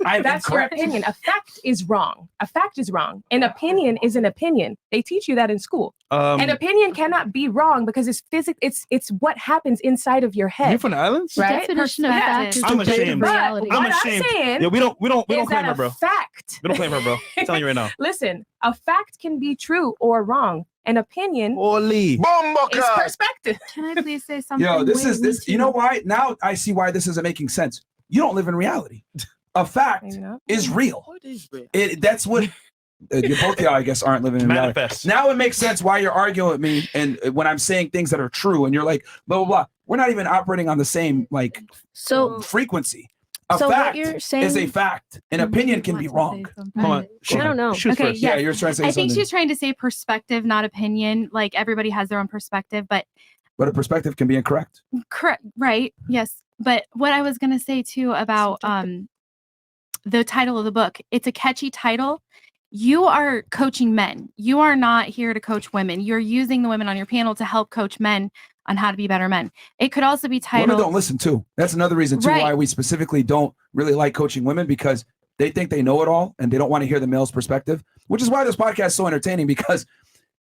I'm That's incorrect. your opinion. A fact is wrong. A fact is wrong. An opinion is an opinion. They teach you that in school. An opinion cannot be wrong because it's it's what happens inside of your head. You're from the islands? Right? Definition of fact is I'm debated ashamed. reality. But I'm what ashamed. I'm saying Yeah, we don't is claim that her, bro. a fact. We don't claim her, bro. I'm telling you right now. Listen, a fact can be true or wrong. An opinion Holy. is perspective. Can I please say something? Yo, this Wait, is me this. You too. know why? Now I see why this isn't making sense. You don't live in reality. A fact is real. That's what. You both y'all, I guess, aren't living in reality. Manifest. Now it makes sense why you're arguing with me, and when I'm saying things that are true, and you're like, blah blah blah. We're not even operating on the same frequency. A So what fact you're is saying- a fact. An opinion can be wrong. Hold on. I don't know. Okay, Yeah, yes. you're trying to say I think something. she's trying to say perspective, not opinion. Like everybody has their own perspective, but But a perspective can be incorrect. correct, right? Yes. But what I was going to say too about the title of the book, it's a catchy title. You are coaching men. You are not here to coach women. You're using the women on your panel to help coach men on how to be better men. It could also be titled. Women don't listen too. That's another reason too Right. why we specifically don't really like coaching women, because they think they know it all and they don't want to hear the male's perspective, which is why this podcast is so entertaining, because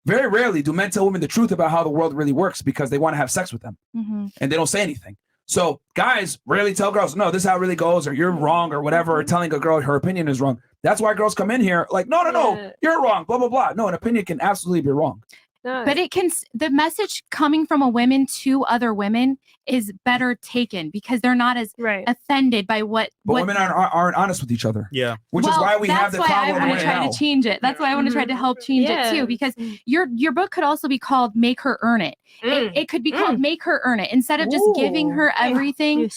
very rarely do men tell women the truth about how the world really works because they want to have sex with them Mhm. and they don't say anything. So guys rarely tell girls, no, this is how it really goes, or you're wrong, or whatever, or telling a girl her opinion is wrong. That's why girls come in here like, no, you're wrong, blah, blah, blah. No, an opinion can absolutely be wrong. But it can, the message coming from a woman to other women is better taken because they're not as offended by what. But what women aren't honest with each other. Yeah. Which is Well, why we have the that's why I problem want right to try now. to change it. That's why I want to try to help change it too, because your book could also be called "Make Her Earn It." It could be called "Make Her Earn It" instead of just giving her everything,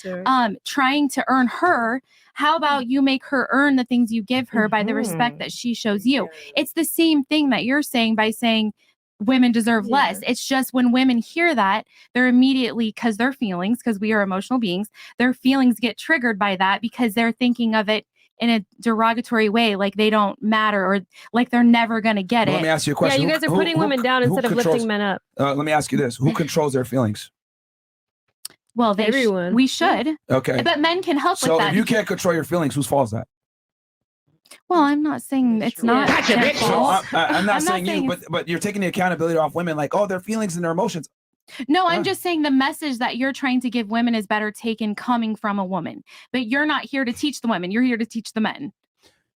trying to earn her. How about you make her earn the things you give her by the respect that she shows you? It's the same thing that you're saying by saying women deserve less. It's just when women hear that, they're immediately, because their feelings, because we are emotional beings, their feelings get triggered by that because they're thinking of it in a derogatory way, like they don't matter or like they're never going to get Well, it. let me ask you a question. Yeah, you guys are putting women down who instead of controls- lifting men up. Let me ask you this: who controls their feelings? Well, everyone. We should. Okay. But men can help So with that. if you can't control your feelings, whose fault is that? Well, I'm not saying it's not. their So fault. I'm not saying you, it's- but you're taking the accountability off women, like, oh, their feelings and their emotions. No, I'm just saying the message that you're trying to give women is better taken coming from a woman. But you're not here to teach the women. You're here to teach the men.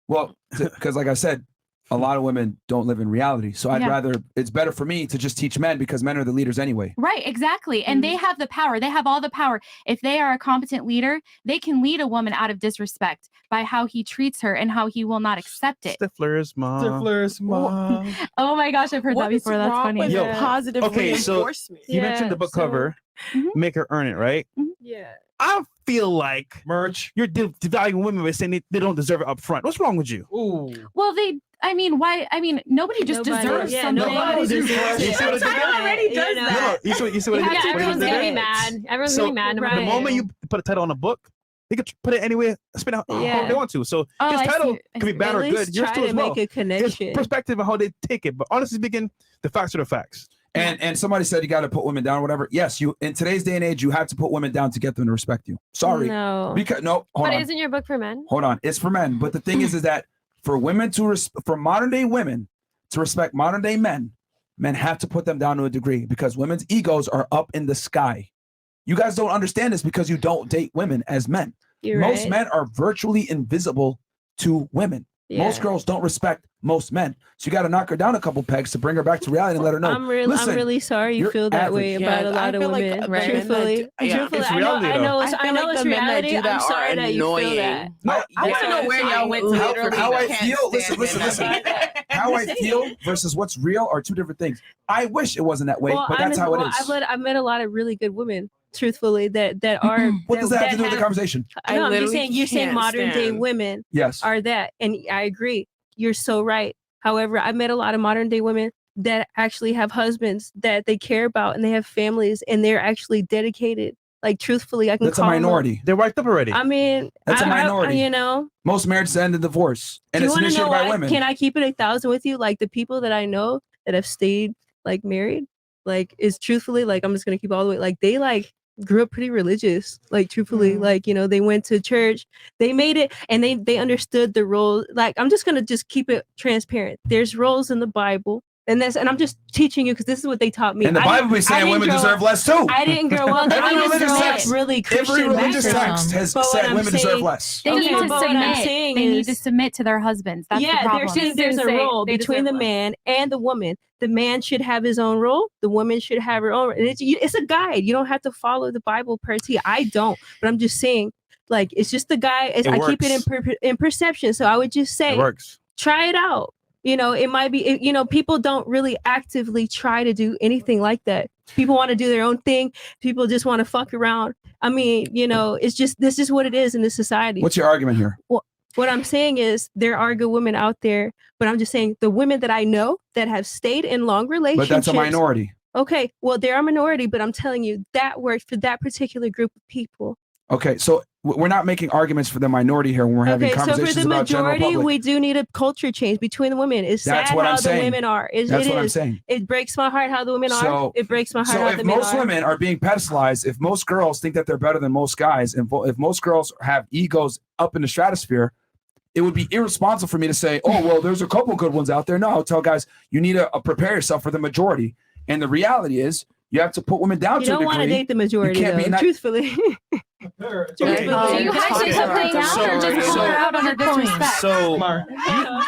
Well, because like I said, a lot of women don't live in reality. So I'd Yeah. rather, it's better for me to just teach men because men are the leaders anyway. Right, exactly. And they have the power. They have all the power. If they are a competent leader, they can lead a woman out of disrespect by how he treats her and how he will not accept it. Stifler's mom. Stifler's mom. Oh my gosh, I've heard that before. That's funny. Yo, positive okay, so reinforcement? you mentioned the book cover, make her earn it, right? Yeah. I feel like merch. You're devaluing women by saying they don't deserve it up front. What's wrong with you? Ooh. Well, why? I mean, nobody just deserves something. nobody deserves it. You see what I did there? already does No, that. you see what I did? Yeah, What I everyone's did gonna there? be mad. Everyone's So gonna be mad. No the matter moment what. you put a title on a book, they could put it anywhere, spin out how Yeah. they want to. So Oh, his I title see. I could be see. bad At or least good. Yours try too to as well. make a connection. It's perspective on how they take it. But honestly speaking, the facts are the facts. And somebody said you got to put women down or whatever. Yes, you in today's day and age, you have to put women down to get them to respect you. Sorry. No. Because hold But on. isn't your book for men? Hold on. It's for men. But the thing is that for women to for modern day women to respect modern day men, men have to put them down to a degree because women's egos are up in the sky. You guys don't understand this because you don't date women as men. You're Most right. men are virtually invisible to women. Most Yeah. girls don't respect most men. So you got to knock her down a couple pegs to bring her back to reality and let her know. I'm Listen, really sorry you you're feel that way average. about a Yes, lot I of feel like women. the men that Truthfully, do- yeah. truthfully, It's I know, reality, I know, though. it's, I I feel know like it's the men that reality. do I'm that sorry are that you feel that. annoying. No, I want to know where y'all went to. how Literally, I can't feel. stand Listen. men. How I feel versus what's real are two different things. I wish it wasn't that way, Well, but that's how it honestly, is. I've met a lot of really good women. Truthfully, that are What does that have to do with the have- conversation? I know. I'm just literally saying. You're saying can't modern day stand- women Yes. are that, and I agree. You're so right. However, I've met a lot of modern day women that actually have husbands that they care about, and they have families, and they're actually dedicated. Like truthfully, I can That's a call them minority. They're wiped up already. I mean, That's a a minority. you know, Most marriages end in divorce, and do you it's want to initiated know by why? women. Can I keep it 1,000 with you? Like the people that I know that have stayed like married, like is truthfully like I'm just gonna keep all the way. Like they like grew up pretty religious. Like truthfully, like they went to church, they made it, and they understood the role. Like I'm just gonna just keep it transparent. There's roles in the Bible. And I'm just teaching you because this is what they taught me. And the Bible be saying women deserve less too. I didn't grow up. Every religious text, really Christian every religious background. text has But what said I'm women deserve saying- less. They Okay, need to but what I'm submit. saying They need to is- submit to their husbands. That's the yeah, problem. they're saying there's a role between the man and the woman. The man should have his own role. The woman should have her own. And it's a guide. You don't have to follow the Bible per se. I don't, but I'm just saying, like, it's just the guy. I keep it in perception. So I would just say, It works. try it out. It might be. People don't really actively try to do anything like that. People want to do their own thing. People just want to fuck around. I mean, it's just this is what it is in this society. What's your argument here? Well, what I'm saying is there are good women out there, but I'm just saying the women that I know that have stayed in long relationships. But that's a minority. Okay, well, they're a minority, but I'm telling you that worked for that particular group of people. Okay, so we're not making arguments for the minority here when we're having Okay, so for conversations the about general majority, public. we do need a culture change between the women. It's That's sad what how I'm the saying. women are. That's what I'm saying. It breaks my heart how the women So- are. It breaks my heart So how if the men most are. women are being pedestalized, if most girls think that they're better than most guys, and if most girls have egos up in the stratosphere, it would be irresponsible for me to say, oh, well, there's a couple good ones out there. No, I'll tell guys, you need to prepare yourself for the majority. And the reality is you have to put women down You to a don't degree. want to date the majority, You can't though, be not- truthfully. Okay. Do you have to something out or just call her out on her disrespect? So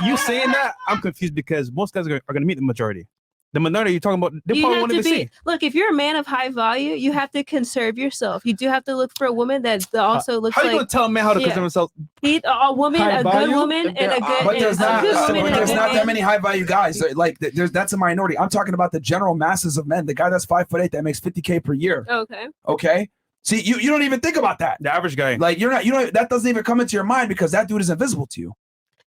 you saying that, I'm confused because most guys are going to meet the majority. The minority you're talking about, they You probably have wanted to to be see. look. If you're a man of high value, you have to conserve yourself. You do have to look for a woman that also looks How like. you going to tell a man how to Yeah. consider himself? A woman, High a good value? woman, and a good. But there's and a not. good woman and a There's good not that man. many high value guys. Like that's a minority. I'm talking about the general masses of men. The guy that's 5'8" that makes $50K per year. Okay. Okay. See, you don't even think about that. The average guy. Like that doesn't even come into your mind because that dude is invisible to you.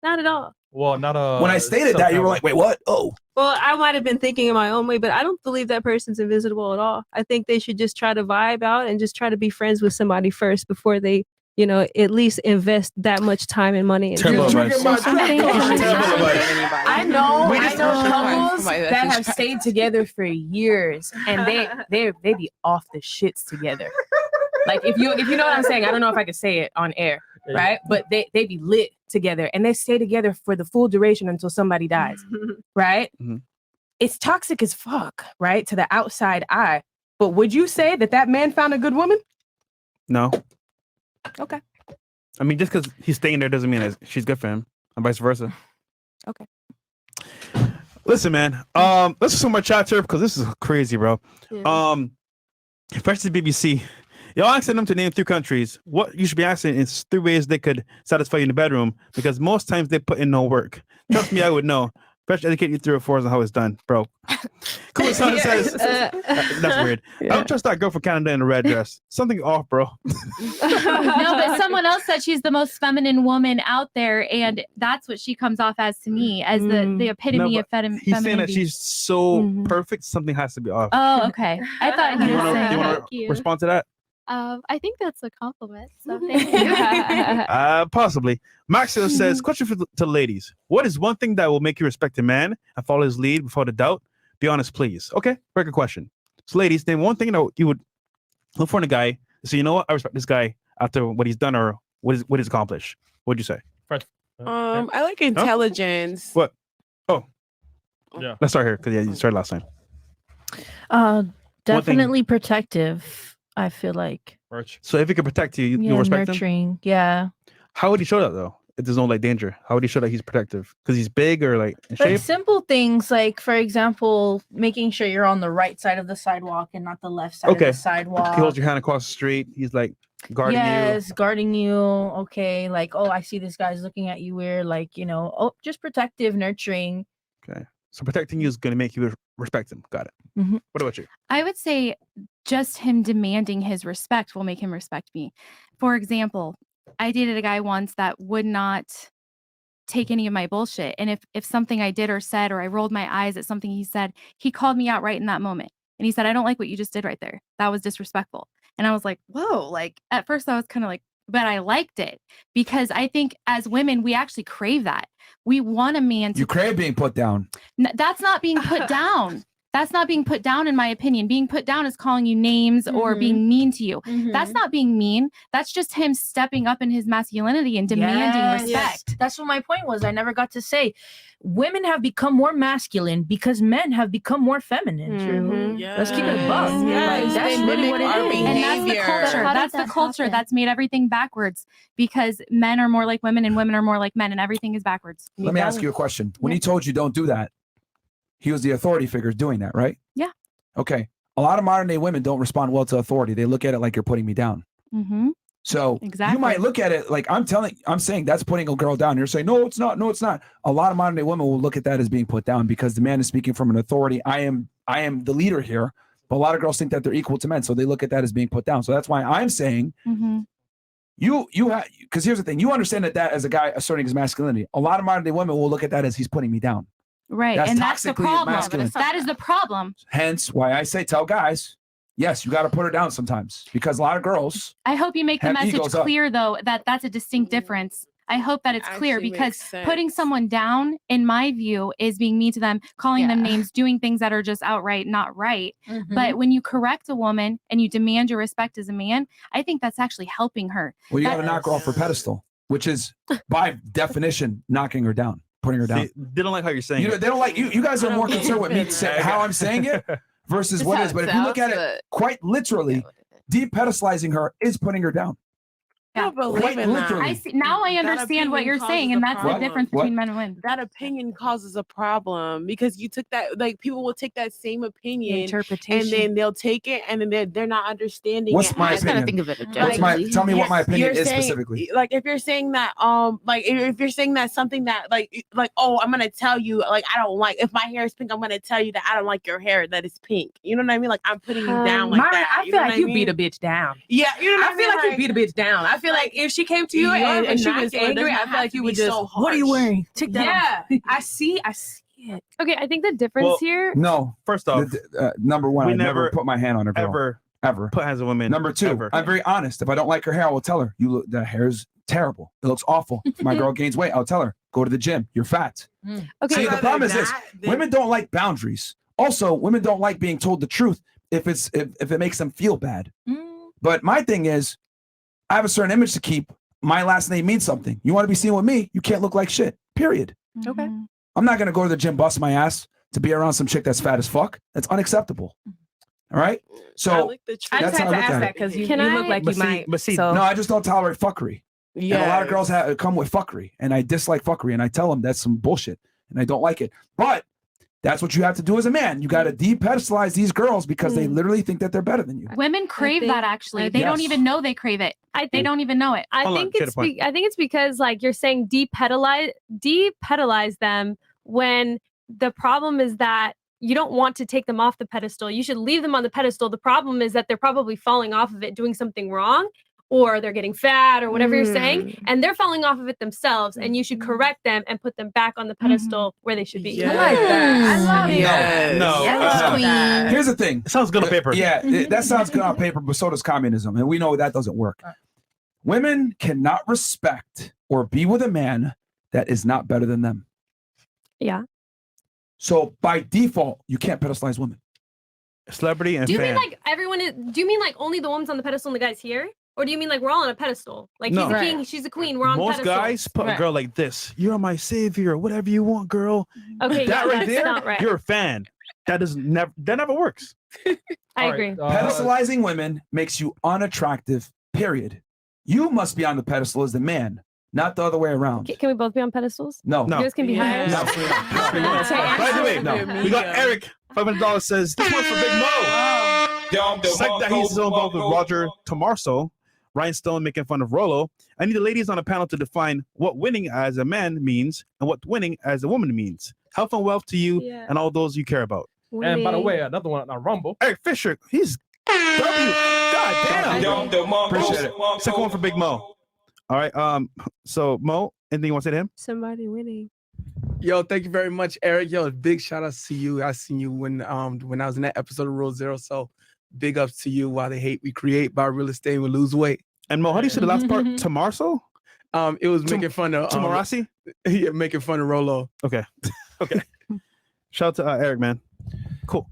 Not at all. Well, not a. When I stated that, you were like, wait, what? Oh. Well, I might have been thinking in my own way, but I don't believe that person's invisible at all. I think they should just try to vibe out and just try to be friends with somebody first before they, at least invest that much time and money. into Terrible it. advice. Terrible advice. I know We just- couples that have stayed together for years, and they be off the shits together. Like if you know what I'm saying, I don't know if I could say it on air, right? But they be lit together, and they stay together for the full duration until somebody dies, right? Mhm. It's toxic as fuck, right, to the outside eye. But would you say that man found a good woman? No. Okay. I mean, just because he's staying there doesn't mean that she's good for him, and vice versa. Okay. Listen, man. Let's do some more chat here because this is crazy, bro. Fresh to BBC. Y'all asking them to name 3 countries. What you should be asking is 3 ways they could satisfy you in the bedroom because most times they put in no work. Trust me, I would know. Fresh educate you 3 or 4 on how it's done, bro. Cool Son says that's weird. I don't trust that girl from Canada in a red dress. Something off, bro. No, but someone else said she's the most feminine woman out there, and that's what she comes off as to me, as the epitome No, of but femininity. he's saying that she's so perfect, something has to be off. Oh, okay. I thought he you was wanna, saying. you wanna Thank you. respond to that? I think that's a compliment. So thank you. Possibly. Maxwell says, question for to ladies. What is one thing that will make you respect a man and follow his lead without a doubt? Be honest, please. Okay, very good question. So ladies, name one thing that you would look for in a guy. So you know what? I respect this guy after what he's done or what he's accomplished. What'd you say? I like intelligence. What? Oh. Yeah. Let's start here because you started last time. Definitely protective. I feel like. So if he could protect you, Yeah, you'll respect him? nurturing. Yeah. How would you show that though? if there's no like danger? How would he show that he's protective? Because he's big or like in Like shape? simple things, like for example, making sure you're on the right side of the sidewalk and not the left side of Okay. the sidewalk. He holds your hand across the street. He's like guarding Yes, guarding you. Okay, like, oh, I see this guy's looking at you weird. Like, oh, just protective, nurturing. you. Okay. So protecting you is going to make you respect him. Got it. Mhm. What about you? I would say just him demanding his respect will make him respect me. For example, I dated a guy once that would not take any of my bullshit. And if something I did or said, or I rolled my eyes at something he said, he called me out right in that moment. And he said, I don't like what you just did right there. That was disrespectful. And I was like, whoa, like at first I was kind of like, but I liked it because I think as women, we actually crave that. We want a man to. You crave being put down. That's not being put down. That's not being put down, in my opinion. Being put down is calling you names or being mean to you. That's not being mean. That's just him stepping up in his masculinity and demanding respect. That's what my point was. I never got to say. Women have become more masculine because men have become more feminine. True. Let's keep it above. Like, that's really what it is. And that's the culture. That's the culture that's made everything backwards because men are more like women and women are more like men and everything is backwards. Let me ask you a question. When he told you don't do that, he was the authority figure doing that, right? Yeah. Okay. A lot of modern day women don't respond well to authority. They look at it like you're putting me down. Mm-hmm. So Exactly. you might look at it like I'm saying that's putting a girl down. You're saying, no, it's not. No, it's not. A lot of modern day women will look at that as being put down because the man is speaking from an authority. I am the leader here. But a lot of girls think that they're equal to men. So they look at that as being put down. So that's why I'm saying you have, because here's the thing. You understand that as a guy asserting his masculinity, a lot of modern day women will look at that as he's putting me down. Right. That's And that's the toxically problem. masculine. That is the problem. Hence why I say tell guys, yes, you got to put her down sometimes because a lot of girls. I hope you make the have message egos up. clear, though, that that's a distinct difference. I hope that it's clear Actually because makes sense. putting someone down, in my view, is being mean to them, calling them names, doing things that are just outright not right. But when you correct a woman and you demand your respect as a man, I think that's actually helping her. Well, you got to That- knock her off her pedestal, which is by definition knocking her down, putting her down. They don't like how you're saying They don't like you. You guys are more concerned with me how I'm saying it versus what it is. But if you look at it quite literally, de-pedestalizing her is putting her down. Yeah. I believe Quite in that. literally. I see, now I That understand what opinion you're saying, causes and a that's the problem. difference between men and women. That opinion causes a problem because you took that, like people will take that same opinion Interpretation. and then they'll take it and then they're not understanding What's it. my as- opinion? think of it What's my? Tell me what my opinion You're is saying- specifically. Like if you're saying that, like if you're saying that something that like oh, I'm gonna tell you like I don't like if my hair is pink, I'm gonna tell you that I don't like your hair that is pink. You know what I mean? Like I'm putting you down like Myra, that. I you feel know like what you I beat a mean? bitch down. Yeah, you know what I feel like you beat a bitch down. I feel like if she came to you and she was angry, I feel like you would just, what are you wearing? Take that off. I see it. Okay, I think the difference here. No. First off, number one, we I never never put my hand on a girl. Ever. Put hands on women. Number two, ever. I'm very honest. If I don't like her hair, I will tell her. The hair is terrible. It looks awful. If my girl gains weight, I'll tell her. Go to the gym. You're fat. Okay. See, the problem is this: women don't like boundaries. Also, women don't like being told the truth if it makes them feel bad. But my thing is, I have a certain image to keep. My last name means something. You want to be seen with me, you can't look like shit. Period. Okay. I'm not gonna go to the gym, bust my ass to be around some chick that's fat as fuck. That's unacceptable. All right. So I just that's had how to I look ask at that it. because you Can look I- like But you see- might. but see- so No, I just don't tolerate fuckery. And a lot of girls come with fuckery, and I dislike fuckery, and I tell them that's some bullshit, and I don't like it. But that's what you have to do as a man. You got to de-pedestalize these girls because they literally think that they're better than you. Women crave think- that actually. I They don't Yes. even know they crave it. I They think don't even know it. I Hold on, think get it's a point. I think it's because like you're saying de-pedalize them when the problem is that you don't want to take them off the pedestal. You should leave them on the pedestal. The problem is that they're probably falling off of it doing something wrong, or they're getting fat or whatever you're saying, and they're falling off of it themselves, and you should correct them and put them back on the pedestal where they should be. I like that. I love it. No, Yes, no. queen. Here's the thing. It sounds good on paper. Yeah, that sounds good on paper, but so does communism, and we know that doesn't work. Women cannot respect or be with a man that is not better than them. Yeah. So by default, you can't pedestalize women. Celebrity and Do you fan. mean like everyone is, do you mean like only the woman's on the pedestal and the guy's here? Or do you mean like we're all on a pedestal? Like No. he's a king, she's a queen, we're on a Most pedestal. guys put a girl like this. You're my savior. Whatever you want, girl. Okay, that yeah, right that's there, not right. you're a fan. That never works. I agree. Pedestalizing women makes you unattractive, period. You must be on the pedestal as the man, not the other way around. Can we both be on pedestals? No. You guys can be higher. No. By the way, we got Eric. $500 says this one's for Big Mo. Psych that he's so involved with Roger Tomarso. Ryan Stone making fun of Rolo. I need the ladies on the panel to define what winning as a man means and what winning as a woman means. Health and wealth to you and all those you care about. And by the way, another one on Rumble. Eric Fisher, he's W. God damn. Appreciate it. Second one for Big Mo. All right. So Mo, anything you want to say to him? Somebody winning. Yo, thank you very much, Eric. Yo, big shout out to you. I seen you when I was in that episode of Rule Zero. So big ups to you. While they hate, we create. Buy real estate, we lose weight. And Mo, how do you say the last part? Tomarso? It was making fun of Tomarasi? Yeah, making fun of Rolo. Okay. Okay. Shout out to Eric, man. Cool.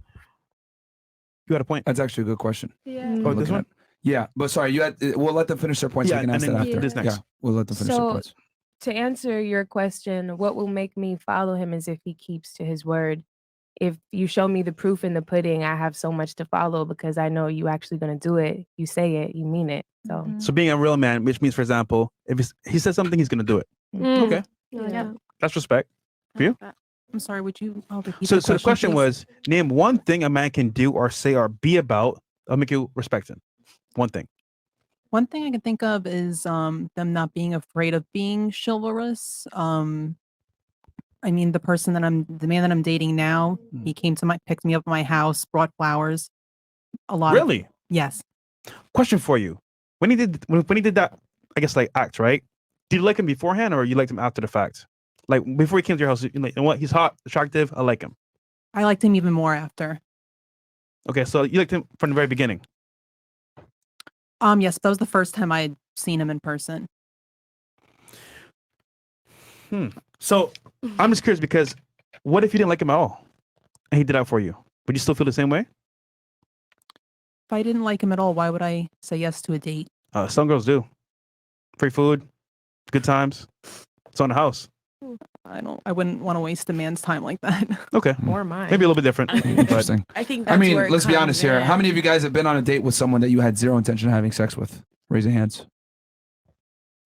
You had a point. That's actually a good question. Yeah. Oh, this one? Yeah, but sorry, you had. We'll let them finish their points. Yeah, We can and ask then that after. this next. Yeah, we'll let them finish their So, points. to answer your question, what will make me follow him is if he keeps to his word. If you show me the proof in the pudding, I have so much to follow because I know you actually going to do it. You say it, you mean it. So, So being a real man, which means, for example, if he says something, he's going to do it. Okay. Yeah. That's respect. For you? I'm sorry, would you repeat So the question please? was, name one thing a man can do or say or be about that'll make you respect him. One thing. One thing I can think of is them not being afraid of being chivalrous. I mean, the man that I'm dating now, he picked me up at my house, brought flowers. Really? Yes. Question for you. When he did that, I guess like act, right? Did you like him beforehand or you liked him after the fact? Like before he came to your house, you're like, you know what? He's hot, attractive. I like him. I liked him even more after. Okay, so you liked him from the very beginning. Yes, that was the first time I'd seen him in person. So I'm just curious because what if you didn't like him at all and he did that for you? Would you still feel the same way? If I didn't like him at all, why would I say yes to a date? Some girls do. Free food, good times. It's on the house. I wouldn't want to waste a man's time like that. Okay. Or mine. Maybe a little bit different. Interesting. I think. I mean, let's be honest here. How many of you guys have been on a date with someone that you had zero intention of having sex with? Raise your hands.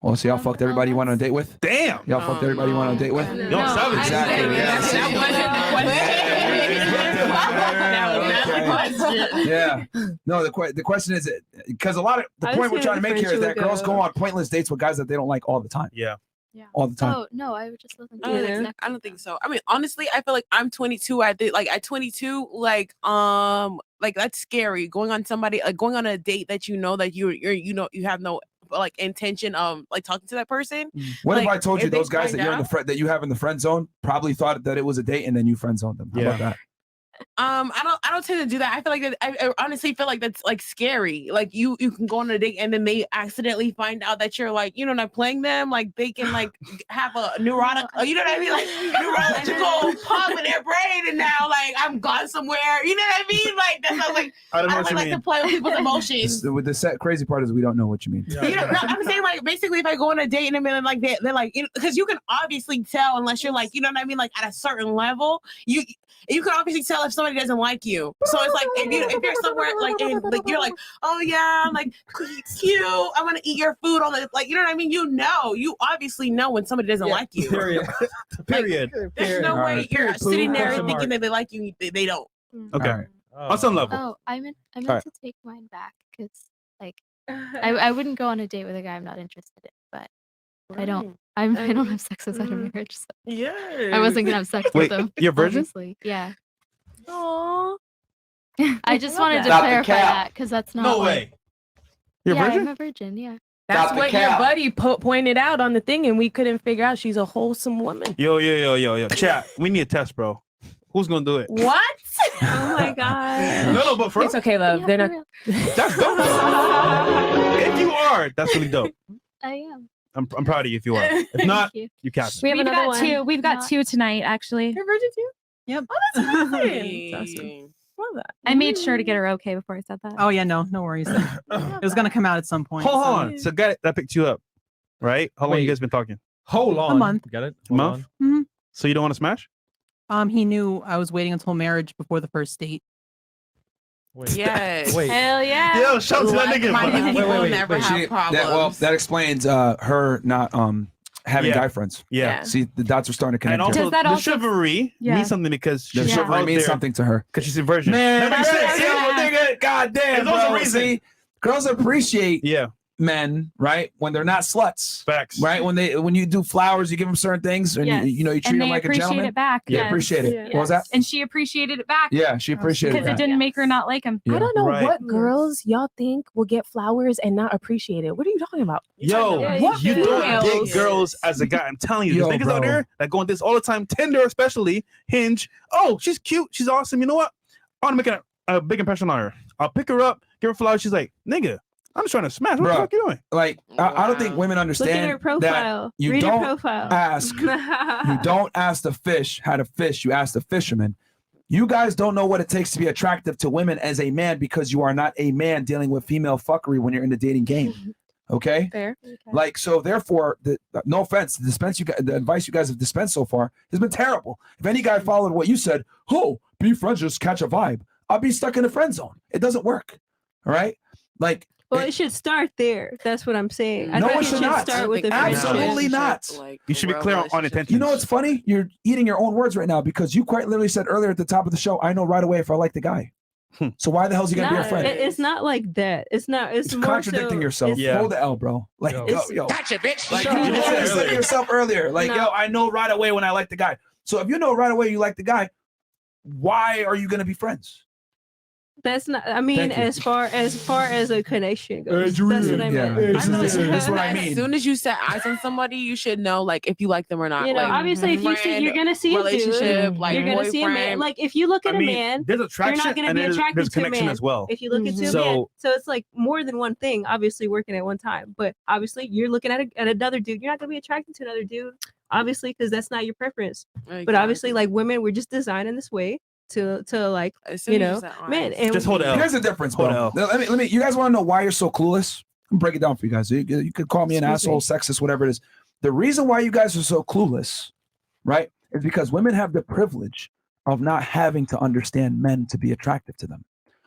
Oh, so y'all fucked everybody you went on a date with? Damn. Y'all fucked everybody you went on a date with? No, savage. Exactly. Yeah. No, the question is because a lot of the I was point we're gonna trying to make here is differentiate that with girls go on pointless dates with guys that they don't like all the time. Yeah. All the time. Oh no, I just wasn't. I don't think so. I mean, honestly, I feel like I'm 22. I did at 22, like that's scary. Going on going on a date that you know that you have no like intention of like talking to that person. What if Like, I told you if they those guys find that you're in the out- that you have in the friend zone probably thought that it was a date and then you friend zoned them? How about that? I don't tend to do that. I feel like that. I honestly feel like that's like scary. Like you can go on a date and then they accidentally find out that you're like not playing them. Like they can like have a neurotic. You know what I mean? Like neurological pump in their brain, and now like I'm gone somewhere. You know what I mean? Like that's how, like I don't know what you like mean. to play with people's emotions. Crazy part is we don't know what you mean. You know, no, I'm saying like basically if I go on a date and then like they're like because you can obviously tell unless you're like you know what I mean like at a certain level you can obviously tell if somebody doesn't like you. So it's like if you're somewhere like and like you're like oh yeah like cute I want to eat your food on the like you know what I mean you obviously know when somebody doesn't like you. Period. Period. There's no way you're sitting there thinking that they like you they don't. Okay. On some level. Oh, I meant Alright. to take mine back because like I wouldn't go on a date with a guy I'm not interested in, but I don't have sex outside of marriage, so yeah. I wasn't gonna have sex Wait, with him. you're a virgin? Obviously. Yeah. Aww. I just wanted to Stop the clarify cap. that because that's not No like- way. You're a yeah, virgin? I'm a virgin. Yeah. that's Stop the what your cap. buddy pointed out on the thing, and we couldn't figure out she's a wholesome woman. Yo. Chat. We need a test, bro. Who's gonna do it? What? Oh my god. No, but for It's okay, love. They're not. That's dope. though. If you are, that's really dope. I am. I'm proud of you if you are. If not, you can't. We have We've another got one. two. We've got two tonight, actually. You're virgin too? Yep. Oh, that's amazing. Love that. I made sure to get her okay before I said that. Oh yeah, no worries. It was gonna come out at some point. Hold so- on. So guy that picked you up, right? How long you Wait. guys been talking? Hold on. A month. Got it? A month? Mhm. So you don't want to smash? He knew I was waiting until marriage before the first date. Wait. Yes. Wait. Hell yeah. Yo, shout out to that nigga. Like-minded people wait. never Wait, have problems. that explains her not having Yeah. guy friends. Yeah. See, the dots are starting to connect. And also, here. the chivalry means something because The she's chivalry out means there something to her. because she's a virgin. Man, That makes that's sense. it. Nigga, goddamn, There's also bro. a reason. See, girls appreciate Yeah. men, right? When they're not sluts. Facts. Right? When you do flowers, you give them certain things, and Yes. you treat And them they like a appreciate gentleman. it back. Yeah, Yes. appreciate it. Yes. What was that? And she appreciated it back. Yeah, she appreciated because that. it didn't make her not like him. Yeah. I don't know Right. what girls y'all think will get flowers and not appreciate it. What are you talking about? Yo, What you don't females? date girls as a guy. I'm telling you, Yo, there's niggas out bro. there that go on this all the time. Tinder, especially Hinge. Oh, she's cute. She's awesome. You know what? I want to make a big impression on her. I'll pick her up, give her flowers. She's like, nigga, I'm just trying to smash. What the Bruh, fuck you doing? Like, I don't think women Look at understand her profile. that you Read her don't profile. ask. You don't ask the fish how to fish. You ask the fisherman. You guys don't know what it takes to be attractive to women as a man because you are not a man dealing with female fuckery when you're in the dating game. Okay. Fair. Like, so therefore, no offense, the advice you guys have dispensed so far has been terrible. If any guy followed what you said, oh, be friends, just catch a vibe, I'll be stuck in the friend zone. It doesn't work. All right. Like, Well, it should start there. That's what I'm saying. I no, think it should not. start with the Absolutely not. You should be clear on intentions. You know what's funny? You're eating your own words right now because you quite literally said earlier at the top of the show, I know right away if I like the guy. So why the hell is he gonna be a friend? It's not like that. It's not. It's more Contradicting so, yourself. it's- Hold the L, bro. Like, yo. Gotcha, bitch. Like, you just said to yourself earlier, like, No. yo, I know right away when I like the guy. So if you know right away you like the guy, why are you gonna be friends? That's not. I mean, Thank you. as far as a connection goes, Adrian. that's what I Yeah. meant. That's what I mean. As soon as you set eyes on somebody, you should know like if you like them or not. You know, like, obviously, if you see, friend, you're gonna see a relationship, dude, like you're gonna see a man. boyfriend. Like if you look at I mean, a man, there's you're attraction not gonna and be there's attracted to a connection man as well. if you look into a man. So- So it's like more than one thing. Obviously, working at one time, but obviously, you're looking at another dude. You're not gonna be attracted to another dude, obviously, because that's not your preference. But obviously, like women, we're just designed in this way to like soon you as you know, set man. eyes. And Just hold it up. Here's the difference, Hold bro. L. Let me. You guys want to know why you're so clueless? I'm gonna break it down for you guys. You could call me an Excuse asshole, sexist, whatever it is. The reason why you guys are so clueless, right, is because women have the privilege of not having to understand men to be attractive to them.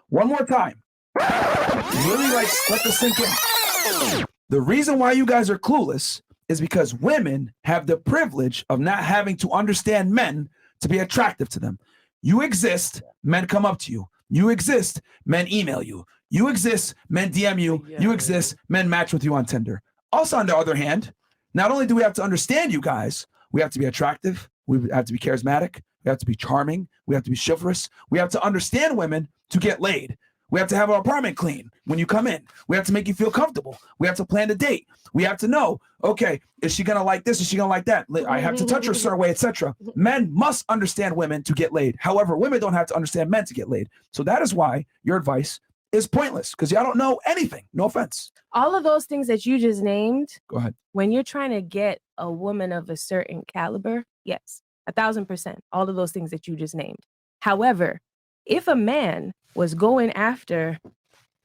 One more time. Really, like, let this sink in. The reason why you guys are clueless is because women have the privilege of not having to understand men to be attractive to them. You exist, men come up to you. You exist, men email you. You exist, men DM you. You exist, men match with you on Tinder. Us, on the other hand, not only do we have to understand you guys, we have to be attractive, we have to be charismatic, we have to be charming, we have to be chivalrous, we have to understand women to get laid. We have to have our apartment clean when you come in. We have to make you feel comfortable. We have to plan a date. We have to know, okay, is she gonna like this? Is she gonna like that? I have to touch her a certain way, etc. Men must understand women to get laid. However, women don't have to understand men to get laid. So that is why your advice is pointless because y'all don't know anything. No offense. All of those things that you just named, Go ahead. when you're trying to get a woman of a certain caliber, yes, 1,000%, all of those things that you just named. However, if a man was going after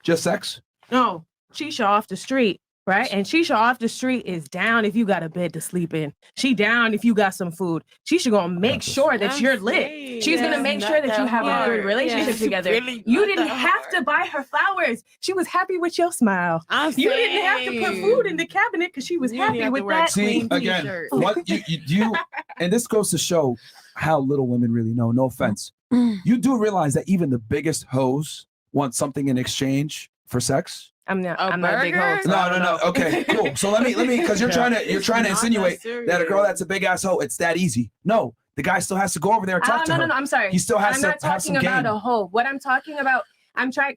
Just sex? no shisha off the street, right? And shisha off the street is down if you got a bed to sleep in. She down if you got some food. Shisha gonna make sure that you're lit. She's gonna make sure that you have a good relationship together. You didn't have to buy her flowers. She was happy with your smile. You didn't have to put food in the cabinet because she was happy with that. See, again, what you and this goes to show how little women really know. No offense. You do realize that even the biggest hoes want something in exchange for sex? I'm not a big hoe. so I don't No. know. Okay, cool. So let me because you're trying to insinuate that a girl that's a big ass hoe, it's that easy. No, the guy still has to go over there and talk to her. No, I'm sorry. He still has I'm to not have some talking about game. a hoe. What I'm talking about, I'm trying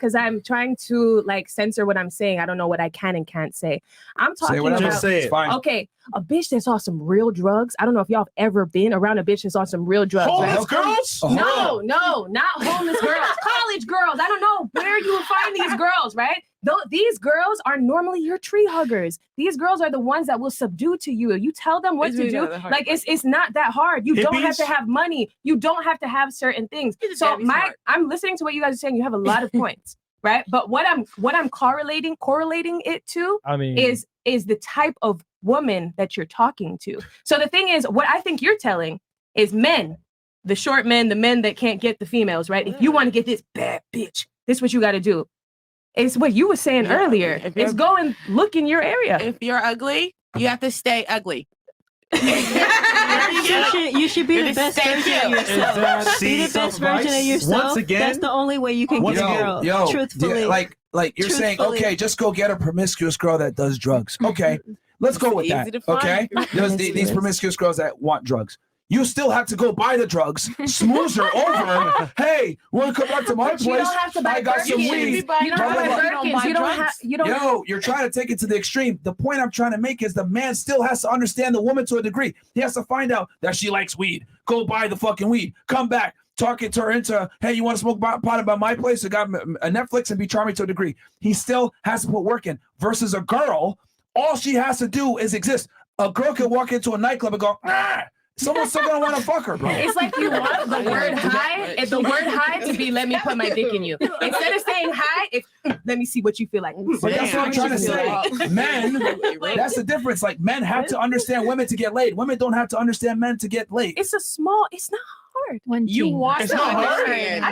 to like censor what I'm saying. I don't know what I can and can't say. I'm Say talking whatever. about Just say it. It's fine. Okay, a bitch that's on some real drugs. I don't know if y'all have ever been around a bitch that's on some real drugs. Homeless right? girls? No, not homeless girls. College girls. I don't know where you would find these girls, right? These girls are normally your tree huggers. These girls are the ones that will subdue to you. You tell them what It's to really do. not that hard. Like it's not that hard. You don't have Hippies? to have money. You don't have to have certain things. just So gotta be smart. I'm listening to what you guys are saying. You have a lot of points, right? But what I'm correlating it to I mean, is the type of woman that you're talking to. So the thing is, what I think you're telling is men, the short men, the men that can't get the females, right? If you want to get this bad bitch, this is what you got to do. It's what you were saying earlier. It's go and look in your area. If you're ugly, you have to stay ugly. You should be the best version of yourself. Be the best version of yourself. Once again, that's the only way you can get a girl. Truthfully, like you're saying, okay, just go get a promiscuous girl that does drugs. Okay, let's go with that. Okay, there's these promiscuous girls that want drugs. You still have to go buy the drugs, smooze her over. Hey, want to come back to my place? You don't have to buy I got some Birkins. weed. You don't have to buy Birkins. You don't have. Yo, you're trying to take it to the extreme. The point I'm trying to make is the man still has to understand the woman to a degree. He has to find out that she likes weed. Go buy the fucking weed. Come back. Talk it to her into, hey, you want to smoke pot about my place? I got a Netflix and be charming to a degree. He still has to put work in. Versus a girl, all she has to do is exist. A girl can walk into a nightclub and go, ah. Someone's still gonna want to fuck her, bro. It's like you want the word high, and the word high to be let me put my dick in you. Instead of saying high, it's let me see what you feel like. But that's what I'm trying to say. Men, that's the difference. Like men have to understand women to get laid. Women don't have to understand men to get laid. It's it's not hard. You want it's to not hard. understand.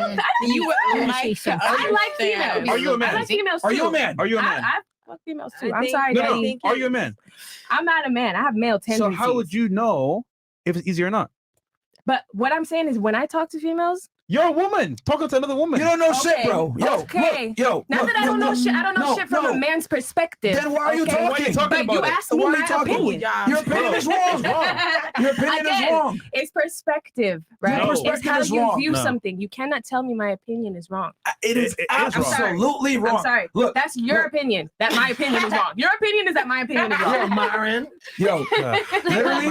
I like females. Are you a man? I like females too. Are you a man? Are you a man? I fuck females too. I I'm think- sorry, No, Daddy. no. Are you a man? I'm not a man. I have male So tendencies. how would you know if it's easy or not? But what I'm saying is when I talk to females, You're a woman talking to another woman. You don't know shit, Okay. bro. Yo, Okay. look, yo. Not look, that I don't know look, shit. I don't know no, shit from no. a man's perspective. Then why are you okay? talking? Why are you talking But about you it? asked me Why are my you talking? opinion. Your opinion is wrong. Your opinion is Again, wrong. It's perspective, right? Your It's perspective how is you wrong. view No. something. You cannot tell me my opinion is wrong. It is I'm sorry. absolutely wrong. I'm sorry. Look, That's your opinion. That my opinion is wrong. Your opinion is that my opinion is wrong. Yo, Myron. Yo, literally,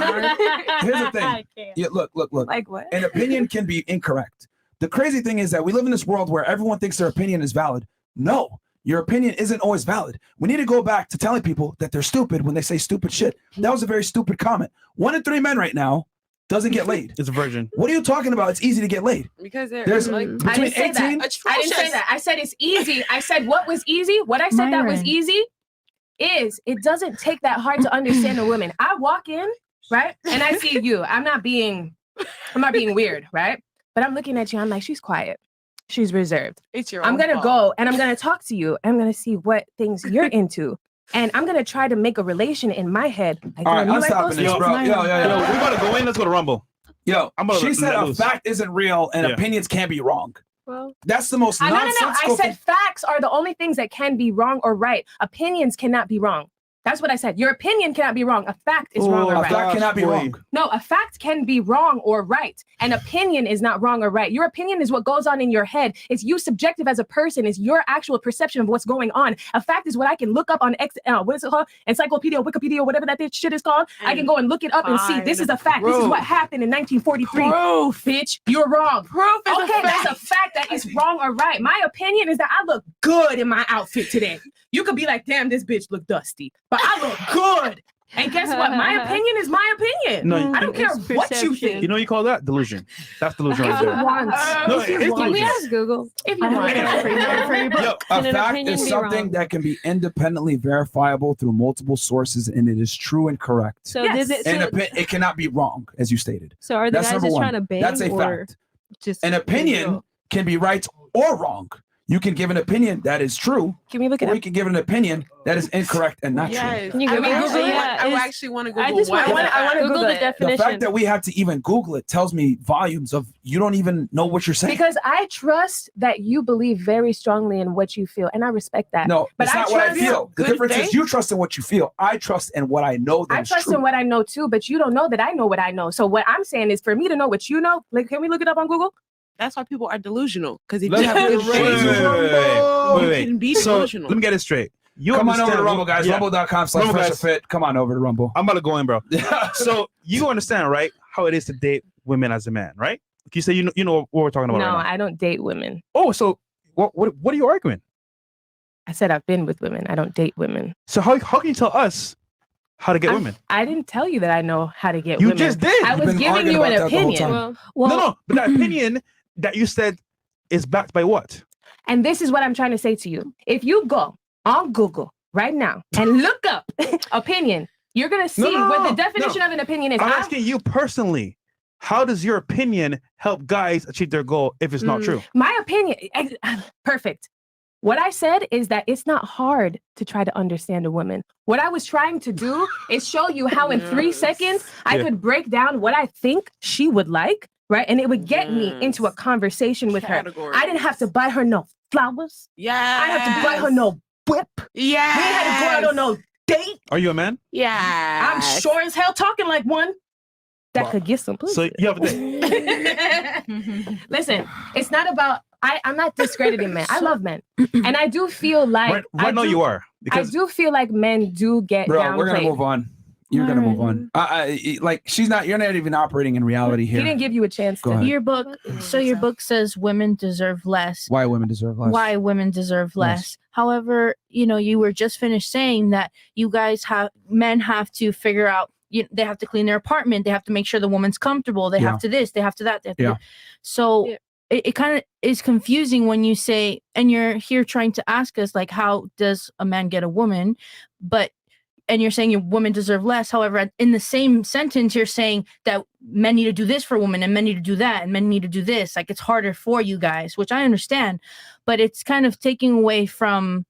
here's the thing. Yeah, look. Like what? An opinion can be incorrect. The crazy thing is that we live in this world where everyone thinks their opinion is valid. No, your opinion isn't always valid. We need to go back to telling people that they're stupid when they say stupid shit. That was a very stupid comment. 1 in 3 men right now doesn't get laid. It's a virgin. What are you talking about? It's easy to get laid. Because There's I between didn't say 18. that. I didn't say that. I said it's easy. I said what was easy. What I said that was Myron. easy is it doesn't take that hard to understand a woman. I walk in, right? And I see you. I'm not being weird, right? But I'm looking at you. I'm like, she's quiet. She's reserved. It's your I'm own gonna fault. go and I'm gonna talk to you. I'm gonna see what things you're into. And I'm gonna try to make a relation in my head. Like, All right, you I'm like stopping those this, things? bro. Yo, we gotta go in. Let's go to Rumble. Yo, I'm gonna she let said a loose. fact isn't real and Yeah. opinions can't be wrong. Well, That's the most No. nonsensical I said facts are the only things that can be wrong or right. Opinions cannot be wrong. That's what I said. Your opinion cannot be wrong. A fact is wrong or A right. fact cannot be wrong. No, a fact can be wrong or right. An opinion is not wrong or right. Your opinion is what goes on in your head. It's you subjective as a person. It's your actual perception of what's going on. A fact is what I can look up on what is it called? Encyclopedia, Wikipedia, whatever that shit is called. I can go and look it up and see this is a fact. This is what happened in 1943. Proof. Bitch, you're wrong. Proof is Okay, a that's fact. a fact that is wrong or right. My opinion is that I look good in my outfit today. You could be like, damn, this bitch look dusty, but I look good. And guess what? My opinion is my opinion. No, I don't care it's what you think. You know what you call that? Delusion. That's delusion right If you there. want. No, it is Can we delusion. ask Google? If you want. Yo, Can a an fact opinion is be something wrong? that can be independently verifiable through multiple sources, and it is true and correct. so did it? And So, it cannot be wrong, as you stated. so are the That's guys number just one. trying to bang? That's a or fact. Just An opinion can be right or wrong. You can give an opinion that is true, Can we look at or it? you can give an opinion that is incorrect and not Yes. Can you I give me actually Google? want- Yeah, I it's- actually want to I Google just why. want- I wanna Google Google the it. true. The definition. fact that we have to even Google it tells me volumes of you don't even know what you're saying. Because I trust that you believe very strongly in what you feel, and I respect that. No, but it's I not what I trust- feel. The Good difference is faith. you trust in what you feel. I trust in what I know that I is trust true. in what I know too, but you don't know that I know what I know. So what I'm saying is for me to know what you know, like, can we look it up on Google? That's why people are delusional. Because if Let's you have good wait, faith, you can be So delusional. let me get it straight. You Come on over understand to Rumble, what- guys. yeah. Rumble.com/Fresh Rumble, or guys. Fit. Come on over to Rumble. I'm about to go in, bro. So you understand, right? How it is to date women as a man, right? You say you know what we're talking about No, right now. I don't date women. Oh, so what are you arguing? I said I've been with women. I don't date women. So how can you tell us how to get women? I didn't tell you that I know how to get You women. just did. I You've was been giving arguing you an about that the whole opinion. time. No, but that opinion that you said is backed by what? And this is what I'm trying to say to you. If you go on Google right now and look up opinion, you're going to see what the definition of an opinion is. I'm asking you personally. How does your opinion help guys achieve their goal if it's not true? My opinion, perfect. What I said is that it's not hard to try to understand a woman. What I was trying to do is show you how in 3 seconds I could break down what I think she would like, right? And it would get me into a conversation with her. I didn't have to buy her no flowers. Yeah. I didn't have to buy her no whip. Yeah. We had to go out on no date. Are you a man? Yeah. I'm sure as hell talking like one that could get some pussy. So you have a date. Listen, it's not about. I'm not discrediting men. I love men, and I do feel like Right now you are. I do feel like men do get Bro, downplayed. we're gonna move on. You're gonna move on. Like she's not. You're not even operating in reality here. He didn't give you a chance. Go ahead. Your book. So your book says women deserve less. Why women deserve less? Why women deserve less. However, you were just finished saying that men have to figure out. They have to clean their apartment. They have to make sure the woman's comfortable. They have to this. They have to that. They have to this. So it kind of is confusing when you say, and you're here trying to ask us, like, how does a man get a woman? And you're saying your women deserve less. However, in the same sentence, you're saying that men need to do this for women and men need to do that and men need to do this. Like, it's harder for you guys, which I understand, but it's kind of taking away from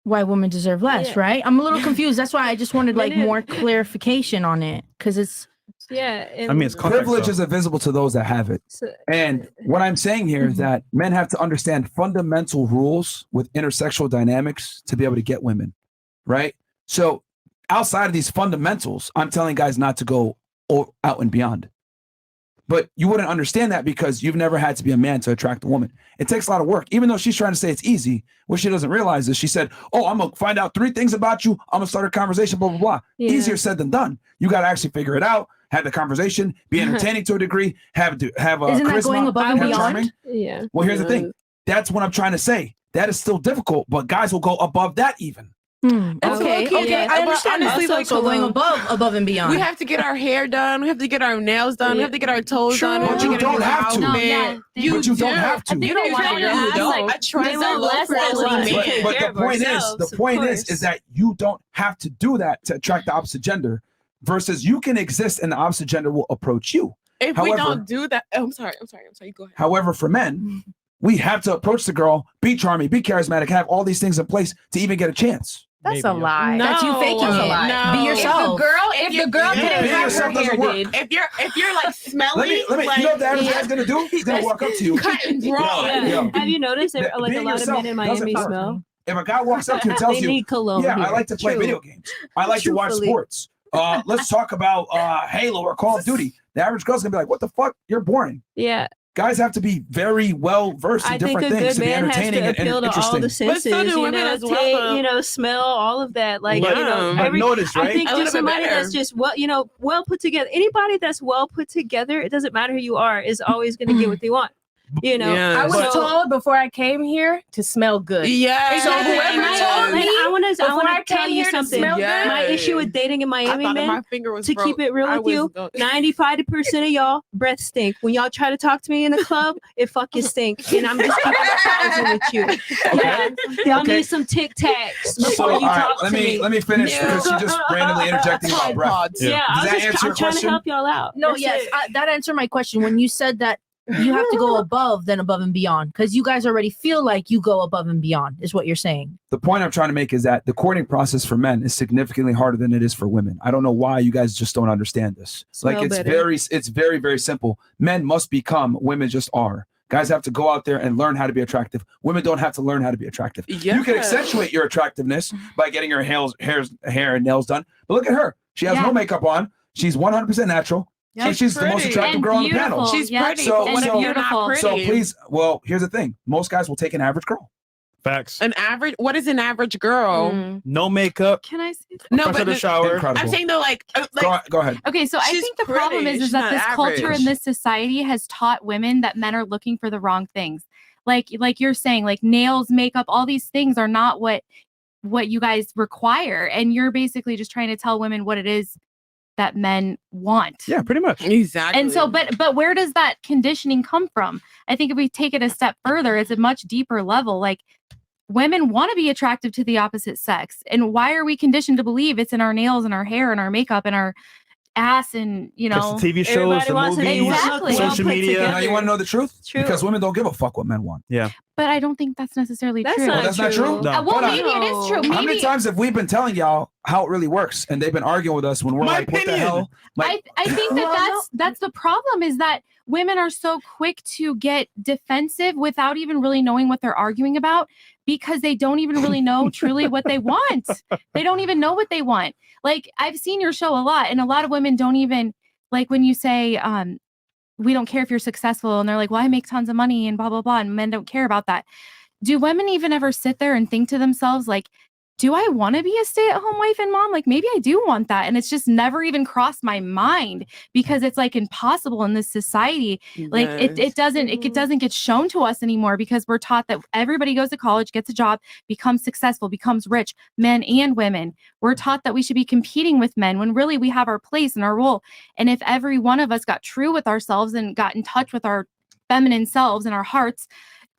why women deserve less, right? I'm a little confused. That's why I just wanted more clarification on it, because it's it's privilege is invisible to those that have it. And what I'm saying here is that men have to understand fundamental rules with intersexual dynamics to be able to get women, right? So outside of these fundamentals, I'm telling guys not to go out and beyond. But you wouldn't understand that because you've never had to be a man to attract a woman. It takes a lot of work. Even though she's trying to say it's easy, what she doesn't realize is she said, oh, I'm going to find out 3 things about you. I'm going to start a conversation, blah, blah, blah. Easier said than done. You got to actually figure it out, have the conversation, be entertaining to a degree, have a Isn't that charisma, going above and have beyond? charming. Yeah. Well, here's the thing. That's what I'm trying to say. That is still difficult, but guys will go above that even. Okay. I understand. So going above and beyond. We have to get our hair done. We have to get our nails done. We have to get our toes done. We have to you get don't a have to. new No, outfit. but you don't have to. You don't want to. You don't. I try to low quality man. But the point is that you don't have to do that to attract the opposite gender, versus you can exist and the opposite gender will approach you. If we don't do that, I'm sorry. You go ahead. However, for men, we have to approach the girl, be charming, be charismatic, have all these things in place to even get a chance. That's a lie. No, That's you faking it. no. Be yourself. If the girl didn't have her yourself hair doesn't work. did. If you're like smelly, Let me. like, You know what the average guy's gonna do? He's gonna walk up to you. Cut and dry. Yo, Have you noticed that, like, a being lot of yourself men in doesn't Miami work. smell? If a guy walks up to you and tells They you, need cologne yeah, I here. like to play True. video games. I like to watch Truthfully. sports. Let's talk about Halo or Call of Duty. The average girl's gonna be like, what the fuck? You're boring. Yeah. Guys have to be very well versed in I think different a things good to be man has entertaining to and appeal to all interesting. the senses, smell, all of that. Like, But notice, I right? think A little just bit somebody better. that's just well put together. Anybody that's well put together, it doesn't matter who you are, is always going to get what they want. I was told before I came here to smell good. Yeah. So whoever told me I want to tell came you here to something. smell good. My issue with dating in Miami, thought that man, my finger was to broke. keep it real I with you, was 95% of y'all breath stink. When y'all try to talk to me in the club, it fucking stink. And I'm just keeping it 1,000 with you. Yeah. Y'all need some Tic Tacs before all you right, talk let to me finish because she just randomly interjecting about breath. Yeah, Does that answer your I'm trying to question? help y'all out. No, That's yes, it. that answered my question. When you said that you have to go above and beyond, because you guys already feel like you go above and beyond, is what you're saying. The point I'm trying to make is that the courting process for men is significantly harder than it is for women. I don't know why you guys just don't understand this. Smell Like it's better. very, very simple. Men must become, women just are. Guys have to go out there and learn how to be attractive. Women don't have to learn how to be attractive. You can accentuate your attractiveness by getting your hair and nails done. But look at her. She has no makeup on. She's 100% natural. Yeah, And she's the most pretty. attractive And girl on the panel. beautiful. She's pretty, but what if you're not pretty? So please, well, here's the thing. Most guys will take an average girl. Facts. An average. What is an average girl? No makeup. Can I say No, fresh out but the shower. Incredible. I'm saying though, like Go ahead. Okay, so I She's think the problem pretty. is She's that not this culture average. and this society has taught women that men are looking for the wrong things. Like you're saying, like nails, makeup, all these things are not what you guys require, and you're basically just trying to tell women what it is that men want. Yeah, pretty much. Exactly. And so, but where does that conditioning come from? I think if we take it a step further, it's a much deeper level. Like women want to be attractive to the opposite sex. And why are we conditioned to believe it's in our nails and our hair and our makeup and our ass and There's the TV shows, the movies, social media. Now you want to know the truth? True. Because women don't give a fuck what men want. Yeah. But I don't think that's necessarily That's true. not That's not true. No. Well, Hold on. maybe it is true. How many Maybe times have we been telling y'all how it really works, and they've been arguing with us when we're My like, "What the opinion. hell?" Like, I think that's the problem is that women are so quick to get defensive without even really knowing what they're arguing about because they don't even really know truly what they want. They don't even know what they want. Like I've seen your show a lot, and a lot of women don't even like when you say, we don't care if you're successful, and they're like, well, I make tons of money and blah, blah, blah, and men don't care about that. Do women even ever sit there and think to themselves, like, do I want to be a stay-at-home wife and mom? Like, maybe I do want that. And it's just never even crossed my mind because it's like impossible in this society. Like it doesn't get shown to us anymore because we're taught that everybody goes to college, gets a job, becomes successful, becomes rich, men and women. We're taught that we should be competing with men when really we have our place and our role. And if every one of us got true with ourselves and got in touch with our feminine selves and our hearts,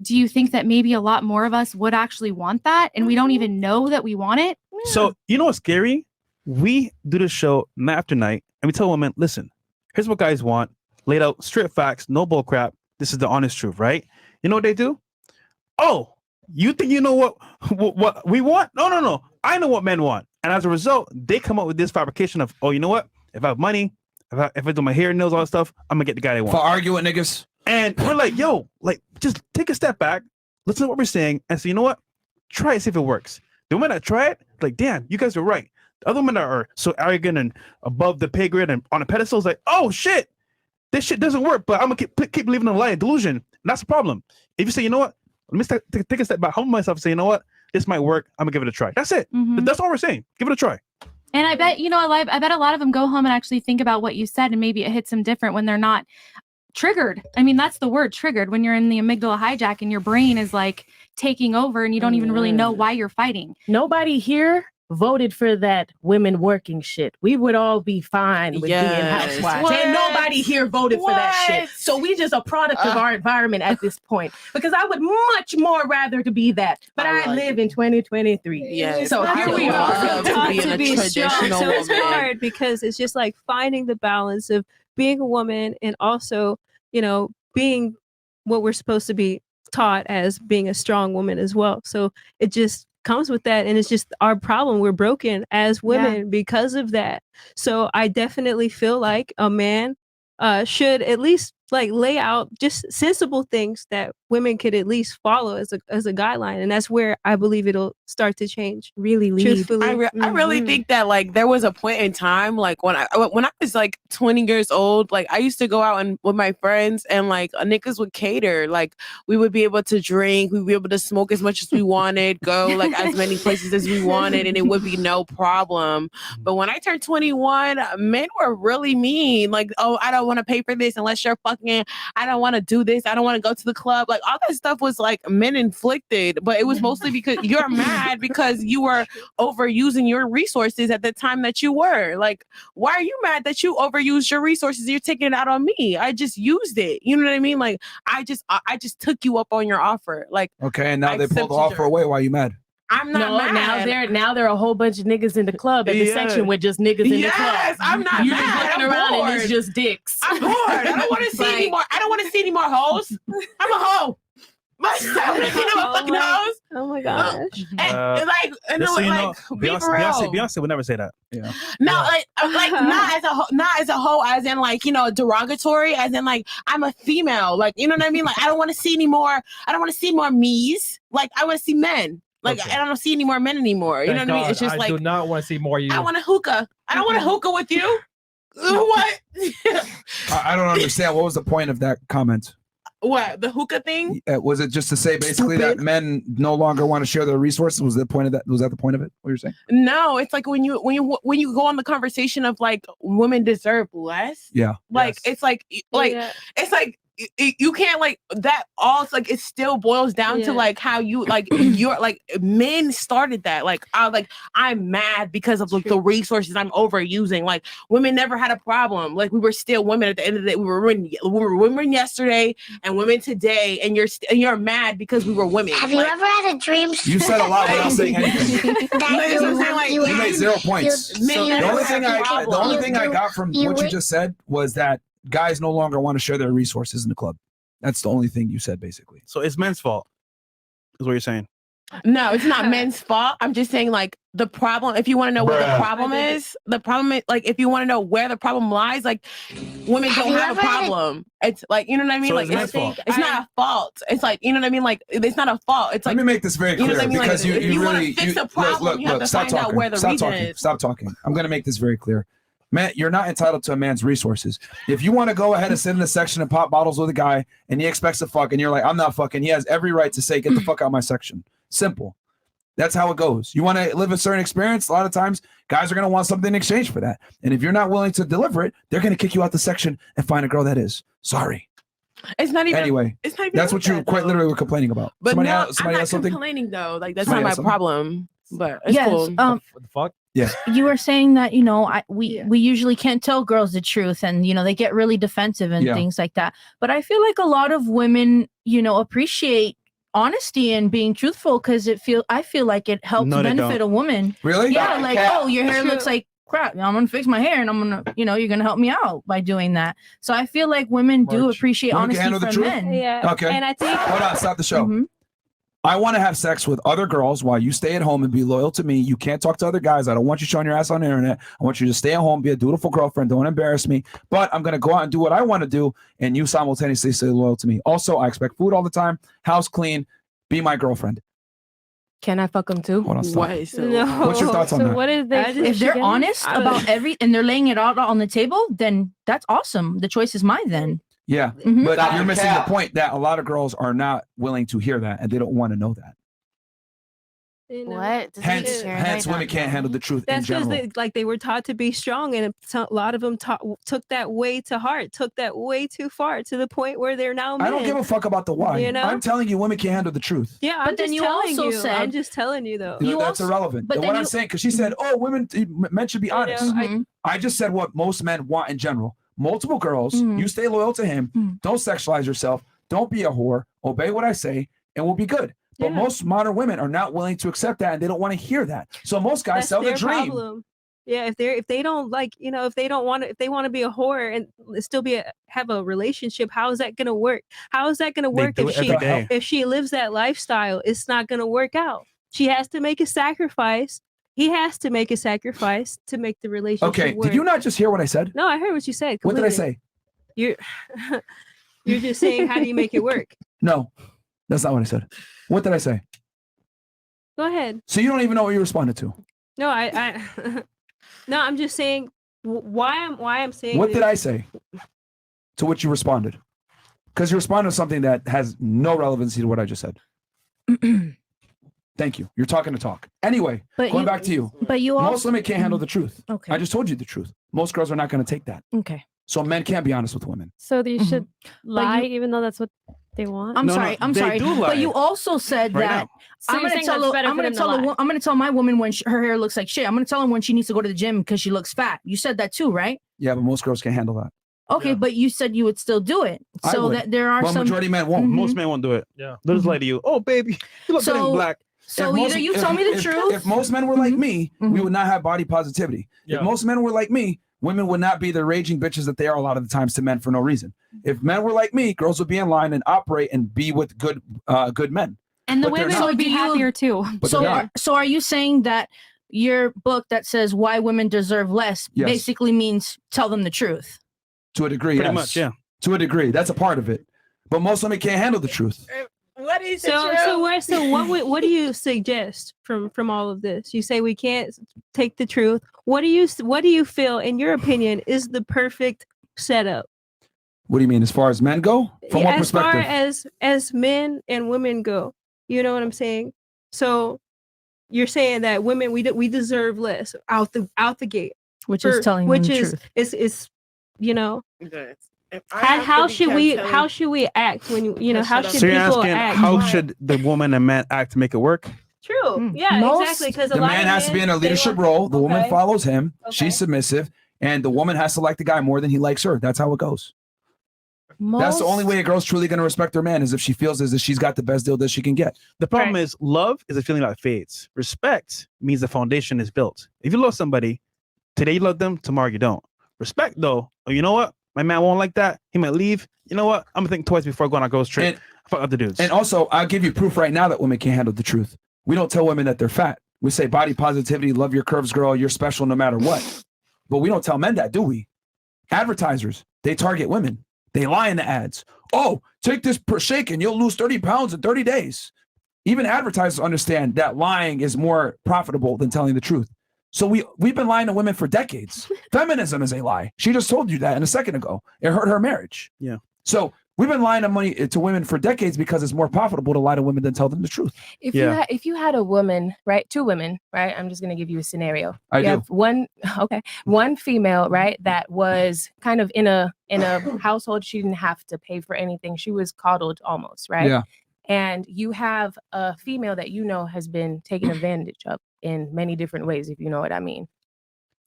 do you think that maybe a lot more of us would actually want that and we don't even know that we want it? So you know what's scary? We do the show night after night and we tell women, listen, here's what guys want, laid out straight facts, no bull crap. This is the honest truth, right? You know what they do? Oh, you think you know what we want? No. I know what men want. And as a result, they come up with this fabrication of, oh, you know what? If I have money, if I do my hair and nails, all that stuff, I'm gonna get the guy they want. For arguing niggas. And we're like, yo, like, just take a step back, listen to what we're saying, and say, you know what? Try it, see if it works. The women that try it, like, damn, you guys are right. The other women that are so arrogant and above the pay grade and on a pedestal is like, oh shit, this shit doesn't work, but I'm gonna keep living in a lie and delusion. And that's the problem. If you say, you know what? Let me take a step back, humble myself, and say, you know what? This might work. I'm gonna give it a try. That's it. That's all we're saying. Give it a try. And I bet, I bet a lot of them go home and actually think about what you said, and maybe it hits them different when they're not triggered. I mean, that's the word, triggered, when you're in the amygdala hijack and your brain is like taking over and you don't even really know why you're fighting. Nobody here voted for that women working shit. We would all be fine with being housewives. And nobody here voted for that shit. So we just a product of our environment at this point. Because I would much more rather to be that. But I live in 2023. Yes. So here we are. To be strong. So it's hard because it's just like finding the balance of being a woman and also, being what we're supposed to be taught as being a strong woman as well. So it just comes with that. And it's just our problem. We're broken as women because of that. So I definitely feel like a man should at least like lay out just sensible things that women could at least follow as a guideline, and that's where I believe it'll start to change. Really lead. Truthfully. Mm-hmm. I really think that like there was a point in time like when I was like 20 years old, like I used to go out and with my friends and like niggas would cater. Like we would be able to drink, we'd be able to smoke as much as we wanted, go like as many places as we wanted, and it would be no problem. But when I turned 21, men were really mean. Like, oh, I don't want to pay for this unless you're fucking, I don't want to do this, I don't want to go to the club. Like all that stuff was like men inflicted, but it was mostly because you're mad because you were overusing your resources at the time that you were. Like, why are you mad that you overused your resources? You're taking it out on me. I just used it. You know what I mean? Like I just took you up on your offer. Like okay, and now I they pulled the accepted offer away. Why are you mad? I'm not mad. Now there are a whole bunch of niggas in the club at the section with just niggas in the club. Yes, I'm not You're mad. just looking I'm around bored. and it's just dicks. I'm bored. I don't want to see any more. I don't want to see any more hoes. I'm a hoe. Myself, I want to see no more fucking hoes. Oh my gosh. And Just so you know, be for real. Beyonce would never say that. Yeah. No, like not as a whole, as in like, derogatory, as in like I'm a female. Like, you know what I mean? Like I don't want to see any more. I don't want to see more me's. Like I want to see men. Like I don't see any more men anymore. You know what I mean? It's just I like do not want to see more of you. I want a hookah. I don't want a hookah with you. What? I don't understand. What was the point of that comment? What, the hookah thing? Was it just to say basically that men no longer want to share their resources? Was the point of that? Was that the point of it? What you're saying? No, it's like when you go on the conversation of like women deserve less. Yeah. Like it's like it's like you can't like that. All like it still boils down to like how you like you're like men started that. Like I'm mad because of like the resources I'm overusing. Like women never had a problem. Like we were still women at the end of the day. We were women yesterday and women today, and you're mad because we were women. Have you ever had a dream? You said a lot without saying anything. You made 0 points. The only thing I got from what you just said was that guys no longer want to share their resources in the club. That's the only thing you said, basically. So it's men's fault, is what you're saying. No, it's not men's fault. I'm just saying, like, the problem, if you want to know what the problem is, like, if you want to know where the problem lies, like, women don't have a problem. It's like, you know what I mean? So like, it's not a fault. It's like, you know what I mean? Like, it's not a fault. It's like, let me make this very clear, you know what I mean? because like, you if you want really to fix a problem, you have to stop find out where the reason is. Stop talking. I'm going to make this very clear. Man, you're not entitled to a man's resources. If you want to go ahead and sit in a section and pop bottles with a guy and he expects to fuck and you're like, I'm not fucking, he has every right to say, get the fuck out of my section. Simple. That's how it goes. You want to live a certain experience, a lot of times guys are going to want something in exchange for that. And if you're not willing to deliver it, they're going to kick you out the section and find a girl that is. Sorry. It's not even. Anyway, it's not even that's what you quite literally were complaining about. But somebody no, else, somebody I'm else not something? complaining though. Like that's Somebody not my else something? problem. But it's Yes. cool. What the fuck? Yeah. You were saying that, we usually can't tell girls the truth, and they get really defensive and Yeah. things like that. But I feel like a lot of women, appreciate honesty and being truthful, because I feel like it helps No, they benefit don't. a woman. Really? Yeah, No, like, oh, your hair looks like crap. I'm gonna fix my hair, and I'm gonna, you're gonna help me out by doing that. So I feel like women do appreciate Women can honesty handle the from truth? men. Yeah. Okay. And I think Hold on, stop the show. Mhm. I want to have sex with other girls while you stay at home and be loyal to me. You can't talk to other guys. I don't want you showing your ass on the internet. I want you to stay at home, be a dutiful girlfriend. Don't embarrass me. But I'm going to go out and do what I want to do, and you simultaneously stay loyal to me. Also, I expect food all the time, house clean, be my girlfriend. Can I fuck them too? Hold on, stop. No. What's your thoughts on that? What is they? If they're honest about and they're laying it out on the table, then that's awesome. The choice is mine then. Yeah, Mhm. but Stop you're the missing cap. the point that a lot of girls are not willing to hear that, and they don't want to know that. What? Hence, women can't handle the truth in that's because general. they were taught to be strong, and a lot of them took that way to heart, took that way too far, to the point where they're now men. I don't give a fuck about the why. You know? I'm telling you, women can't handle the truth. Yeah, But I'm then just you telling also you. said- I'm just telling you though. That's irrelevant. but And then what I'm you- saying, because she said, "Oh, men should be I know, honest." I just said what most men want in general. Multiple girls, you stay loyal to him. Don't sexualize yourself. Don't be a whore. Obey what I say, and we'll be good. But most modern women are not willing to accept that, and they don't want to hear that. So most guys That's sell the their dream. problem. Yeah, if they don't like, if they want to be a whore and still have a relationship, how is that gonna work? How is that gonna work do if it every day. if she lives that lifestyle? It's not gonna work out. She has to make a sacrifice. He has to make a sacrifice to make the relationship Okay, work. did you not just hear what I said? No, I heard what you said. What did I completely. say? You're you're just saying, how do you make it work? No, that's not what I said. What did I say? Go ahead. So you don't even know what you responded to. No, I no, I'm just saying why I'm saying What did this- I say to which you responded? Because you responded to something that has no relevancy to what I just said. Thank you. You're talking to talk. Anyway, But going you- back to you. but you Most also- women can't handle the truth. Okay. I just told you the truth. Most girls are not going to take that. Okay. So men can't be honest with women. So they should lie, you- even though that's what they want. I'm sorry. But you also said Right that now. So I'm you're gonna saying tell that's her, better I'm for gonna them to tell lie. I'm gonna tell my woman when her hair looks like shit. I'm gonna tell her when she needs to go to the gym because she looks fat. You said that too, right? Yeah, but most girls can't handle that. Okay, but you said you would still do it. I So would. that there are Well, some majority of men won't. Most men won't do it. Yeah. They'll just lie to you. Oh, baby, you look good in black. So If most- either you if- tell me the if- truth. If most men were like me, we would not have body positivity. Yeah. If most men were like me, women would not be the raging bitches that they are a lot of the times to men for no reason. If men were like me, girls would be in line and operate and be with good men. And the But they're women not. would be happier too. But So they're are, not. so are you saying that your book that says why women deserve less Yes. basically means tell them the truth? To a degree, Pretty yes. much, yeah. To a degree, that's a part of it. But most women can't handle the truth. What is what do you suggest from all of this? You say we can't take the truth. What do you feel, in your opinion, is the perfect setup? What do you mean, as far as men go? From what As far perspective? as men and women go, you know what I'm saying? So you're saying that women we deserve less out the gate, Which is telling them which the is truth. is How should we act when how should So you're people asking act? how should the woman and man act to make it work? True. Yeah, exactly. Because the man has to be in a leadership role. The woman follows him. She's submissive, and the woman has to like the guy more than he likes her. That's how it goes. That's the only way a girl's truly going to respect her man is if she feels as if she's got the best deal that she can get. The problem is love is a feeling that fades. Respect means the foundation is built. If you love somebody, today you love them, tomorrow you don't. Respect though, oh, you know what? My man won't like that. He might leave. You know what? I'm gonna think twice before I go on a girl's trip. Fuck other dudes. And also, I'll give you proof right now that women can't handle the truth. We don't tell women that they're fat. We say body positivity, love your curves, girl. You're special no matter what. But we don't tell men that, do we? Advertisers, they target women. They lie in the ads. Oh, take this per shake and you'll lose 30 pounds in 30 days. Even advertisers understand that lying is more profitable than telling the truth. So we've been lying to women for decades. Feminism is a lie. She just told you that in a second ago. It hurt her marriage. Yeah. So we've been lying to women for decades because it's more profitable to lie to women than tell them the truth. If you had a woman, right, two women, right, I'm just gonna give you a scenario. I you do. have one female, right, that was kind of in a household. She didn't have to pay for anything. She was coddled almost, right? Yeah. And you have a female that has been taken advantage of in many different ways, if you know what I mean.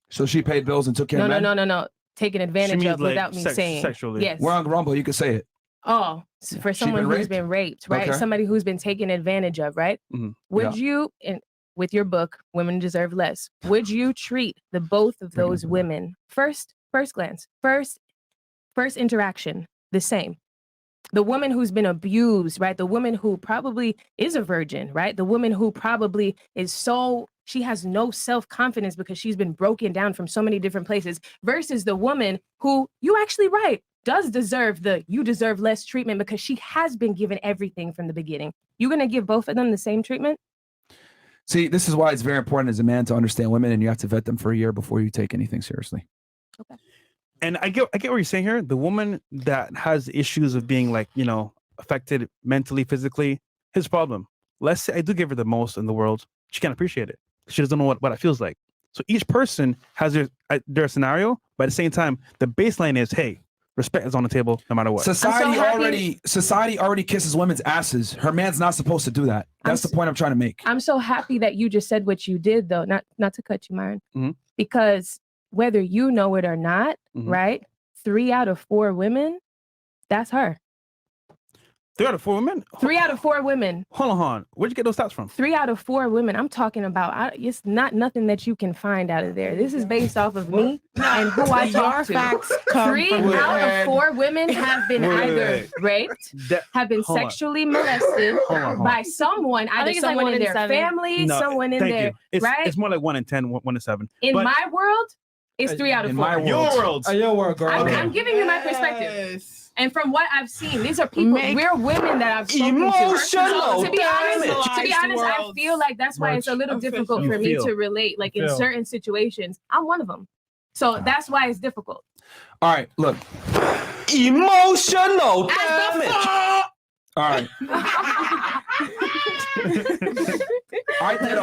So she paid bills and took care of men? No. Taken advantage of without me saying. Sexually. Yes. We're on Rumble. You can say it. Oh, for someone who's been raped, right? Okay. Somebody who's been taken advantage of, right? Would you, with your book, Women Deserve Less, would you treat the both of those women first glance, first interaction the same? The woman who's been abused, right? The woman who probably is a virgin, right? The woman who probably she has no self-confidence because she's been broken down from so many different places versus the woman who, you actually does deserve you deserve less treatment because she has been given everything from the beginning. You're going to give both of them the same treatment? See, this is why it's very important as a man to understand women, and you have to vet them for a year before you take anything seriously. Okay. And I get what you're saying here. The woman that has issues of being affected mentally, physically, his problem. Let's say I do give her the most in the world. She can't appreciate it. She doesn't know what it feels like. So each person has their scenario, but at the same time, the baseline is, hey, respect is on the table no matter what. Society already kisses women's asses. Her man's not supposed to do that. That's the point I'm trying to make. I'm so happy that you just said what you did, though. Not to cut you, Myron, because whether you know it or not, right? 3 out of 4 women, that's her. 3 out of 4 women? 3 out of 4 women. Hold on. Where'd you get those stats from? 3 out of 4 women. I'm talking about, it's nothing that you can find out of there. This is based off of me and who I talk to. Facts come 3 from out of 4 women have been either raped, have been sexually molested by someone, either think it's like someone 1 in in their 7. family, someone in their, right? It's more like 1 in 10, 1 in 7. In my world, it's 3 out of 4. Your world. Your world, girl. I'm giving you my perspective. And from what I've seen, these are people, we're women that I've spoken to. So to be honest, I feel like that's why it's a little difficult for me to relate, like in certain situations. I'm one of them. So that's why it's difficult. All right, look. Emotional damage. All right. I did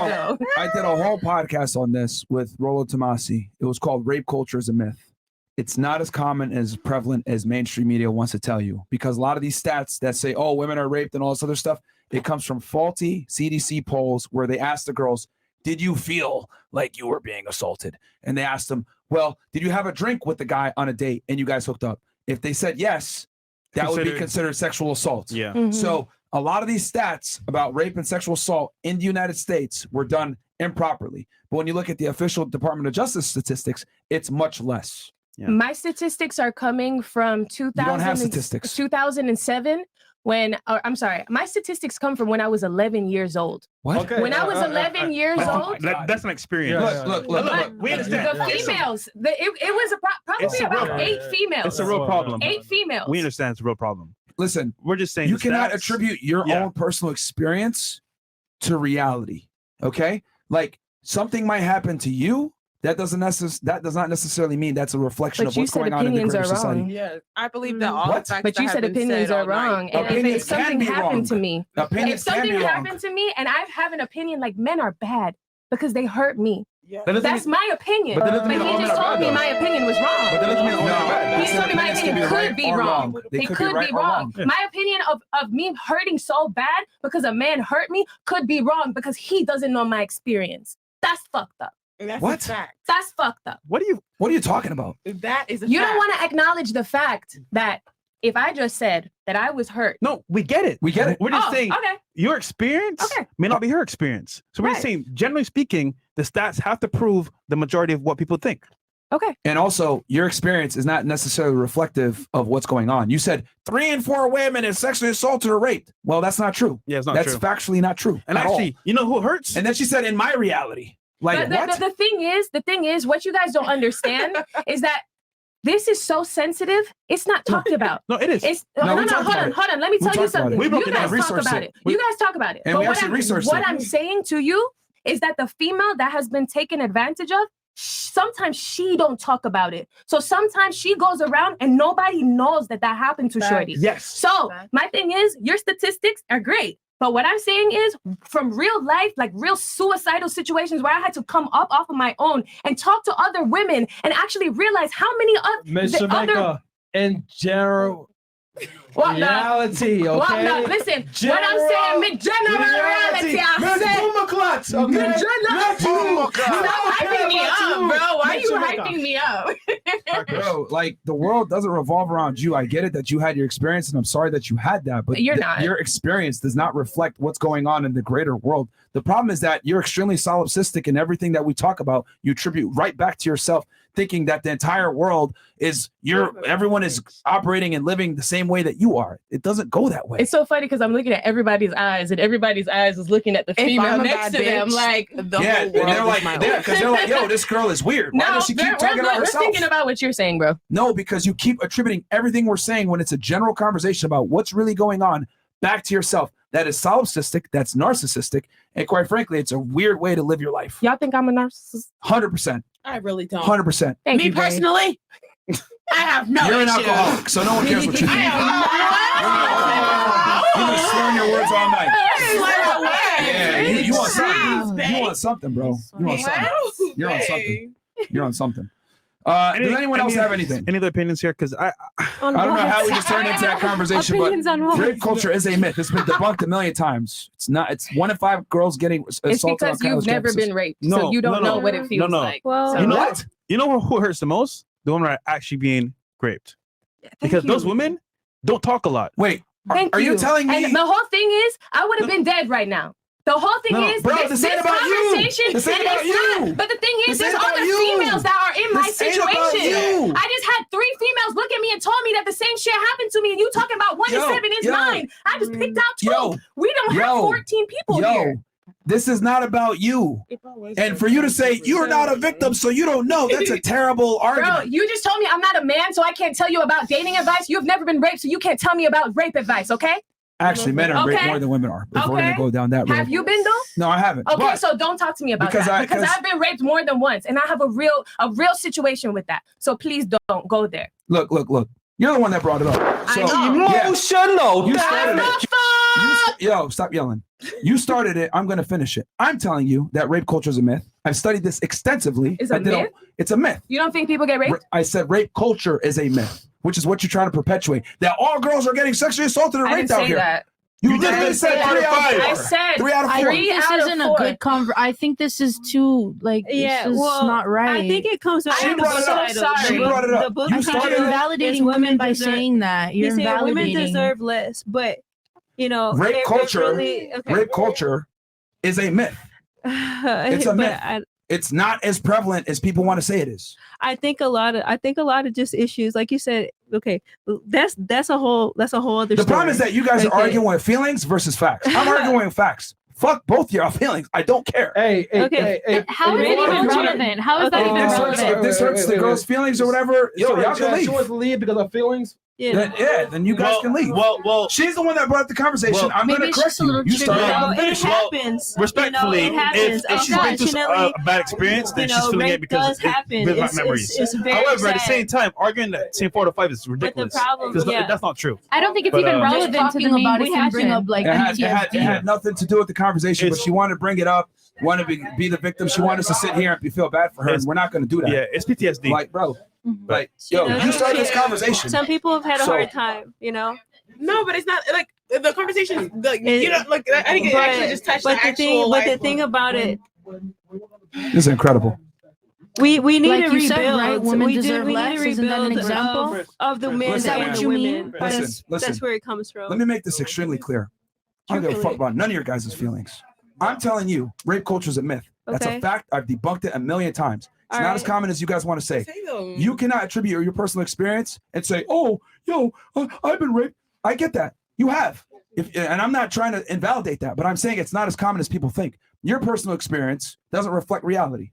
a whole podcast on this with Rollo Tomasi. It was called Rape Culture is a Myth. It's not as common as prevalent as mainstream media wants to tell you, because a lot of these stats that say, oh, women are raped and all this other stuff, it comes from faulty CDC polls where they ask the girls, did you feel like you were being assaulted? And they asked them, well, did you have a drink with the guy on a date and you guys hooked up? If they said yes, that would be considered sexual assault. Yeah. So a lot of these stats about rape and sexual assault in the United States were done improperly. But when you look at the official Department of Justice statistics, it's much less. Yeah. My statistics are coming from 2007 when, I'm sorry, my statistics come from when I was 11 years old. What? Okay. When I was 11 years old. That's an experience. Look. We understand. The females, it was probably about 8 females. It's a real problem. 8 females. We understand it's a real problem. Listen, we're just saying you cannot attribute your own personal experience to reality. Okay? Like something might happen to you. That does not necessarily mean that's a reflection of what's going on in the greater society. Yeah, I believe that all the facts But you that said have been opinions said are all night. wrong. And if something happened to me, Opinions if something happened to me and I have an opinion like men are bad because they hurt me, That's my opinion. But But, that doesn't mean he all men just are told bad, me though. my opinion was wrong. But that doesn't mean all men are bad. He told me my opinion could be wrong. They It could could be right be or wrong. wrong. My opinion of me hurting so bad because a man hurt me could be wrong because he doesn't know my experience. That's fucked up. That's What? a fact. That's fucked up. What are you talking about? That is a You fact. don't want to acknowledge the fact that if I just said that I was hurt. No, we get it. We get it. We're just Oh, saying okay. your experience may not be her experience. So we're just saying, generally speaking, the stats have to prove the majority of what people think. Okay. And also, your experience is not necessarily reflective of what's going on. You said 3 in 4 women is sexually assaulted or raped. Well, that's not true. Yeah, it's not that's true. factually not true. And at all. actually, you know who hurts? And then she said, in my reality. Like, But what? the thing is, what you guys don't understand is that this is so sensitive. It's not talked about. No, it is. It's No, we hold talked about on. it. Let me We tell you talked about something. it. We broke You it down, guys talk researched about it. it. You guys talk about it. And But we what actually researched what it. I'm saying to you is that the female that has been taken advantage of, sometimes she don't talk about it. So sometimes she goes around and nobody knows that happened to Shorty. Yes. So my thing is, your statistics are great. But what I'm saying is, from real life, like real suicidal situations where I had to come up off of my own and talk to other women and actually realize how many Miss the other. Jamaica, in general reality, Well, okay? no, listen, what I'm saying, mid general reality, I said. Stop hyping me up, bro. Why are you hyping me up? Bro, like the world doesn't revolve around you. I get it that you had your experience, and I'm sorry that you had that, but You're not. Your experience does not reflect what's going on in the greater world. The problem is that you're extremely solipsistic, and everything that we talk about, you attribute right back to yourself, thinking that the entire world is everyone is operating and living the same way that you are. It doesn't go that way. It's so funny because I'm looking at everybody's eyes, and everybody's eyes is looking at the If female I'm a next bad to them. bitch, Like, the Yeah, whole and world they're is like, my because they're like, yo, this girl is weird. Why does she keep talking about herself? We're thinking about what you're saying, bro. No, because you keep attributing everything we're saying when it's a general conversation about what's really going on back to yourself. That is solipsistic, that's narcissistic, and quite frankly, it's a weird way to live your life. Y'all think I'm a narcissist? 100%. I really don't. 100%. Thank Me you, Grace. personally, I have no You're an issue. alcoholic, so no one cares what you think. You've been slurring your words all night. Yeah, you want something. You want something, bro. You want something. You're on something. You're on something. Does anyone else have anything? Any other opinions here? Because I don't know how we just turned into that conversation, but Opinions on what? rape culture is a myth. It's been debunked a million times. It's not. It's 1 in 5 girls getting assaulted. It's because on you've college never campuses. been raped, so you don't know what it feels like. Well, So- You know what? You know who hurts the most? The women that are actually being raped. Because those women don't talk a lot. Wait, Thank are you telling me? And the whole thing is, I would have been dead right now. The whole thing No, is, bro, this ain't about you. conversation. This ain't and about it's not- you. But the thing is, This there's ain't about other you. females that are in my This ain't about situation. you. I just had 3 females look at me and told me that the same shit happened to me, and you talking about 1 in Yo, 7 is yo. mine. I just picked out 2. Yo, We don't have 14 people here. This is not about you. And for you to say you're not a victim, so you don't know, that's a terrible argument. Bro, you just told me I'm not a man, so I can't tell you about dating advice. You've never been raped, so you can't tell me about rape advice, okay? Actually, men are raped Okay. more than women are. If we're Okay. gonna go down that road. Have you been though? No, I haven't. Okay, But so don't talk to me about because that because 'cause- I've been raped more than once, and I have a real situation with that. So please don't go there. look. You're the one that brought it up. So, I know. yeah. Emotional. You started That's it. the Yo, stop yelling. You started it. I'm going to finish it. I'm telling you that rape culture is a myth. I've studied this extensively. It's a myth? It's a myth. You don't think people get raped? I said rape culture is a myth, which is what you're trying to perpetuate. That all girls are getting sexually assaulted and I raped didn't out say here. that. You literally didn't say said that. 3 out of 4. I said 3 out of 4. I think this out of isn't a 4. good I think this is too Yeah, this is well, not right. I think it comes back She to the brought it up. book title. She brought it up. The book You I think started you're it. invalidating women by saying that. You're He's saying women invalidating. deserve less, but you know, Rape it culture. really- okay. Rape culture is a myth. It's a But myth. It's not as prevalent as people want to say it is. I think a lot of just issues, like you said. Okay, that's a whole other. The problem is that you guys are Okay. arguing with feelings versus facts. I'm arguing with facts. Fuck both your feelings. I don't care. Hey, How is it even relevant? How is that even If this hurts the girl's feelings or whatever, yo, y'all can leave. She wants to leave because of feelings. Then you guys can leave. Well, she's the one that brought up the conversation. I'm going to correct you. You started. No, I'm gonna it finish it. happens. Respectfully, You know, it happens. if she's been through Unfortunately, a bad experience, then you she's know, feeling it rape because does happen. with my It's- memories. it's very However, at the sad. same time, arguing that same 4 to 5 is ridiculous. problem- 'Cause yeah. that's not true. I don't think it's But, even just relevant to the talking main about it can bring discussion. up like It had nothing to do with the conversation, but she wanted to bring it up want to be the victim. She wanted us to sit here and feel bad for her, and we're not going to do that. Yeah, it's PTSD. Like, bro, like, You yo, know, you started this some- conversation. Some people have had a So- hard time, you know. No, but it's not like the conversation. You know, like I think it actually just touched the actual. But the thing about it, This is incredible. we need Like to you rebuild. said, right? Women we deserve need less. to Isn't that an rebuild example? of the men Listen, and man. the women. Listen. That's where it comes from. Let me make this extremely clear. I don't give a fuck about none of your guys' feelings. I'm telling you, rape culture is a myth. That's a Okay. fact. I've debunked it a million times. It's All not as right. common as you guys want to say. You cannot attribute your personal experience and say, "Oh, I've been raped." I get that. You have. And I'm not trying to invalidate that, but I'm saying it's not as common as people think. Your personal experience doesn't reflect reality.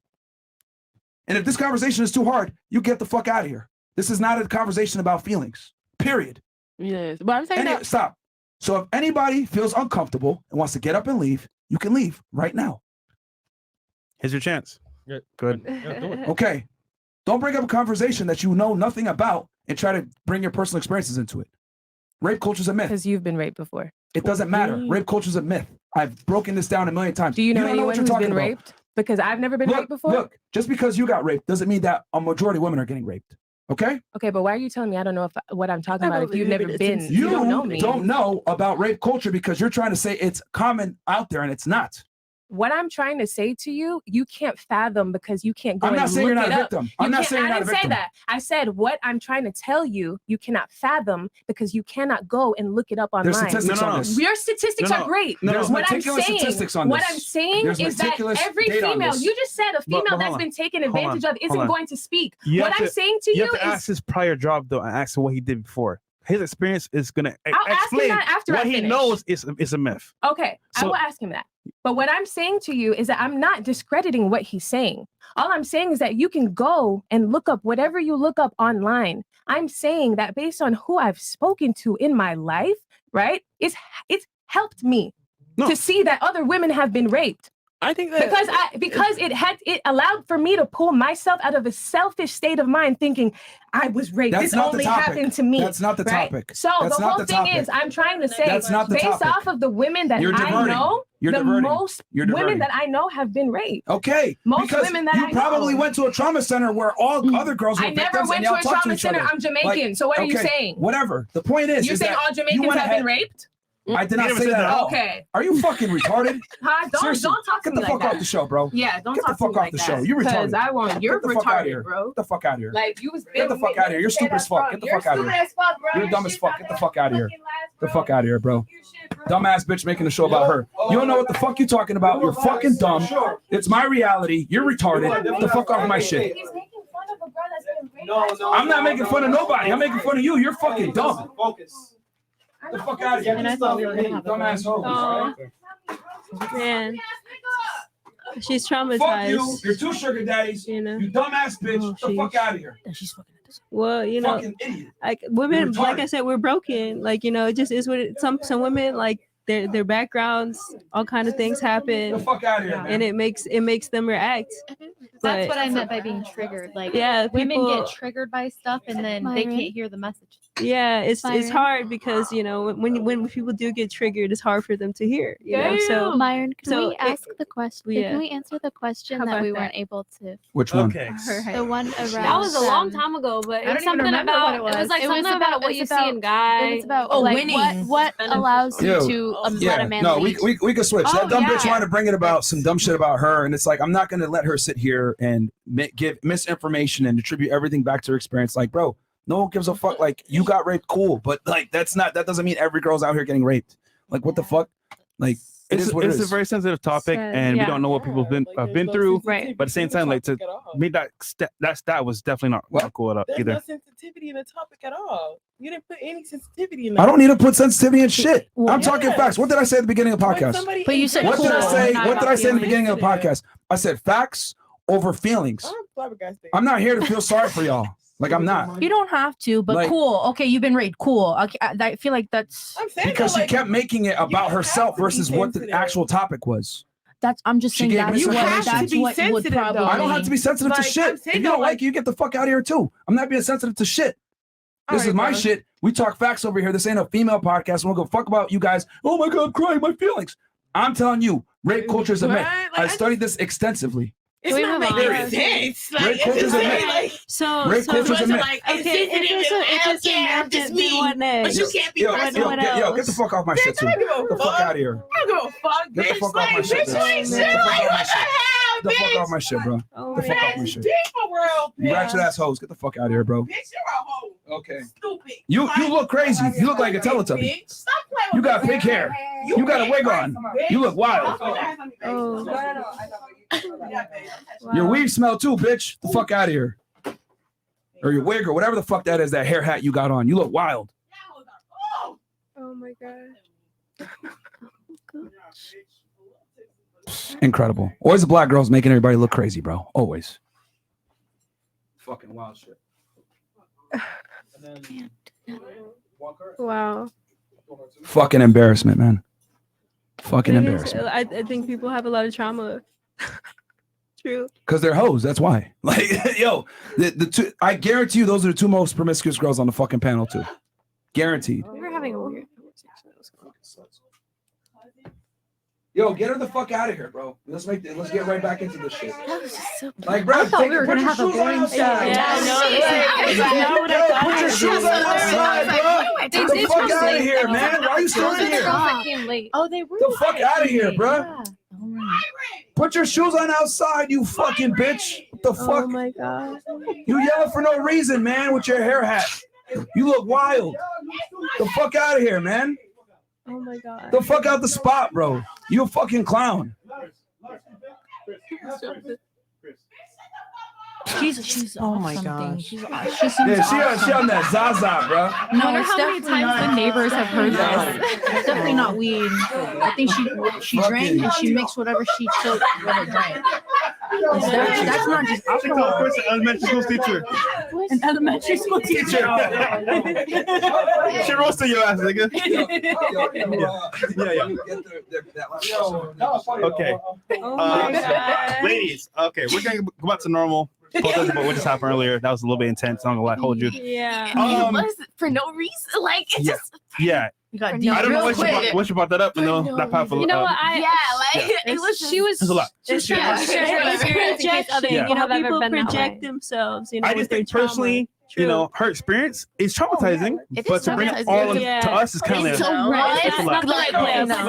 And if this conversation is too hard, you get the fuck out of here. This is not a conversation about feelings. Period. Yes, but I'm saying that. Stop. So if anybody feels uncomfortable and wants to get up and leave, you can leave right now. Here's your chance. Yeah. Good. Yeah, do it. Okay. Don't bring up a conversation that you know nothing about and try to bring your personal experiences into it. Rape culture is a myth. Because you've been raped before. It doesn't matter. Rape culture is a myth. I've broken this down a million times. Do you know don't anyone what you're who's talking been about. raped? Because I've never been raped before. Look, just because you got raped doesn't mean that a majority of women are getting raped. Okay? Okay, but why are you telling me I don't know what I'm talking about if you've never been? You don't know me. don't know about rape culture because you're trying to say it's common out there and it's not. What I'm trying to say to you, you can't fathom because you can't go I'm and not saying look you're not it a up. victim. You I'm not can't- saying you're I not a didn't say victim. that. I said what I'm trying to tell you, you cannot fathom because you cannot go and look it up online. There's statistics on this. Your statistics No, are no. great. There's what I'm meticulous saying, statistics on what this. I'm saying There's is that meticulous every data on female, this. you just said a female hold that's on. been taken Hold advantage on. of isn't Hold on. going to speak. You What have I'm to- saying to you have to is ask his prior job though and ask him what he did before. His experience is gonna I'll ask him explain that after what I he finish. knows is a myth. Okay, I So- will ask him that. But what I'm saying to you is that I'm not discrediting what he's saying. All I'm saying is that you can go and look up whatever you look up online. I'm saying that based on who I've spoken to in my life, right? It's helped me to see that other women have been raped. I think that because it allowed for me to pull myself out of a selfish state of mind thinking I was raped. That's This not the only topic. happened to me. That's not the right? topic. So That's the not whole the thing topic. is I'm trying to say That's not the based topic. off of the women that You're I diverting. know, You're the diverting. most You're women diverting. that I know have been raped. Okay, Most because women that you I probably know. went to a trauma center where all other girls were I never victims went and to y'all a talk trauma each center. other. I'm Jamaican. So what are you saying? Whatever. The point is, You're is saying that all you Jamaicans went have ahead- been raped? I did He not never say said that. that. at all. Okay. Are you fucking retarded? Huh? Seriously, Don't talk to get me the like fuck that. off the show, bro. Yeah, don't Get talk the fuck to me off like the that. show. You're Because retarded. I want you're Get the fuck out of here. retarded, bro. Get the fuck out of here. Like you was Get the fuck out of here. You're stupid as fuck. Get the fuck out of here. You're dumb as fuck. Get the fuck out of here. Get the fuck out of here, bro. Dumbass bitch making a show about her. You don't know what the fuck you talking about. You're fucking dumb. It's my reality. You're retarded. Get the fuck off my shit. I'm not making fun of nobody. I'm making fun of you. You're fucking dumb. Focus. Get the fuck out of here. And I thought we were gonna have a Dumbass hoe. Aw. Man, she's Fuck traumatized. you. You're two sugar daddies. You know. You dumbass bitch. Get the fuck out of here. Well, you know, Fucking idiot. like women, You're like I retarded. said, we're broken. Like, you know, it just is what it, some women, like their backgrounds, all kind of things happen. Get the fuck out of here, man. And it makes them react. That's But- what I meant by being triggered. Like, Yeah, women people- get triggered by stuff and then they Myron? can't hear the message. Yeah, it's Byron? hard because, you know, when people do get triggered, it's hard for them to hear. You know, so Myron, can so we ask the question? yeah. Can we answer the question How that about we that? weren't able to? Which one? Okay. The one around. That was a long time ago, but it I was don't even something remember about what it was. like It was something about what it you was see in guys. It was about Oh, like winning. what allows you Yo, to let yeah, a man no, lead. we could switch. That Oh, dumb bitch yeah. wanted to bring it about some dumb shit about her, and it's like I'm not gonna let her sit here and give misinformation and attribute everything back to her experience. Like, bro, no one gives a fuck. Like, you got raped, cool, but like that doesn't mean every girl's out here getting raped. Like, what the fuck? Like, it It's, is what it it's a is. very sensitive topic, Sad. and we Yeah. don't know what people have been through. Right. But at the same time, like to me, that stat was definitely not cool there's either. no sensitivity in the topic at all. You didn't put any sensitivity in that. I don't need to put sensitivity in shit. I'm talking Yes. facts. What did I say at the beginning of the When podcast? somebody But you said What did I cool, say? not What did I say in the feelings. beginning of the podcast? I said facts over feelings. I'm flabbergasted. I'm not here to feel sorry for y'all. Like, I'm not. You don't have to, but Like- cool. Okay, you've been raped. Cool. Okay, I feel like that's I'm saying Because though, she like, kept making it about have herself to be versus what the sensitive. actual topic was. I'm just She saying gave that's me what some that's facts. To be what would sensitive, probably. though. I don't have to be sensitive to Like, shit. I'm saying If you though, don't like like- it, you get the fuck out of here too. I'm not being sensitive to shit. All This right, is my bro. shit. We talk facts over here. This ain't a female podcast. We don't go fuck about you guys. Oh my god, I'm crying my feelings. I'm telling you, rape culture is a myth. What? Like, I studied this extensively. It's not making sense. Like, Rape it's culture's just a saying, myth. like, So, Rape so culture's a myth. like, it's okay, sensitive if it's and a, if I it's a don't care, myth, just then me. what next? But you can't be Yo, pressing yo, on get, yo, get the fuck off my shit too. I don't give Get a the fuck fuck. out of here. I don't give a fuck, Get the bitch. fuck off Like, my shit, bitch, you bitch. ain't Get shit. the fuck Like, off my what shit. the hell, Get the fuck bitch? off my shit, bro. Oh, Get the fuck off my Bitch, shit. deep for world, You ratchet bitch. ass hoes. Get the fuck out of here, bro. Bitch, you're a hoe. Okay. Stupid. You look crazy. You look like a Teletubby. Bitch, stop playing with You got me. pink hair. You got a wig on. You look wild. Oh. Your weave smell too, bitch. The fuck out of here. Or your wig or whatever the fuck that is, that hair hat you got on. You look wild. Oh my god. Incredible. Always the black girls making everybody look crazy, bro. Always. Fucking wild shit. Wow. Fucking embarrassment, man. Fucking Thing is, embarrassment. I think people have a lot of trauma. True. Because they're hoes. That's why. Like, yo, the two. I guarantee you, those are the two most promiscuous girls on the fucking panel too. Guaranteed. We were having a weird Yo, get her the fuck out of here, bro. Let's get right back into this shit. That was just so Like, bro, I thought we were put gonna your have a shoes on boring show. outside. Yeah, no, that's not what I thought. Put your shoes on outside, bro. Get the fuck out of here, man. Why are you still in here? Came late. Oh, they were The fuck out of here, bro. Put your shoes on outside, you fucking bitch. What the Oh fuck? my god. You yelling for no reason, man, with your hair hat. You look wild. The fuck out of here, man. Oh my god. The fuck out the spot, bro. You a fucking clown. She's Oh off my something. gosh. She seems Yeah, she on that Zaza, bro. I wonder how many times the neighbors have heard this. It's definitely not weed. I think she drank and she mixed whatever she took with her drink. That's not just alcohol. Elementary school teacher. An elementary school teacher. She roasted your ass, nigga. Okay. Oh my god. Ladies, okay, we're gonna go back to normal. Apologize about what just happened earlier. That was a little bit intense. I'm gonna lie, hold you. Yeah. It was for no reason. Like it Yeah. just. Yeah. You got I deep I don't know real why she brought that up, you know, no that powerful. You know what? Yeah, like Yeah. it was. She was. There's a lot. Just Yeah. trying to share her It's experience in case other projection. people You know, have ever people been that project way. themselves. You know, I with just their think trauma. personally, True. you know, her experience is traumatizing, It but is to bring it traumatizing. all Yeah. to us is kind It's of so It's right. It's a lot. not the right place. That's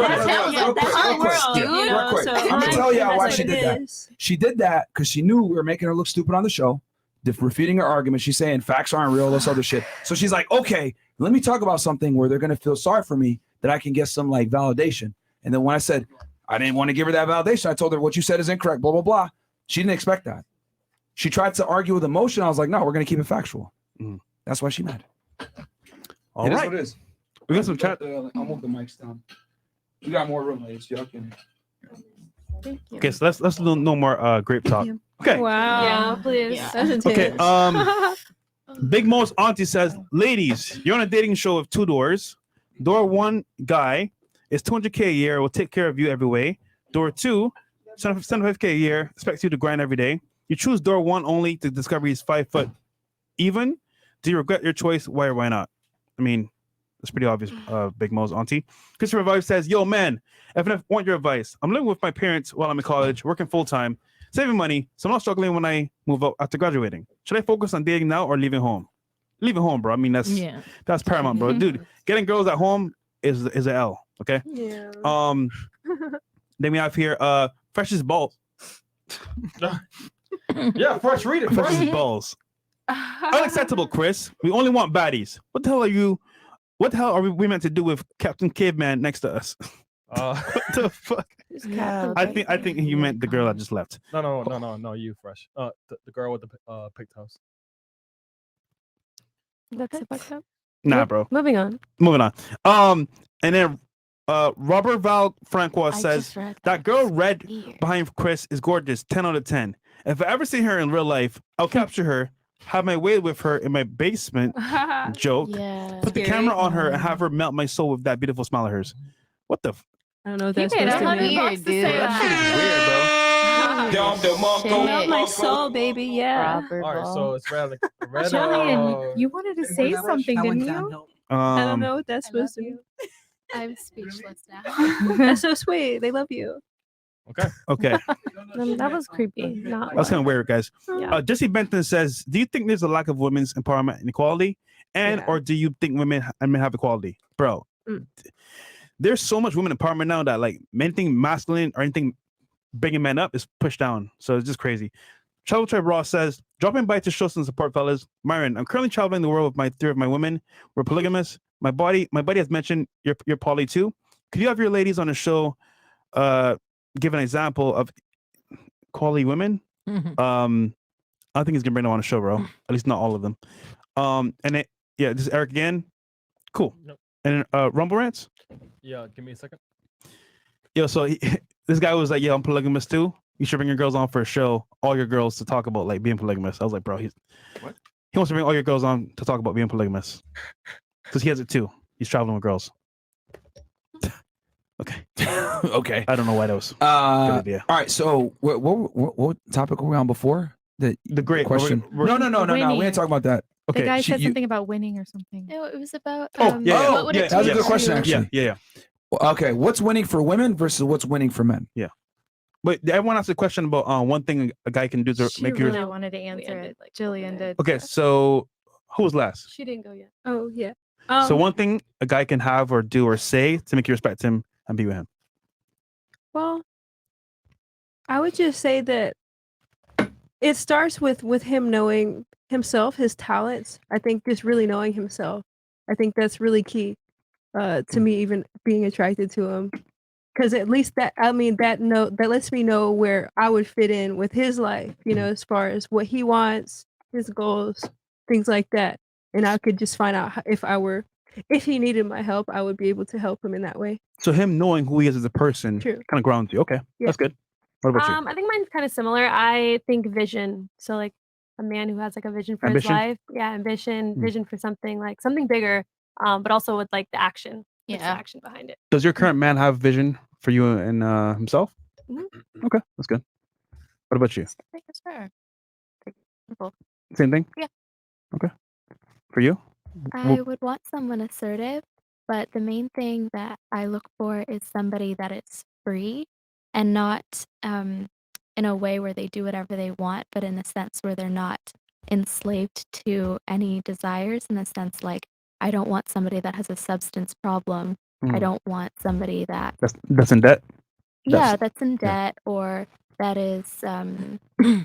Real quick, That's real the quick, world, dude. you real know, quick. so I'm gonna life tell y'all is why what she it did that. is. She did that because she knew we were making her look stupid on the show, refuting her argument. She's saying facts aren't real, this other shit. So she's like, okay, let me talk about something where they're gonna feel sorry for me, that I can get some like validation. And then when I said I didn't want to give her that validation, I told her what you said is incorrect, blah, blah, blah. She didn't expect that. She tried to argue with emotion. I was like, no, we're gonna keep it factual. That's why she mad. all It is right. what it is. We got some chat. I'll move the mics down. We got more room, ladies. Y'all can. Okay, so let's do no more grape talk. Okay. Wow. Yeah, please. That's intense. Okay. Big Mo's auntie says, ladies, you're on a dating show with two doors. Door one guy is $200K a year, will take care of you every way. Door two, $75K a year, expects you to grind every day. You choose door one only to discover he's 5 foot even. Do you regret your choice? Why or why not? I mean, it's pretty obvious. Big Mo's auntie. Christopher Vibe says, yo, man, if I want your advice, I'm living with my parents while I'm in college, working full time, saving money, so I'm not struggling when I move out after graduating. Should I focus on dating now or leaving home? Leaving home, bro. I mean, that's paramount, bro. Dude, getting girls at home is an L. Okay. Yeah. Then we have here Fresh's balls. Yeah, Fresh, read it. Fresh's balls. Unacceptable, Chris. We only want baddies. What the hell are you? What the hell are we meant to do with Captain Caveman next to us? What the fuck? I think you meant the girl that just left. No, you Fresh. The girl with the pigtails. That's a fucked up. Nah, bro. Moving on. Moving on. And then Robert Val Francois says that girl red behind Chris is gorgeous. 10 out of 10. If I ever see her in real life, I'll capture her, have my way with her in my basement. Joke. Put the camera on her and have her melt my soul with that beautiful smile of hers. What the? I don't know what that's made supposed a to mean. weird, dude. Melt my soul, baby. Yeah. All right, so it's red. Red. Julian, you wanted to say something, didn't you? I don't know what that's supposed to mean. I'm speechless now. That's so sweet. They love you. Okay. Okay. That was creepy. Not That's kind of weird, guys. Yeah. Jesse Benton says, "Do you think there's a lack of women's empowerment and equality, or do you think women and men have equality, bro?" There's so much women empowerment now that like anything masculine or anything bringing men up is pushed down. So it's just crazy. Travel Tribe Ross says, "Dropping by to show some support, fellas. Myron, I'm currently traveling the world with my three of my women. We're polygamous. My buddy has mentioned you're poly too. Could you have your ladies on the show? Give an example of quality women. I think he's gonna bring them on the show, bro. At least not all of them. This is Eric again. Cool. Nope. And Rumble Rants. Yeah, give me a second. Yo, so this guy was like, "Yo, I'm polygamous too. You should bring your girls on for a show. All your girls to talk about like being polygamous." I was like, "Bro, he wants to bring all your girls on to talk about being polygamous because he has it too. He's traveling with girls." Okay. Okay. I don't know why that was a good idea. All right. So what topic were we on before? The GRape question. No. We ain't talking about that. The guy said you- something about winning or something. No, it was about. Oh, what would it that was a take good question, to- actually. Yeah. Well, okay. What's winning for women versus what's winning for men? Yeah. But everyone asked a question about one thing a guy can do to She make really your. wanted to answer it. Jillian did. Okay, so who was last? She didn't go yet. Oh yeah. So one thing a guy can have or do or say to make you respect him and be with him. Well, I would just say that it starts with him knowing himself, his talents. I think just really knowing himself. I think that's really key to me even being attracted to him. Because at least that lets me know where I would fit in with his life, as far as what he wants, his goals, things like that. And I could just find out if he needed my help, I would be able to help him in that way. So him knowing who he is as a person True. kind of grounds you. Okay, that's good. What about you? I think mine's kind of similar. I think vision. So like a man who has like a vision for Ambition? his life. Yeah, ambition, vision for something bigger. But also with like the action. What's the action behind it. Does your current man have vision for you and himself? Mhm. Okay, that's good. What about you? Sure. Simple. Same thing? Yeah. Okay. For you? I would want someone assertive, but the main thing that I look for is somebody that is free and not in a way where they do whatever they want, but in a sense where they're not enslaved to any desires, in the sense like I don't want somebody that has a substance problem. I don't want somebody that That's in debt? that's in debt or that is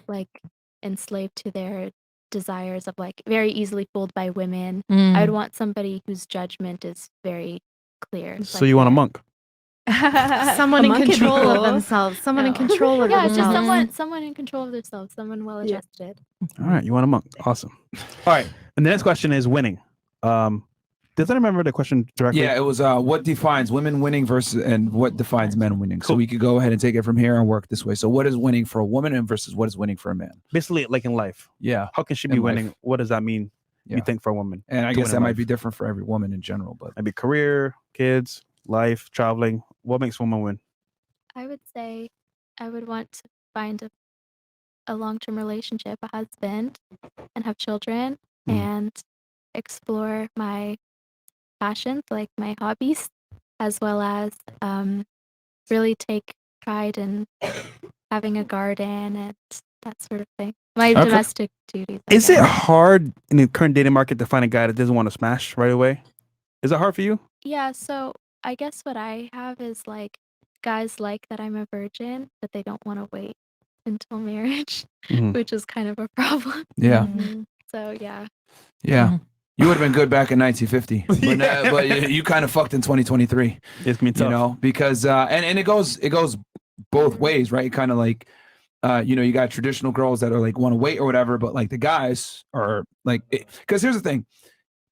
like enslaved to their desires of like very easily fooled by women. I would want somebody whose judgment is very clear. So you want a monk? Someone in monk could be control of cool. themselves. Someone in control of Yeah, themselves. just someone in control of themselves, someone well adjusted. All right, you want a monk. Awesome. All right. And the next question is winning. Does I remember the question directly? Yeah, it was what defines women winning versus and what defines men winning. So we could go ahead and take it from here and work this way. So what is winning for a woman and versus what is winning for a man? Basically, like in life. Yeah. How can she be In life. winning? What does that mean? You think for a woman? And I to guess win that in might life? be different for every woman in general, but maybe career, kids, life, traveling. What makes a woman win? I would say I would want to find a long-term relationship, a husband, and have children and explore my passions, like my hobbies, as well as really take pride in having a garden and that sort of thing. My Okay. domestic duties. I Is it guess. hard in the current dating market to find a guy that doesn't want to smash right away? Is it hard for you? Yeah, so I guess what I have is like guys like that I'm a virgin, but they don't want to wait until marriage, Mhm. which is kind of a problem. Yeah. So yeah. yeah. You would have been good back in 1950, but you kind of fucked in 2023. It's gonna be tough. You know, because and it goes both ways, right? Kind of like you got traditional girls that are like want to wait or whatever, but like the guys are like, because here's the thing,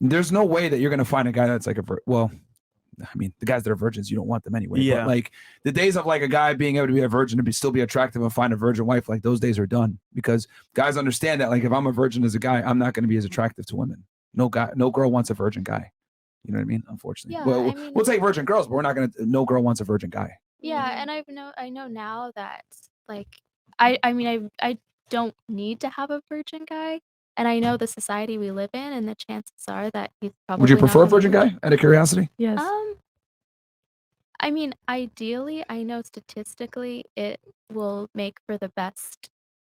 there's no way that you're gonna find a guy that's like well, I mean, the guys that are virgins, you don't want them anyway. Yeah. But like the days of like a guy being able to be a virgin and still be attractive and find a virgin wife, like those days are done, because guys understand that like if I'm a virgin as a guy, I'm not going to be as attractive to women. No girl wants a virgin guy. You know what I mean? Unfortunately. Yeah, Well, I mean- we'll take virgin girls, but we're not no girl wants a virgin guy. Yeah, and I know now that like I mean I don't need to have a virgin guy, and I know the society we live in, and the chances are that he's probably Would you not prefer a gonna virgin be- guy out of curiosity? Yes. I mean, ideally, I know statistically it will make for the best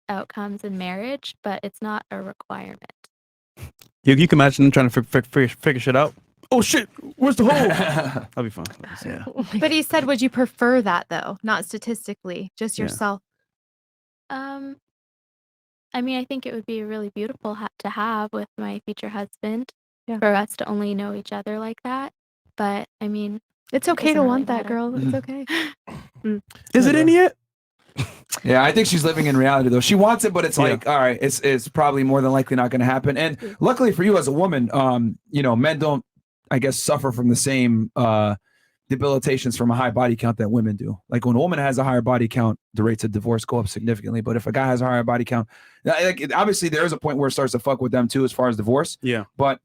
outcomes in marriage, but it's not a requirement. You can imagine them trying to figure shit out. Oh shit, where's the hole? That'll be fun. Yeah. But he said, would you prefer that though? Not statistically, just Yeah. yourself. I mean, I think it would be really beautiful to have with my future husband Yeah. for us to only know each other like that. But I mean, It's okay to doesn't really want that, matter. girl. It's okay. Is it in yet? Yeah, I think she's living in reality though. She wants it, but it's Yeah. like, all right, it's probably more than likely not going to happen. And luckily for you as a woman, men don't, I guess, suffer from the same debilitations from a high body count that women do. Like when a woman has a higher body count, the rates of divorce go up significantly. But if a guy has a higher body count, like obviously there is a point where it starts to fuck with them too, as far as divorce. Yeah. But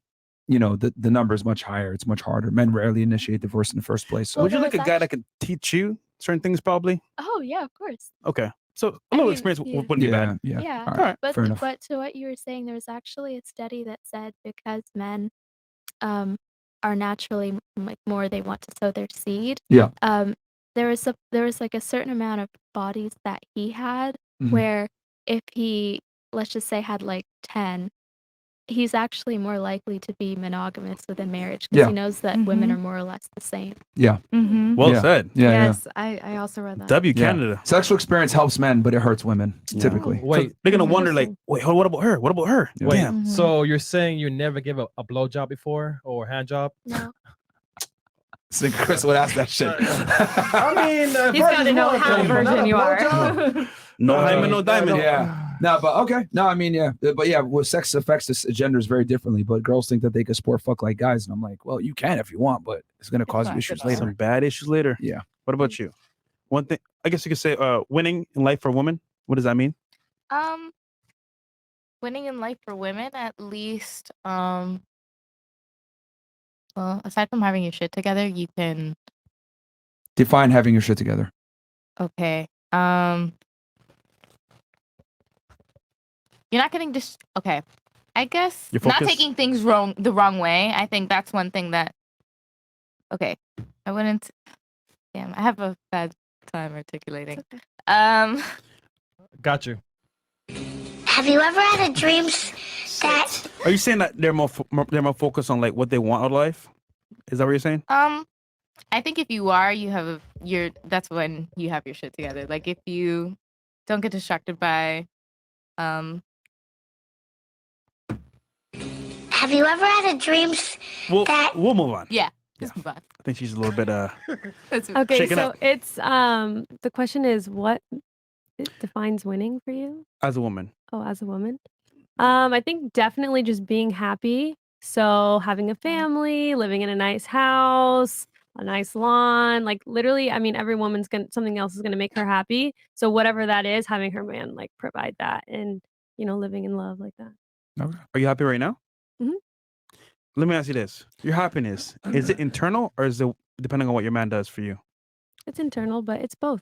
the number is much higher. It's much harder. Men rarely initiate divorce in the first place. So Would you like a guy that could teach you certain things? Probably. Oh yeah, of course. Okay. So a little mean, experience yeah. wouldn't be bad. Yeah, All right, but fair enough. but to what you were saying, there was actually a study that said because men are naturally like more they want to sow their seed. Yeah. There was like a certain amount of bodies that he had Mhm. where if he, let's just say, had like 10, he's actually more likely to be monogamous within marriage because Yeah. he knows that women are more or less the same. Yeah. Mm-hmm. Well Yeah. said. Yeah. Yes, I also read that. W Yeah. Canada. Sexual experience helps men, but it hurts women typically. Wait, So they're gonna wonder like, wait, what about her? What about her? wait. Damn. So you're saying you never give a blowjob before or a hand job? No. So Chris would ask that shit. I mean, He's got to know how virgin you are. No hymen, no diamond. Yeah. No, but okay. No, I mean, yeah. But yeah, well, sex affects the genders very differently. But girls think that they can sport fuck like guys. And I'm like, well, you can if you want, but it's going to cause you issues later. Some bad issues later. Yeah. What about you? One thing, I guess you could say, winning in life for a woman. What does that mean? Winning in life for women, at least, well, aside from having your shit together, you can, Define having your shit together. okay. You're not getting okay. I guess Your not focus? taking things the wrong way. I think that's one thing that, okay, I wouldn't, damn, I have a bad time articulating. Got you. Have you ever had a dream that Are you saying that they're more focused on like what they want out of life? Is that what you're saying? I think if you are, that's when you have your shit together. Like if you don't get distracted by, have you ever had a dream We'll move on. yeah, just move on. I think she's a little bit Okay, shaken so up it's the question is what defines winning for you? as a woman. Oh, as a woman. I think definitely just being happy. So having a family, living in a nice house, a nice lawn, like literally, I mean, every woman's something else is gonna make her happy. So whatever that is, having her man like provide that and living in love like that. Okay. Are you happy right now? Mhm. Let me ask you this: your happiness, is it internal or is it depending on what your man does for you? It's internal, but it's both.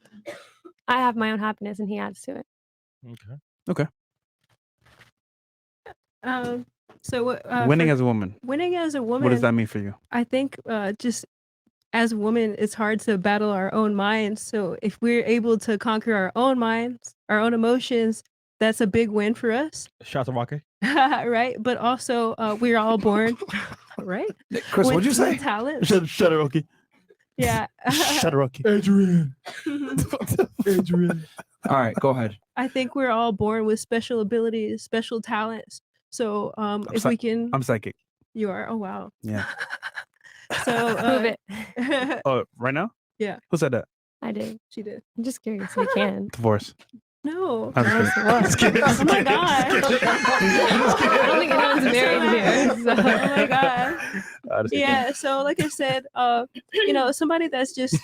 I have my own happiness and he adds to it. Okay. Okay. So what Winning for as a woman. winning as a woman, What does that mean for you? I think just as a woman, it's hard to battle our own minds. So if we're able to conquer our own minds, our own emotions, that's a big win for us. Shout to Rocky. Right? But also, we're all born, right? Chris, what'd you with say? talent. Shut it, Rocky. Yeah. Shut it, Rocky. Adrian. All right, go ahead. I think we're all born with special abilities, special talents. So if we can, I'm psychic. you are. Oh wow. Yeah. So Prove it. Oh, right now? Yeah, Who said that? I did. She did. I'm just curious. I can. Divorce. No. I'm just kidding. Just kidding. Oh my god. I don't think anyone's married here. So, oh my god. Yeah. So like I said, somebody that's just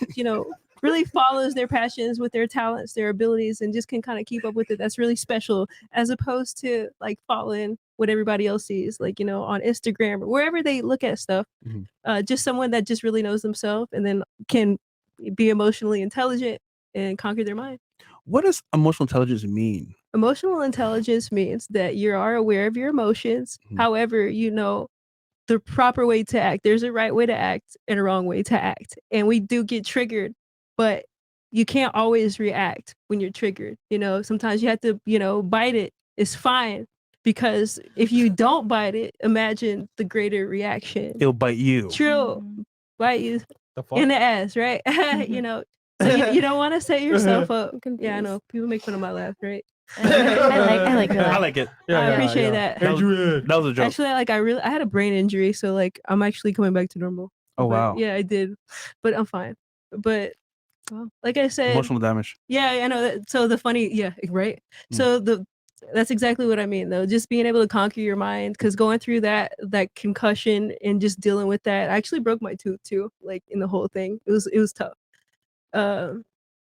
really follows their passions with their talents, their abilities, and just can kind of keep up with it. That's really special, as opposed to like following what everybody else sees, like on Instagram or wherever they look at stuff. Just someone that just really knows themselves and then can be emotionally intelligent and conquer their mind. What does emotional intelligence mean? Emotional intelligence means that you are aware of your emotions. However, the proper way to act. There's a right way to act and a wrong way to act. And we do get triggered, but you can't always react when you're triggered. You know, sometimes you have to, bite it. It's fine. Because if you don't bite it, imagine the greater reaction. It'll bite you. True. Bite you The in fuck? the ass, right? So you don't want to set yourself up. Yeah, I know. People make fun of my laugh, right? I like your laugh. I like it. I appreciate that. That was a joke. Actually, I had a brain injury, so like I'm actually coming back to normal. Oh, But, wow. yeah, I did, but I'm fine. But like I said, Emotional damage. Yeah, I know that. So the funny, yeah, right. So that's exactly what I mean, though. Just being able to conquer your mind, because going through that concussion and just dealing with that, I actually broke my tooth too. Like in the whole thing, it was tough.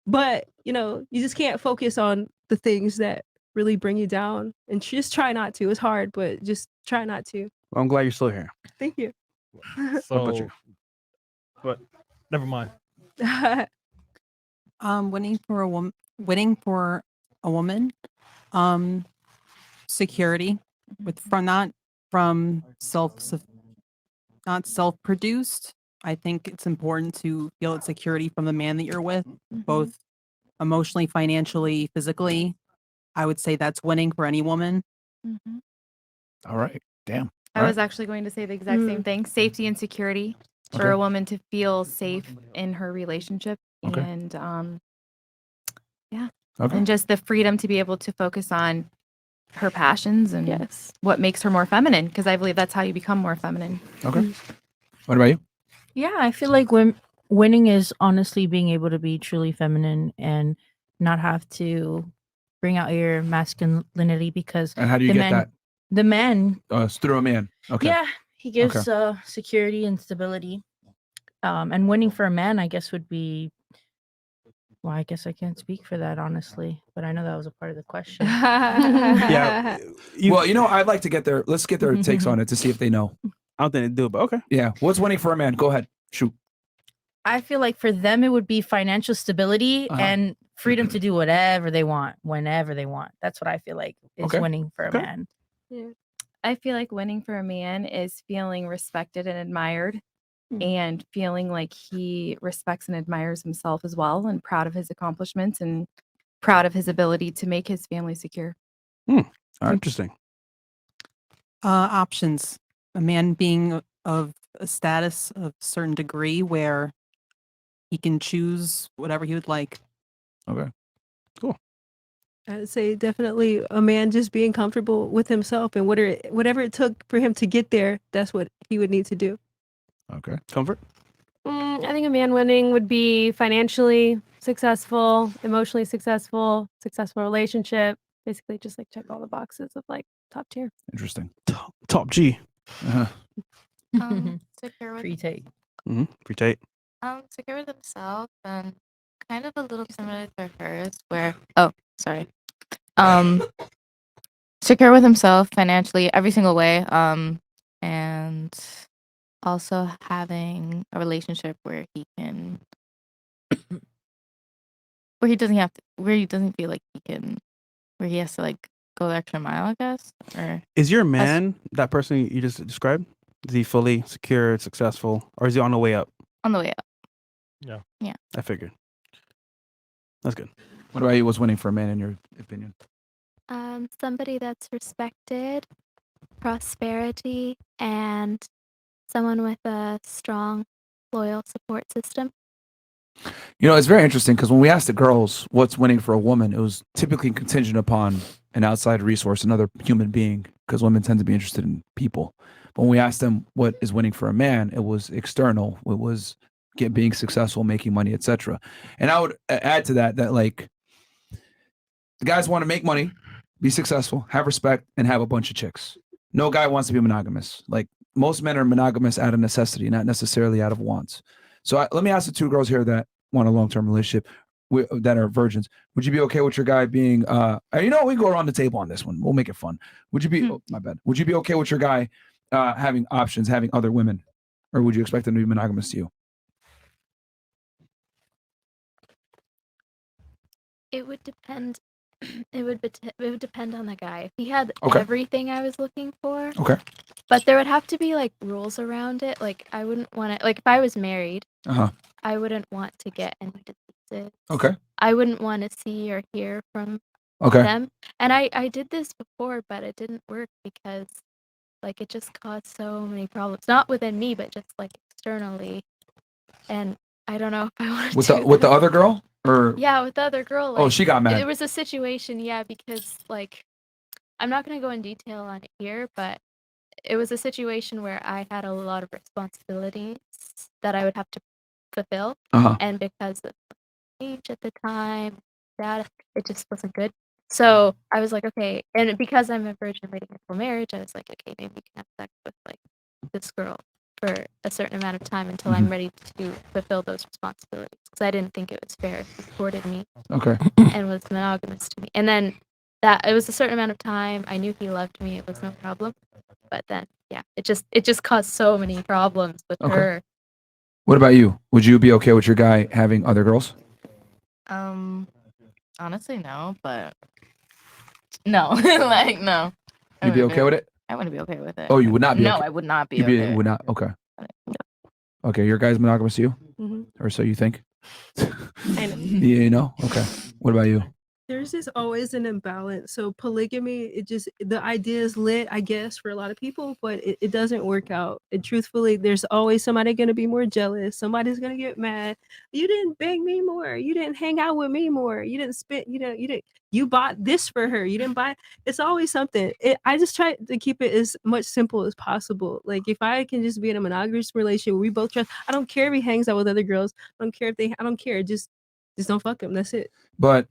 But you just can't focus on the things that really bring you down, and just try not to. It's hard, but just try not to. Well, I'm glad you're still here. Thank you. So, but never mind. Winning for a woman, security not self-produced. I think it's important to feel that security from the man that you're with, both emotionally, financially, physically. I would say that's winning for any woman. All right. Damn. I was actually going to say the exact same thing. Safety and security for Okay. a woman to feel safe in her relationship. Okay. And yeah. Okay. And just the freedom to be able to focus on her passions and what makes her more feminine, because I believe that's how you become more feminine. Okay. What about you? Yeah, I feel like winning is honestly being able to be truly feminine and not have to bring out your masculinity, because And how do you the get that? The man, It's through a man. Okay. yeah, he gives Okay. security and stability. And winning for a man, I guess, would be. Well, I guess I can't speak for that, honestly, but I know that was a part of the question. Yeah. Well, I'd like to get let's get their takes on it to see if they know. I don't think they do, but okay. Yeah. What's winning for a man? Go ahead. Shoot. I feel like for them, it would be financial stability Uh-huh. and freedom to do whatever they want, whenever they want. That's what I feel like is Okay. winning for a Okay. man. Yeah. I feel like winning for a man is feeling respected and admired, and feeling like he respects and admires himself as well, and proud of his accomplishments and proud of his ability to make his family secure. Interesting. Options. A man being of a status of a certain degree where he can choose whatever he would like. Okay. I'd say definitely a man just being comfortable with himself, and whatever it took for him to get there, that's what he would need to do. Okay. Comfort. I think a man winning would be financially successful, emotionally successful relationship. Basically, just like check all the boxes of like top tier. Interesting. Top G. Uh-huh. Secure with, Pre-take. Free tape. secure with themselves and kind of a little similar to hers, where sorry. Secure with himself financially every single way. And also having a relationship where he can where he doesn't feel like where he has to like go the extra mile, I guess. Or Is your man that person you just described? Is he fully secure, successful, or is he on the way up? on the way up. Yeah. Yeah. I figured. That's good. What about you? What's winning for a man in your opinion? Somebody that's respected, prosperity, and someone with a strong, loyal support system. It's very interesting because when we asked the girls what's winning for a woman, it was typically contingent upon an outside resource, another human being, because women tend to be interested in people. But when we asked them what is winning for a man, it was external. It was being successful, making money, etc. And I would add to that like the guys want to make money, be successful, have respect, and have a bunch of chicks. No guy wants to be monogamous. Like most men are monogamous out of necessity, not necessarily out of wants. So let me ask the two girls here that want a long-term relationship that are virgins. Would you be okay with your guy being, we go around the table on this one. We'll make it fun. Would you be, oh, my bad. Would you be okay with your guy having options, having other women? Or would you expect them to be monogamous to you? It would depend. It would depend on the guy. If he had Okay. everything I was looking for, Okay. But there would have to be like rules around it. Like I wouldn't want to, like if I was married, I wouldn't want to get any diseases. Okay. I wouldn't want to see or hear from Okay. them. And I did this before, but it didn't work because like it just caused so many problems. Not within me, but just like externally. And I don't know if I want to With do the with the that. other girl or Yeah, with the other girl. Oh, Like, she got mad. There was a situation, yeah, because like I'm not gonna go in detail on it here, but it was a situation where I had a lot of responsibilities that I would have to fulfill, and because of age at the time, that it just wasn't good. So I was like, okay, and because I'm a virgin waiting for marriage, I was like, okay, maybe we can have sex with like this girl for a certain amount of time until I'm ready to fulfill those responsibilities. Because I didn't think it was fair. He supported me, Okay. and was monogamous to me. And then that it was a certain amount of time. I knew he loved me. It was no problem. But then, yeah, it just caused so many problems with Okay. her. What about you? Would you be okay with your guy having other girls? Honestly, no, but no, like no. I You'd be wouldn't okay with it? I wouldn't be okay with it. Oh, you would not be No, okay. I would not be You'd okay. would not. Okay. Okay, your guy's monogamous to you? Mhm. Or so you think? And You know? Okay. What about you? there's just always an imbalance. So polygamy, it just the idea is lit, I guess, for a lot of people, but it doesn't work out. And truthfully, there's always somebody gonna be more jealous. Somebody's gonna get mad. You didn't beg me more. You didn't hang out with me more. You didn't spit. You bought this for her. You didn't buy. It's always something. I just try to keep it as much simple as possible. Like if I can just be in a monogamous relationship where we both trust. I don't care if he hangs out with other girls. I don't care if they. I don't care. Just don't fuck him. That's it. But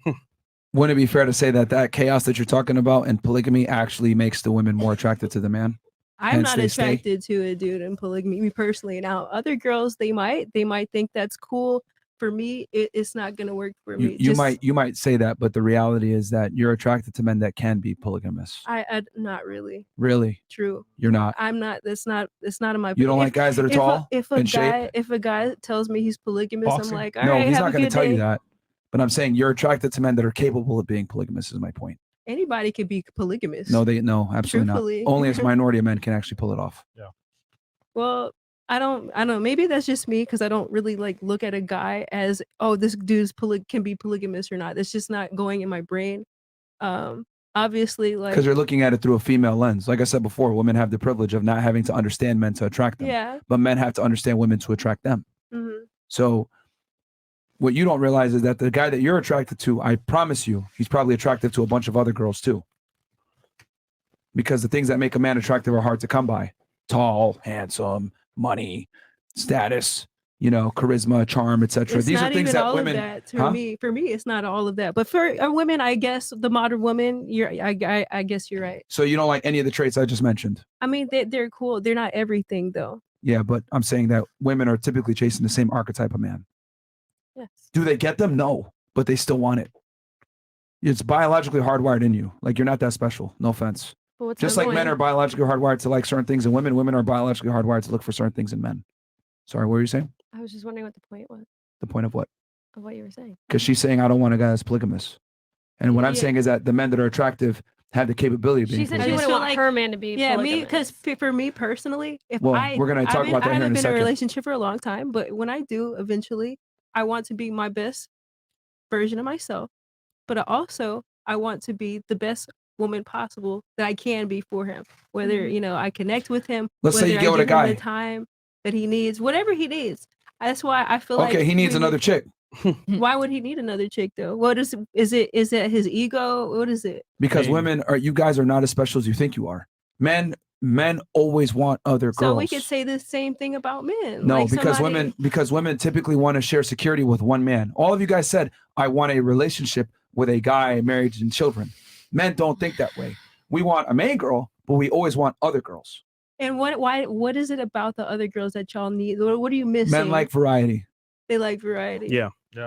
wouldn't it be fair to say that that chaos that you're talking about and polygamy actually makes the women more attracted to the man? I'm Hence not they stay? attracted to a dude in polygamy, me personally. Now, other girls, they might think that's cool. For me, it's not gonna work for You, me. you might say that, but the reality is that you're attracted to men that can be polygamous. I not really. Really? True. You're not. I'm not. That's not. It's not in my. You don't like guys that are tall, If in shape? if a guy tells me he's polygamous, I'm like, all no, right, he's have not a going to good tell you day. that. But I'm saying you're attracted to men that are capable of being polygamous. Is my point. Anybody could be polygamous. No, absolutely Truthfully. not. Only a minority of men can actually pull it off. Yeah. Well, I don't know. Maybe that's just me because I don't really like look at a guy as, oh, this dude's can be polygamous or not. It's just not going in my brain. Obviously, like Because you're looking at it through a female lens. Like I said before, women have the privilege of not having to understand men to attract them. Yeah. But men have to understand women to attract them. Mhm. So what you don't realize is that the guy that you're attracted to, I promise you, he's probably attractive to a bunch of other girls too. Because the things that make a man attractive are hard to come by. Tall, handsome, money, status, charisma, charm, etc. It's These not are things even that all women of that for me. For me, it's not all of that. But for a women, I guess the modern woman, I guess you're right. So you don't like any of the traits I just mentioned. I mean, they're cool. They're not everything though. Yeah, but I'm saying that women are typically chasing the same archetype of man. Yes. Do they get them? No, but they still want it. It's biologically hardwired in you. Like you're not that special. No offense. But what's Just like men annoying- are biologically hardwired to like certain things in women, women are biologically hardwired to look for certain things in men. Sorry, what were you saying? I was just wondering what the point was The point of what? of what you were saying. Because she's saying I don't want a guy that's polygamous. And what I'm Yeah. saying is that the men that are attractive have the capability of being She said she polygamous. wouldn't want her man to be Yeah, me polygamous. because for me personally, if Well, I we're gonna talk about that I here in a haven't been in second. a relationship for a long time, but when I do eventually, I want to be my best version of myself, but I want to be the best woman possible that I can be for him. Whether I connect with him, Let's say whether you I get with a give him guy. the time that he needs, whatever he needs. That's why I feel like Okay, he needs we- another chick. Why would he need another chick though? What is it? Is it his ego? What is it? Because you guys are not as special as you think you are. Men always want other So girls. we could say the same thing about men. No, Like because somebody- women typically want to share security with one man. All of you guys said, I want a relationship with a guy, marriage and children. Men don't think that way. We want a main girl, but we always want other girls. And what is it about the other girls that y'all need? What are you missing? Men like variety. They like variety.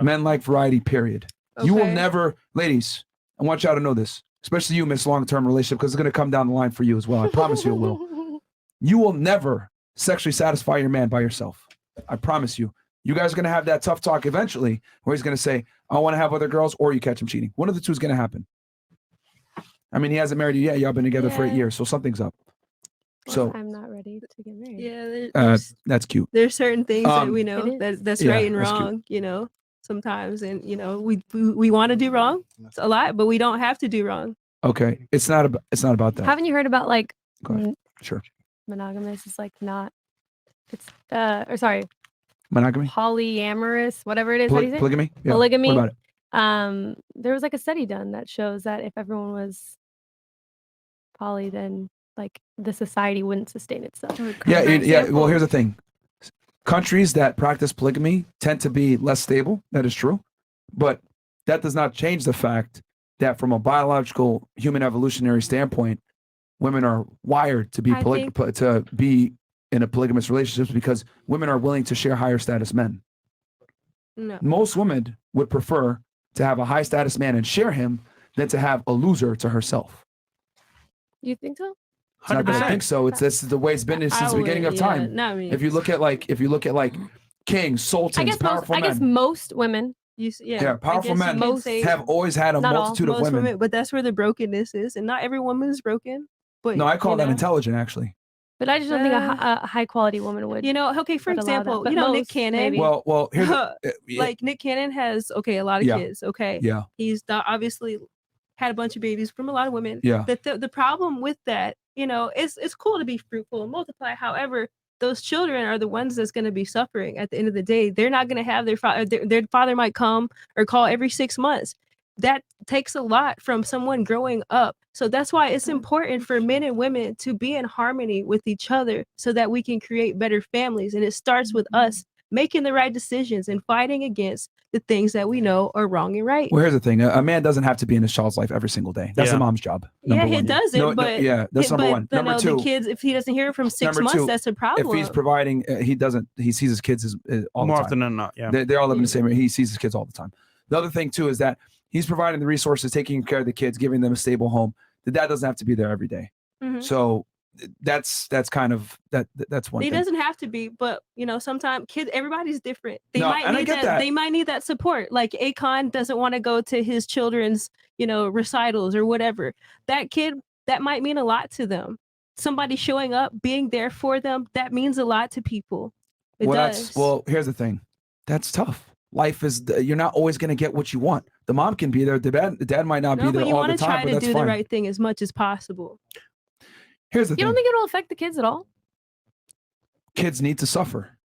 Men like variety, period. You will Okay. never, ladies, I want y'all to know this, especially you, Miss Long-Term Relationship, because it's going to come down the line for you as well. I promise you it will. You will never sexually satisfy your man by yourself. I promise you. You guys are going to have that tough talk eventually where he's going to say, I want to have other girls, or you catch him cheating. One of the two is going to happen. I mean, he hasn't married you yet. Y'all been together for 8 years, so something's up. So I'm not ready to get married. Yeah, that's cute. there's certain things that we It know is. that's Yeah, right and that's cute. wrong, you know, sometimes. And, you know, we want to do wrong a lot, but we don't have to do wrong. Okay, it's not about that. Haven't you heard about like Go ahead. Sure. monogamous is like not it's or sorry, Monogamy. polyamorous, whatever it is. How do you say it? Polygamy. Yeah. Polygamy. What about it? There was like a study done that shows that if everyone was poly, then like the society wouldn't sustain itself. Yeah, Well, here's the thing. Countries that practice polygamy tend to be less stable. That is true. But that does not change the fact that from a biological human evolutionary standpoint, women are wired to be to be in a polygamous relationships because women are willing to share higher status men. No. Most women would prefer to have a high status man and share him than to have a loser to herself. You think so? It's not that I think so. This is the way it's been since the beginning of time. If you look at like kings, sultans, powerful men. I guess most women. Powerful men have always had a multitude of women. But that's where the brokenness is, and not every woman is broken. But No, I call that intelligent, actually. But I just don't think a high quality woman would. You know, okay, for would allow example, that, you but know, Nick most, Cannon. maybe. Well, here's like Nick Cannon has a lot of Yeah. kids. Okay, Yeah. he's obviously had a bunch of babies from a lot of women. Yeah. The problem with that, you know, it's cool to be fruitful and multiply. However, those children are the ones that's going to be suffering at the end of the day. They're not going to have their father. Their father might come or call every 6 months. That takes a lot from someone growing up. So that's why it's important for men and women to be in harmony with each other so that we can create better families. And it starts with us making the right decisions and fighting against the things that we know are wrong and right. Well, here's the thing: a man doesn't have to be in his child's life every single day. That's Yeah. a mom's job. Yeah, number he one. does it, No, but that's number but one. Number no, two, the kids, if he doesn't hear it from 6 number months, two, that's a problem. If he's providing, he doesn't. He sees his kids all More the time. often than not, yeah. They all live in the same area. He sees his kids all the time. The other thing too is that he's providing the resources, taking care of the kids, giving them a stable home. The dad doesn't have to be there every day. Mhm. So that's kind of that's one He thing. doesn't have to be, but you know, sometimes everybody's different. They No, might and I need get that. They might need that support. Like Akon doesn't want to go to his children's, you know, recitals or whatever. That kid, that might mean a lot to them. Somebody showing up, being there for them, that means a lot to people. It does. Well, here's the thing. That's tough. Life is you're not always going to get what you want. The mom can be there. The dad might not No, be but there you all want the to time, try but to that's do fine. the right thing as much as possible. Here's the You thing. don't think it'll affect the kids at all? Kids need to suffer.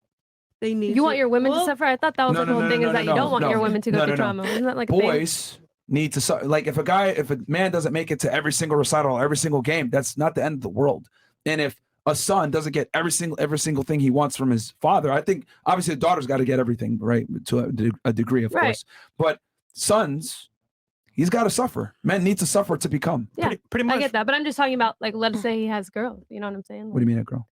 They need. You want your women to suffer? I thought that was the whole thing is that you don't want your women to go through trauma. Isn't that like a thing? Boys need to suffer. Like if a man doesn't make it to every single recital, every single game, that's not the end of the world. And if a son doesn't get every single thing he wants from his father, I think obviously the daughter's got to get everything, right, to a degree, of course. But sons, he's got to suffer. Men need to suffer to become. Yeah, pretty much. I get that, but I'm just talking about like, let's say he has girls. You know what I'm saying? What do you mean, a girl?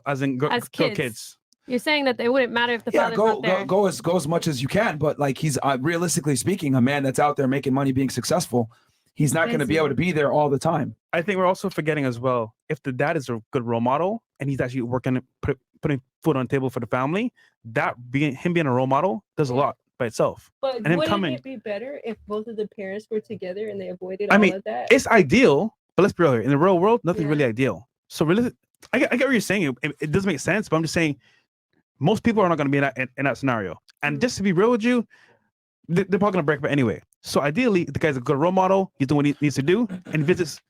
As in As girl kids. You're saying that it wouldn't matter if the father's not there. Go as much as you can, but like he's realistically speaking, a man that's out there making money, being successful, he's not going to be able to be there all the time. I think we're also forgetting as well, if the dad is a good role model and he's actually working, putting food on the table for the family, that being a role model does a lot by itself. But and him wouldn't coming, it be better if both of the parents were together and they avoided I all mean, of that? it's ideal, but let's be real here. In the real world, nothing's really ideal. So really, I get what you're saying. It doesn't make sense, but I'm just saying most people are not going to be in that scenario. And just to be real with you, they're probably going to break up anyway. So ideally, the guy's a good role model. He's doing what he needs to do and visits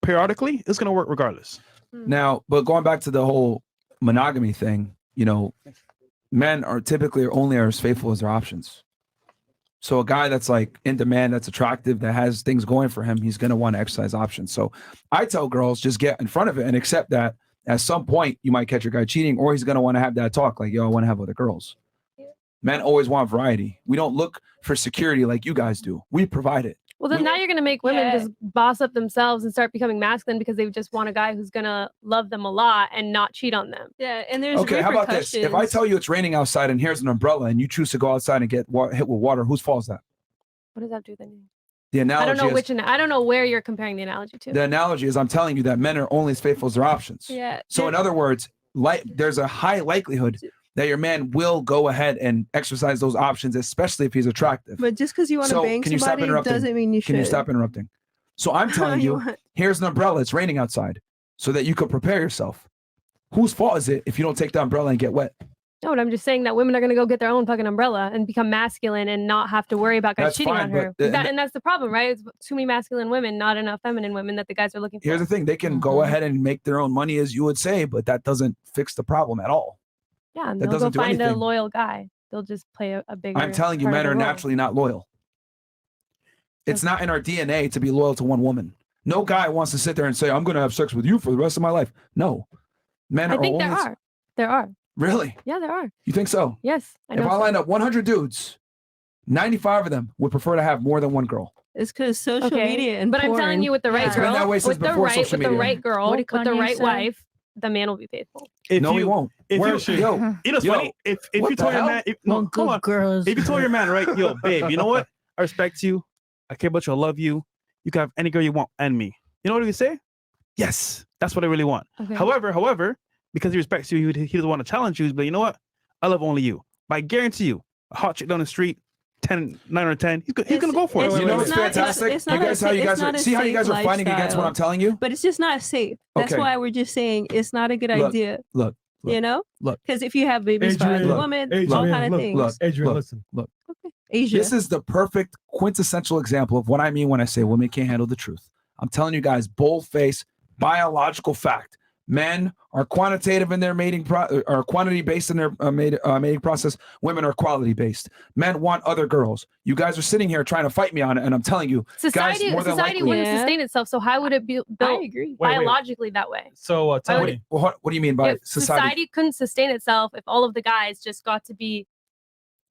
periodically. It's going to work regardless. Now, but going back to the whole monogamy thing, you know, men are typically only as faithful as their options. So a guy that's like in demand, that's attractive, that has things going for him, he's going to want to exercise options. So I tell girls, just get in front of it and accept that at some point you might catch your guy cheating, or he's going to want to have that talk like, yo, I want to have other girls. Men always want variety. We don't look for security like you guys do. We provide it. Well, then now you're going to make women just boss up themselves and start becoming masculine because they just want a guy who's going to love them a lot and not cheat on them. Yeah, and there's Okay, how about this? If I tell you it's raining outside and here's an umbrella and you choose to go outside and get hit with water, whose fault is that? What does that do then? The analogy I don't know is, I don't know where you're comparing the analogy to. the analogy is I'm telling you that men are only as faithful as their options. Yeah. So in other words, there's a high likelihood that your man will go ahead and exercise those options, especially if he's attractive. But just because you want to So, bang can you stop somebody interrupting? doesn't mean you should. Can you stop interrupting? So I'm telling you, here's an umbrella. It's raining outside so that you could prepare yourself. Whose fault is it if you don't take the umbrella and get wet? No, but I'm just saying that women are going to go get their own fucking umbrella and become masculine and not have to worry about guys That's cheating fine, on her. but, And that's the problem, right? It's too many masculine women, not enough feminine women that the guys are looking for. Here's the thing: they can go ahead and make their own money, as you would say, but that doesn't fix the problem at all. Yeah, and that they'll go doesn't do find a anything. loyal guy. They'll just play a bigger. I'm telling you, part of men the are role. naturally not loyal. It's not in our DNA to be loyal to one woman. No guy wants to sit there and say, "I'm going to have sex with you for the rest of my life." No, men I are think only. there are. There are. Really? Yeah, there are. You think so? Yes, I If know. I so. line up 100 dudes, 95 of them would prefer to have more than one girl. It's because social Okay, media and but I'm porn. telling you, with the right It's been girl, that way since with the before right, social with the media. right girl, What with did the Kanye right say? wife, the man will be faithful. No, he won't. If Where you, is she? Yo, you know, it's yo, funny. If what you the told your hell? man, no, come on. Girls. If you told your man, right, yo, babe, you know what? I respect you. I care about you. I love you. You can have any girl you want and me. You know what he would say? Yes, that's what I really want. Okay. However, because he respects you, he doesn't want to challenge you. But you know what? I love only you. But I guarantee you, a hot chick down the street, 9 or 10, he's gonna go for it. You know what's fantastic? It's You not guys, a how you sa- guys it's are, not a see how you safe guys are fighting against what I'm lifestyle. telling you? But it's just not safe. That's Okay. why we're just saying it's not a good Look, idea. Look, You know? look. Because if you have babies by Adrian, other look, women, Adrian, all kind of look, things. Look, Adrian, look, listen. Look. Asia. This is the perfect quintessential example of what I mean when I say women can't handle the truth. I'm telling you guys, bold-faced, biological fact. Men are quantitative in their mating or quantity based in their mating process. Women are quality based. Men want other girls. You guys are sitting here trying to fight me on it, and I'm telling you, Society, guys, more than society likely. wouldn't sustain itself. So how would it be built agree. Wait, wait. biologically that way? So tell would me. What do you mean by If society? society couldn't sustain itself if all of the guys just got to be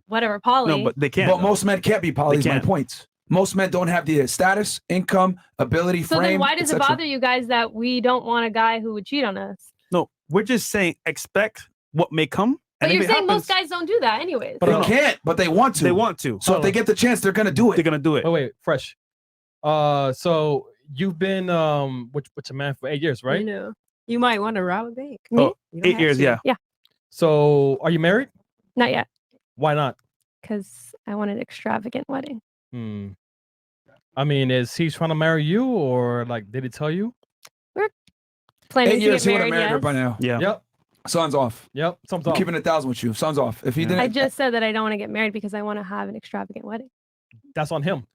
whatever poly. No, but they can't. But most men can't be poly. Is my can't. point. Most men don't have the status, income, ability, so frame. then why does it etc. bother you guys that we don't want a guy who would cheat on us? No, we're just saying expect what may come. But and if you're it saying most happens, guys don't do that anyways. They can't, but they want to. They want to. So if they get the chance, they're gonna do it. They're gonna do it. Oh wait, fresh. So you've been with your man for 8 years, right? You know, you might want to rob a bank. Oh, You don't 8 have years, to. yeah. Yeah. So are you married? Not yet, Why not? because I want an extravagant wedding. Hmm. I mean, is he trying to marry you, or like did he tell you? Planning 8 to years, get he would have married, married her yes. by now. Yeah. Yep. Sun's off. Yep. Something's I'm off. keeping it 1,000 with you. Sun's off. If he didn't, I just said that I don't want to get married because I want to have an extravagant wedding. That's on him.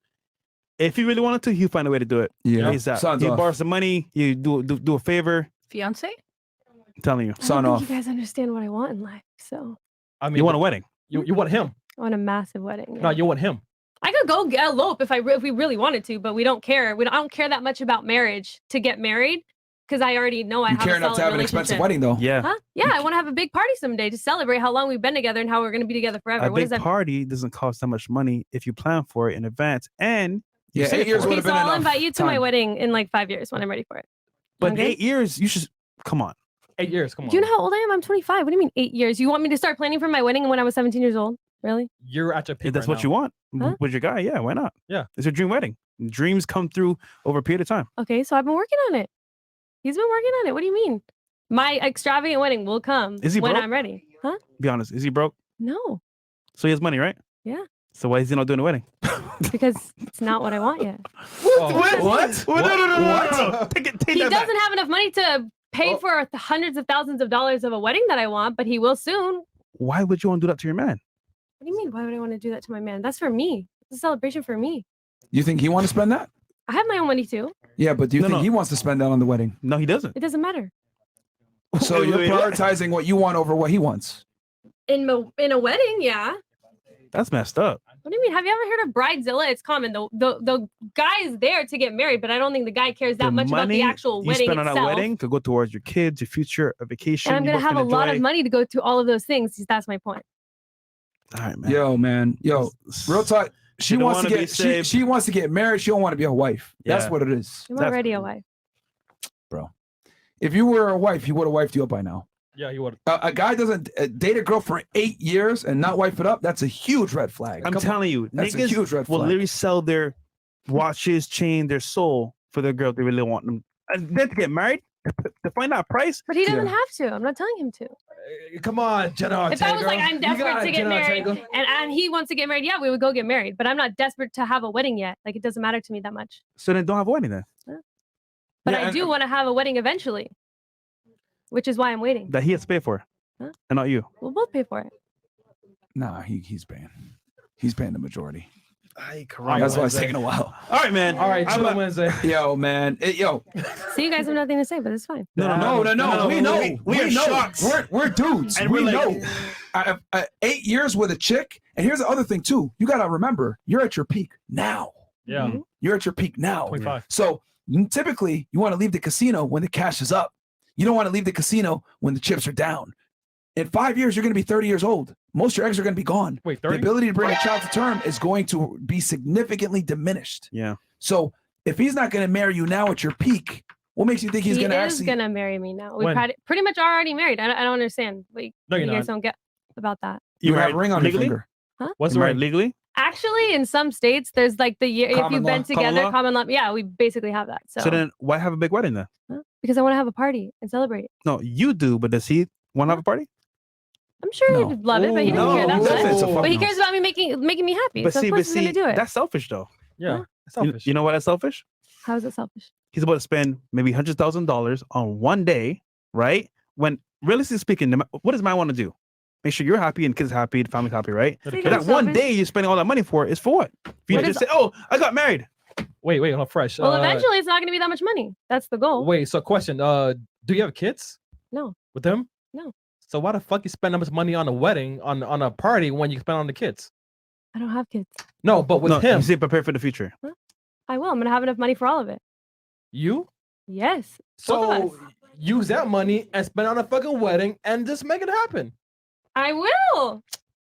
If he really wanted to, he'll find a way to do it. Yeah. ASAP. Sun's He off. borrows some money. You do a favor. Fiance? I'm telling you. I Sun don't off. think you guys understand what I want in life. So I mean, You want a wedding? You want him? I want a massive wedding. No, yeah. you want him. I could go elope if we really wanted to, but we don't care. I don't care that much about marriage to get married because I already know I You have care a enough solid to have an relationship. expensive wedding, though. Yeah. Huh? Yeah, I want to have a big party someday to celebrate how long we've been together and how we're going to be together forever. A What does big that? party doesn't cost that much money if you plan for it in advance and you Yeah, save 8 years for would it. have Okay, been so I'll enough invite you to my time. wedding in like 5 years when I'm ready for it. But Okay. 8 years, you should come on. 8 years. Come on. Do you know how old I am? I'm 25. What do you mean 8 years? You want me to start planning for my wedding when I was 17 years old? Really? You're at your peak. If that's right what now. you want Huh? with your guy, yeah, why not? Yeah. It's your dream wedding. Dreams come through over a period of time. Okay, so I've been working on it. He's been working on it. What do you mean? My extravagant wedding will come Is he when broke? I'm ready. Huh? Be honest, is he broke? No. So he has money, right? Yeah. So why is he not doing the wedding? Because it's not what I want yet. What? No. Take He that back. doesn't have enough money to pay for the hundreds of thousands of dollars of a wedding that I want, but he will soon. Why would you want to do that to your man? What do you mean? Why would I want to do that to my man? That's for me. It's a celebration for me. You think he want to spend that? I have my own money too. Yeah, but do you No, think no. he wants to spend that on the wedding? No, he doesn't. It doesn't matter. So Wait, you're wait, what? prioritizing what you want over what he wants. In a wedding, yeah. That's messed up. What do you mean? Have you ever heard of Bridezilla? It's common. The guy is there to get married, but I don't think the guy cares that The much about the money actual you wedding spend on itself. that wedding could go towards your kids, your future, a vacation. And I'm you gonna both have can a lot of enjoy. money to go to all of those things. That's my point. All right, man. Yo, man. Yo, real talk. She don't wants to wanna be get saved. she wants to get married. She don't want to be a wife. That's Yeah. what it is. I'm already a wife. Bro. If you were a wife, he would have wifed you up by now. Yeah, you would. A guy doesn't date a girl for 8 years and not wife it up. That's a huge red flag. I'm Come on. telling you, That's a niggas huge red will flag. literally sell their watches, chain, their soul for their girl they really want them. And then to get married, to find that price. But he doesn't have to. I'm not telling him to. Come on, Jenna Ortega. If I was like, I'm You desperate got to it, get Jenna married, Ortega. and he wants to get married, yeah, we would go get married. But I'm not desperate to have a wedding yet. Like, it doesn't matter to me that much. So then don't have a wedding then. But Yeah, I and- do want to have a wedding eventually. which is why I'm waiting. That he has to pay for, Huh? and not you. We'll both pay for it. Nah, he's paying. He's paying the majority. Ay, That's why it's taking a while. All right, man. All right, chill Wednesday. Yo, man. Yo. So you guys have nothing to say, but it's fine. No. We know. We are know. shocked. We're dudes. And we we're know. like- 8 years with a chick. And here's the other thing, too. You got to remember, you're at your peak now. Yeah. You're at your peak now. 25. So typically, you want to leave the casino when the cash is up. You don't want to leave the casino when the chips are down. In 5 years, you're going to be 30 years old. Most of your eggs are going to be gone. Wait, the 30? ability to bring a child to term is going to be significantly diminished. Yeah. So if he's not going to marry you now at your peak, what makes you think he's He going to is actually? gonna marry me now. We When? pretty much already married. I don't understand. Like, No, you're you guys not. don't get about that. You have a ring on legally? your finger. Huh? What's the right legally? Actually, in some states, there's like the year if Common you've law? been together, Common law? common law. Yeah, we basically have that. So then, why have a big wedding then? Because I want to have a party and celebrate. No, you do, but does he want to have a party? I'm sure he'd love it, but he doesn't care that much. But he cares about me making me happy. But so see, of course he's gonna do it. that's selfish though. Yeah, selfish. You know why that's selfish? How is it selfish? He's about to spend maybe $100,000 on one day, right? When realistically speaking, what does man want to do? Make sure you're happy and kids happy, the family's happy, right? But But that one day you're spending all that money for is for what? For you What to is- just say, "Oh, I got married." Wait, hold on, fresh. Well, eventually it's not gonna be that much money. That's the goal. Wait, so question. Do you have kids No, with them? no, So why the fuck you spend that much money on a wedding, on a party when you spend on the kids? I don't have kids. No, but with No, him, you say prepare for the future. I will. I'm gonna have enough money for all of it. you Yes. both of so us. use that money and spend on a fucking wedding and just make it happen. I will.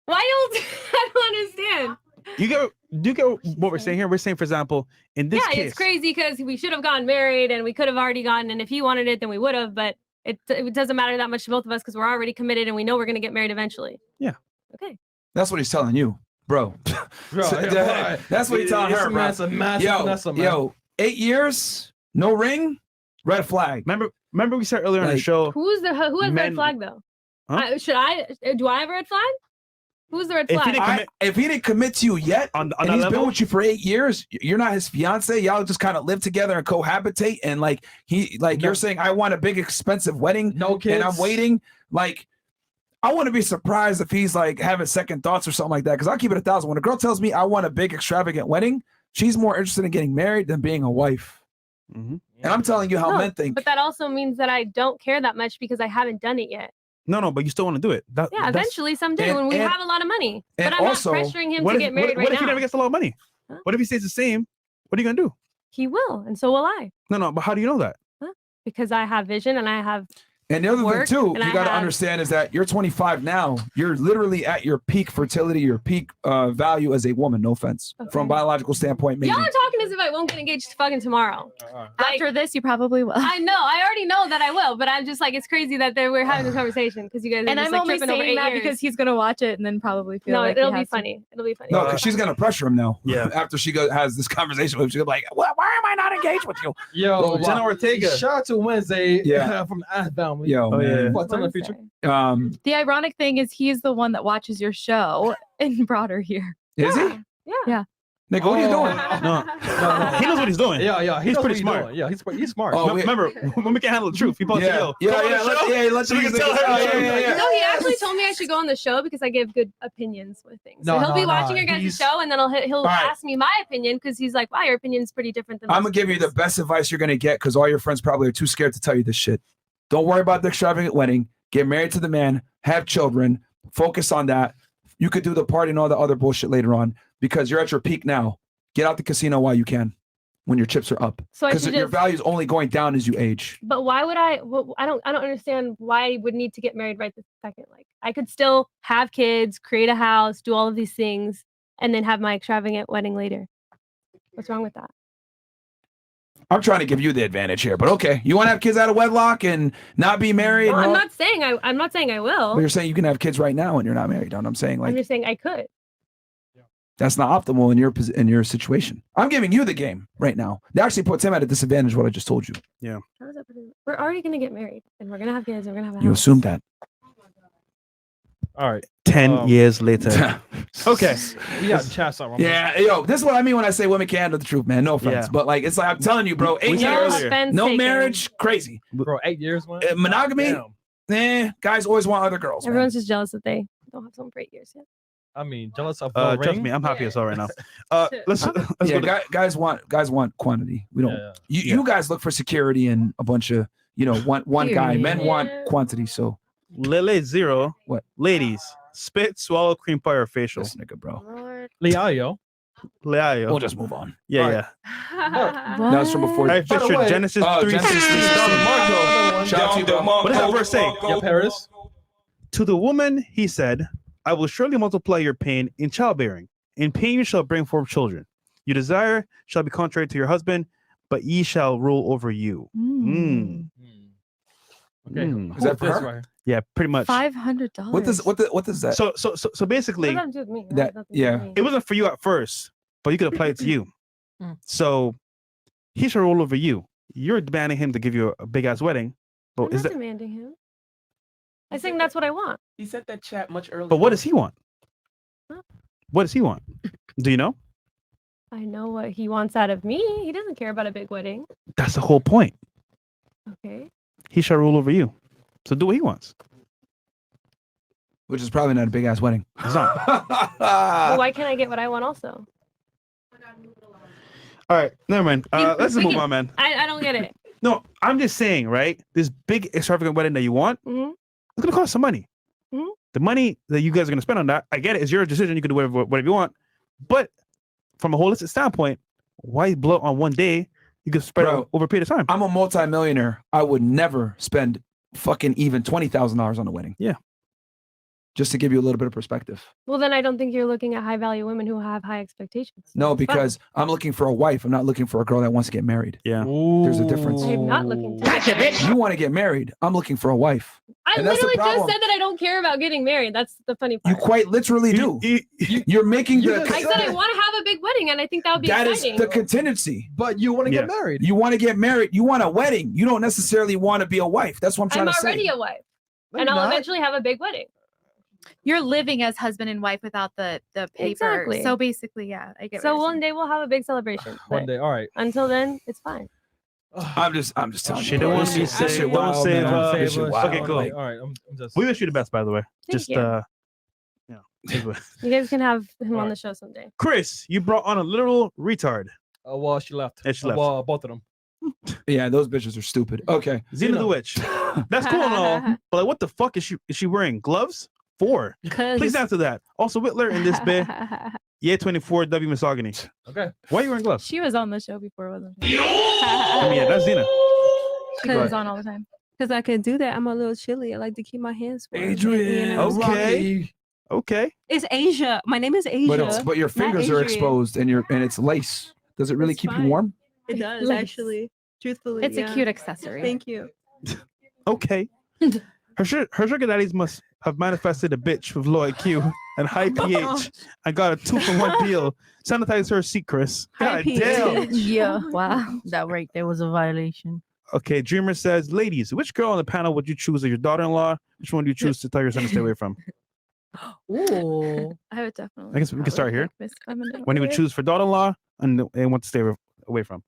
Why you? I don't understand. Do you get what we're saying here? We're saying, for example, in this Yeah, case, it's crazy because we should have gotten married and we could have already gotten. And if he wanted it, then we would have. But it doesn't matter that much to both of us because we're already committed and we know we're gonna get married eventually. Yeah. Okay. That's what he's telling you, bro. Bro, So, yeah, right. that's what he's telling It's her, a bro. massive, massive yo, finesse, man. yo, 8 years, no ring, red flag. Remember we said earlier on the Like- show. Who has red Men- flag though? Huh? Do I have a red flag? Who's the red If he, flag? didn't commit, if he didn't commit to you yet, and that he's been level? with you for 8 years, you're not his fiance. Y'all just kind of live together and cohabitate. And like you're saying, I want a big expensive wedding, no kids, and I'm waiting. Like, I want to be surprised if he's like having second thoughts or something like that. Because I'll keep it 1,000. When a girl tells me I want a big extravagant wedding, she's more interested in getting married than being a wife. Mm-hmm. And I'm telling you how No, men think. But that also means that I don't care that much because I haven't done it yet. No, but you still want to do it. Yeah, eventually someday and- when we and- have a lot of money. and But I'm also, not pressuring him what to if- get married what right if he now. never gets a lot of money? What if he stays the same? What are you gonna do? He will, and so will I. No, but how do you know that? Because I have vision and I have And the other work, thing too, and you I got to have- understand is that you're 25 now. You're literally at your peak fertility, your peak value as a woman. No offense, from a biological standpoint, maybe. Y'all are talking as if I won't get engaged fucking tomorrow. After this, you probably will. I know. I already know that I will, but I'm just like, it's crazy that we're having this conversation because you guys are And just, I'm like, only tripping over saying 8 that years. because he's gonna watch it and then probably feel No, like it'll he be has to- funny. It'll be funny. No, because she's gonna pressure him now. Yeah. After she has this conversation with him, she's gonna be like, "Why am I not engaged with you?" Yo, Blah, blah, blah. Jenna Ortega. Shout out to Wednesday. Yeah. From the Ass Family. Yo, oh, man. What's on the future? The ironic thing is he's the one that watches your show and brought her here. Is he? Yeah. Nigga, what are you doing? No, he knows what he's doing. Yeah, he's knows pretty what smart. Yeah, he's smart. Oh, Remember, when we can handle the truth, people say, Yeah. "Yo, Yeah, come on yeah, the let's- show, yeah, let's so we use can the- tell her oh, the yeah, truth." yeah, yeah. No, he actually told me I should go on the show because I give good opinions with things. So No, he'll be no, watching no, your guys' he's- show and then he'll All right. ask me my opinion because he's like, wow, your opinion's pretty different than I'm most gonna give you the best advice you're gonna get because all your friends probably are too scared to tell you this shit. Don't worry about the extravagant wedding. Get married to the man. Have children. Focus on that. You could do the party and all the other bullshit later on because you're at your peak now. Get out the casino while you can, when your chips are up. So I Because should your just- value is only going down as you age. But why would I? I don't understand why I would need to get married right this second. Like I could still have kids, create a house, do all of these things, and then have my extravagant wedding later. What's wrong with that? I'm trying to give you the advantage here, but okay. You want to have kids out of wedlock and not be married? No, and I'm all- not saying I'm not saying I will. But you're saying you can have kids right now and you're not married. I'm saying like I'm just saying I could. that's not optimal in your situation. I'm giving you the game right now. That actually puts him at a disadvantage. What I just told you. Yeah. How is that pretty- We're already gonna get married and we're gonna have kids and we're gonna have a You house. assumed that. All right. 10 years later. Okay. We got chat something. Yeah, yo, this is what I mean when I say women can't handle the truth, man. No offense, Yeah. but like it's like I'm telling you, bro. 8 We said years, earlier. no taken. marriage, crazy. Bro, 8 years, man. Monogamy, Damn. Guys always want other girls. man. Everyone's just jealous that they don't have someone for 8 years yet. I mean, jealous of no Trust ring. me, I'm happy as hell right now. Let's Yeah, go to- guys want quantity. We don't. You guys look for security and a bunch of one guy. Men want quantity. So Lele Zero. What? Ladies, spit, swallow, cream pie, or facial. This nigga, bro. Leayo. Leayo. We'll just move on. Yeah, All yeah. No, it's from before. All right, By the Fisher, way- Genesis 3. Genesis 3. Marco. Shout out to you, bro. What does that verse say? Yeah, Paris. To the woman, he said, I will surely multiply your pain in childbearing. In pain you shall bring forth children. Your desire shall be contrary to your husband, but ye shall rule over you. Okay, Is that for this her? right? Yeah, pretty much. $500. What does that? So basically, What does that do with me? that yeah. it wasn't for you at first, but you could apply it to you. So he shall rule over you. You're demanding him to give you a big ass wedding. But I'm is not that? demanding him. I think that's what I want. He sent that chat much earlier. But what does he want? Huh? What does he want? Do you know? I know what he wants out of me. He doesn't care about a big wedding. That's the whole point. Okay. He shall rule over you. So do what he wants. Which is probably not a big ass wedding. It's not. Well, why can't I get what I want also? All right, never mind. Let's just We move can- on, man. I don't get it. No, I'm just saying, right? This big extravagant wedding that you want, Mhm. it's gonna cost some money. Mhm. The money that you guys are gonna spend on that, I get it. It's your decision. You can do whatever you want. But from a holistic standpoint, why blow on one day? You can spread Bro, it over a period of time. I'm a multimillionaire. I would never spend fucking even $20,000 on a wedding. Yeah. Just to give you a little bit of perspective. Well, then I don't think you're looking at high value women who have high expectations. No, It's fine. because I'm looking for a wife. I'm not looking for a girl that wants to get married. Yeah. There's a difference. I'm not looking to get married. You want to get married. I'm looking for a wife. I And that's the literally just problem. said that I don't care about getting married. That's the funny part. You quite literally do. You're making the. I said I want to have a big wedding, and I think that would be That is exciting. the contingency. But you want to Yeah. get married. You want to get married. You want a wedding. You don't necessarily want to be a wife. That's what I'm trying I'm to say. already a wife, No, and you're I'll not. eventually have a big wedding. You're living as husband and wife without the paper. Exactly. So basically, yeah, I get. So what you're one day we'll have a big celebration. One but day, all right. Until then, it's fine. I'm just telling She you. don't bro. want This me to shit- this say, shit don't wild, say, man. This shit favor. wild. Okay, cool. All right, I'm just. We wish you the best, by the way. Just you. You guys can have him on the show someday. Chris, you brought on a literal retard. Well, she left. Yeah, she left. Well, both of them. Yeah, those bitches are stupid. Okay. Xena the Witch. That's cool and all, but like, what the fuck is she wearing? Gloves? For? Please answer that. Also, Whitler in this bit. Yeah, 24 W misogyny. Okay. Why are you wearing gloves? She was on the show before, wasn't she? I mean, yeah, that's Xena. She was on all the time. Because I can do that. I'm a little chilly. I like to keep my hands warm. Adrian. Okay. Okay. It's Asia. My name is Asia. But your not fingers are Adrian. exposed and it's lace. Does it really It's keep you fine. warm? It does, Lace. actually. Truthfully. It's a yeah. cute accessory. Thank you. Okay. Her sugar daddies must have manifested a bitch with low IQ and high pH and got a 2-for-1 deal. Sanitize her seat, Chris. High God damn. Yeah. Wow. That right there was a violation. Okay, Dreamer says, ladies, which girl on the panel would you choose as your daughter-in-law? Which one do you choose to tell your son to stay away from? Ooh. I would definitely. I guess we can start here. Miss Feminine When you would over choose for daughter-in-law and want to stay away from.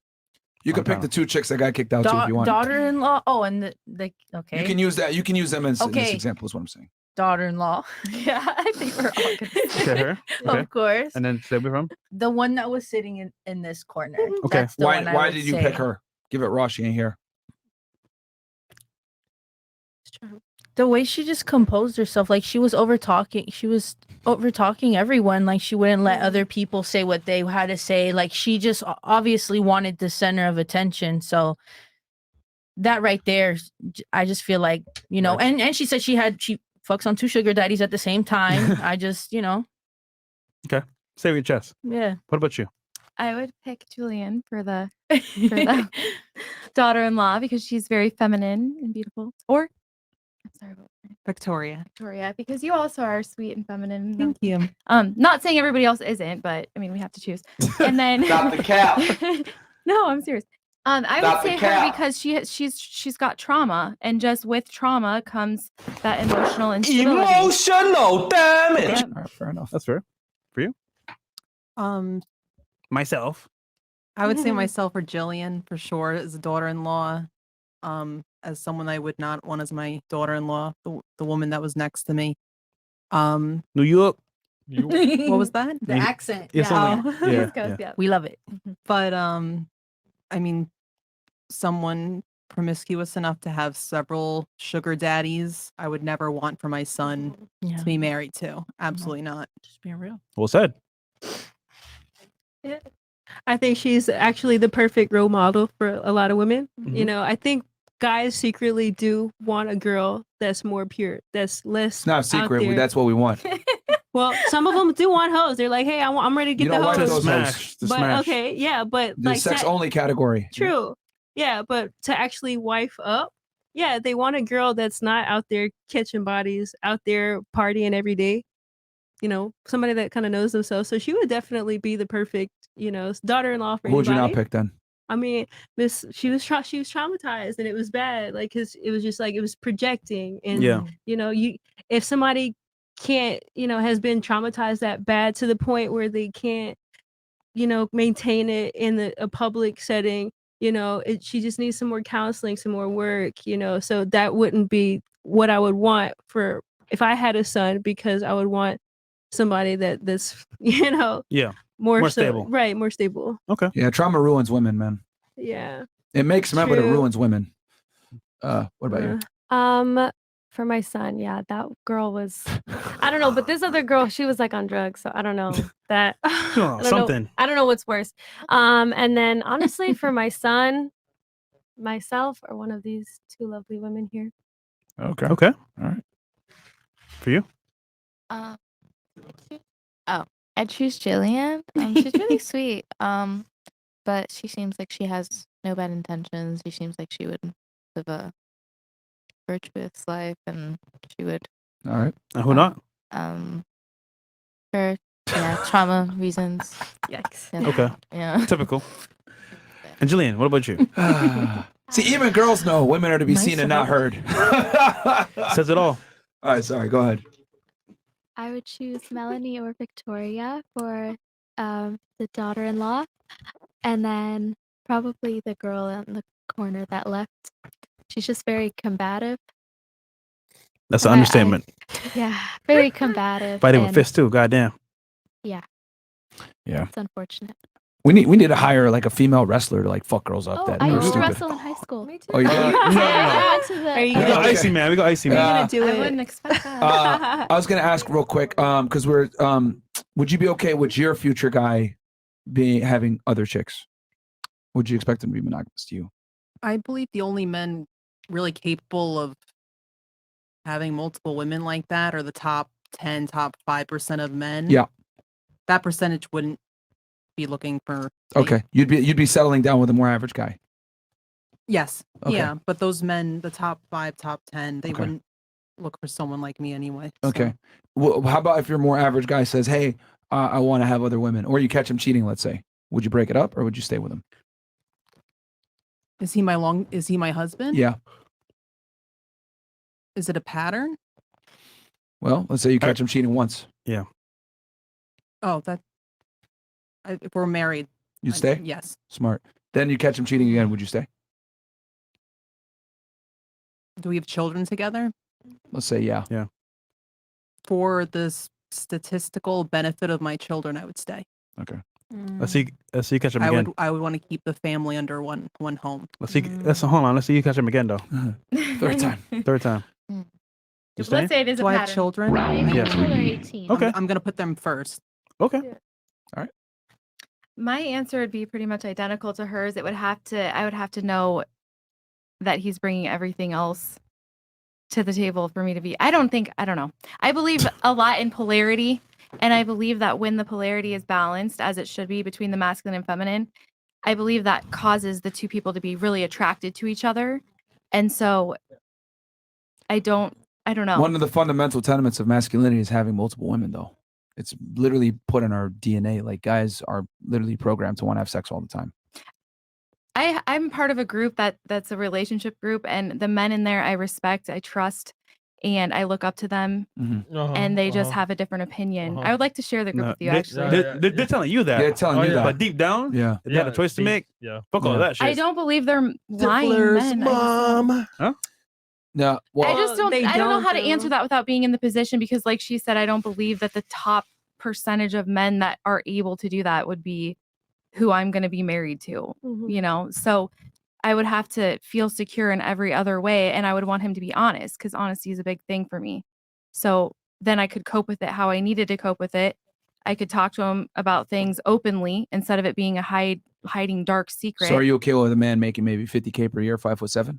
You can pick the two chicks that got kicked out too if you want. Daughter-in-law. Oh, and the okay. You can use that. You can use them as in this Okay. example. Is what I'm saying. Daughter-in-law. Yeah, I think we're all gonna say Okay, her. Okay. Of course. And then stay away from? The one that was sitting in this corner. Okay. That's the Why one I why would did you say. pick her? Give it raw. She ain't here. The way she just composed herself, like she was over talking everyone. Like she wouldn't let other people say what they had to say. Like she just obviously wanted the center of attention. So that right there, I just feel like, you know, and she said she fucks on 2 sugar daddies at the same time. I just, you know, Okay. Say with your chest. yeah. What about you? I would pick Julian for the daughter-in-law because she's very feminine and beautiful. Or I'm sorry, what was her name? Victoria. Victoria, because you also are sweet and feminine. Thank you. Not saying everybody else isn't, but I mean we have to choose. And then Stop the cap. No, I'm serious. I Stop would the say her cap. because she's got trauma, and just with trauma comes that emotional instability. Emotional damage. All right, fair enough. That's fair. For you? Myself. I would say myself or Jillian for sure as a daughter-in-law. as someone I would not want as my daughter-in-law, the woman that was next to me. New York. What was that? The accent. Yeah, something Oh. like that. East Yeah, Coast, yeah. We love it. But I mean, someone promiscuous enough to have several sugar daddies, I would never want for my son to be married to. Absolutely not. Just being real. Well said. Yeah. I think she's actually the perfect role model for a lot of women. You Mhm. know, I think guys secretly do want a girl that's more pure, that's less. It's not a out secret. there. That's what we want. Well, some of them do want hoes. They're like, hey, I'm ready to You get don't the like hoes. those Smash. hoes. To But smash. okay, yeah, but The like sex that- only category. True. Yeah, but to actually wife up, yeah, they want a girl that's not out there catching bodies, out there partying every day. You know, somebody that kind of knows themselves. So she would definitely be the perfect, daughter-in-law for Who would you anybody. not pick then? I mean, she was traumatized and it was bad. Like, cause it was just like it was projecting, and Yeah. if somebody can't, has been traumatized that bad to the point where they can't, maintain it in a public setting, she just needs some more counseling, some more work, so that wouldn't be what I would want for if I had a son, because I would want somebody that's, Yeah. more More so- stable. right, more stable. Okay. Yeah, trauma ruins women, man. Yeah. It makes men, but it True. ruins women. What about you? For my son, yeah, that girl was, I don't know, but this other girl, she was like on drugs, so I don't know that. I don't something. know. I don't know what's worse. And then honestly, for my son, myself, or one of these two lovely women here. Okay. Okay. All right. For you? Oh, I'd choose Jillian. She's really sweet. But she seems like she has no bad intentions. She seems like she would live a virtuous life, and she would. All right. Who not? For trauma reasons. Yikes. Yeah. Okay. Yeah. Typical. And Jillian, what about you? See, even girls know women are to be seen and not heard. Says it all. All right, sorry. Go ahead. I would choose Melanie or Victoria for the daughter-in-law, and then probably the girl in the corner that left. She's just very combative. That's an I- understatement. Yeah, very combative. Fighting with and- fists too. Goddamn. Yeah, Yeah. it's unfortunate. We need to hire like a female wrestler to like fuck girls up. Oh, that I are used to stupid. wrestle in high school. Me too. Oh, you did? I went to the. Are you We gonna got Icy Man. We got Icy Man. gonna do I it? wouldn't expect that. I was gonna ask real quick, because we're would you be okay with your future guy having other chicks? Would you expect him to be monogamous to you? I believe the only men really capable of having multiple women like that are the top 10, top 5% of men. Yeah. That percentage wouldn't be looking for. Okay. You'd be settling down with a more average guy. Yes. Okay. Yeah. But those men, the top 5, top 10, they Okay. wouldn't look for someone like me anyway. so. Okay. Well, how about if your more average guy says, "Hey, I want to have other women," or you catch him cheating, let's say, would you break it up or would you stay with him? Is he my husband? Yeah. Is it a pattern? Well, let's say you catch him cheating once. Yeah. Oh, if we're married. You'd stay? Yes. Smart. Then you catch him cheating again. Would you stay? Do we have children together? Let's say yeah. Yeah. For the statistical benefit of my children, I would stay. Okay. Let's see you catch him I again. would want to keep the family under one home. Let's see. Hold on. Let's see you catch him again though. Third time. Third time. You stay? Let's say it is a Do I have pattern. children? Yeah. Until they're 18. Okay. I'm gonna put them first. Okay. My answer would be pretty much identical to hers. I would have to know that he's bringing everything else to the table for me to be. I don't know. I believe a lot in polarity, and I believe that when the polarity is balanced as it should be between the masculine and feminine, I believe that causes the two people to be really attracted to each other. And so I don't know. One of the fundamental tenets of masculinity is having multiple women, though. It's literally put in our DNA. Like guys are literally programmed to want to have sex all the time. I'm part of a group that's a relationship group, and the men in there I respect, I trust, and I look up to them, and they just have a different opinion. I would like to share the group No, with you, actually. they're telling you that. They're telling you that. But deep down, Yeah. if they had a choice to make, fuck all that shit. I don't believe they're lying Stifler's men. mom. Huh? No. Well, I just don't. they I don't know how to don't, answer though. that without being in the position because, like she said, I don't believe that the top percentage of men that are able to do that would be who I'm going to be married to. You know, so I would have to feel secure in every other way, and I would want him to be honest because honesty is a big thing for me. So then I could cope with it how I needed to cope with it. I could talk to him about things openly instead of it being a hiding dark secret. So are you okay with a man making maybe 50K per year, 5'7"?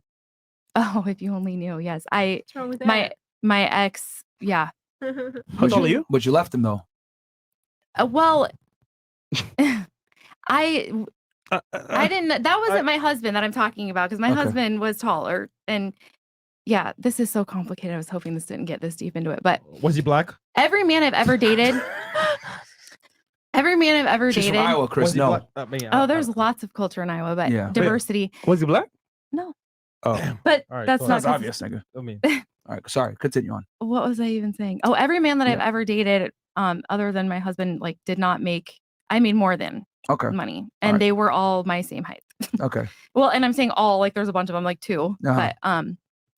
Oh, if you only knew. Yes. What's wrong with my ex, yeah. How tall are you? But you left him though. Well, I didn't that wasn't my husband that I'm talking about because my Okay. husband was taller and yeah, this is so complicated. I was hoping this didn't get this deep into it, but Was he black? every man I've ever dated She's from Iowa, Chris. Was he No. black? I mean, Oh, there's lots of culture in Iowa, but Yeah. diversity. Was he black? No. Oh. But All right, that's cool. not That's obvious, nigga. I mean, All right, sorry. Continue on. what was I even saying? Oh, every man that I've ever dated, other than my husband, like did not make I made more than Okay. money. And right. they were all my same height. Okay. Well, and I'm saying all, like there's a bunch of them, like 2. Uh-huh. But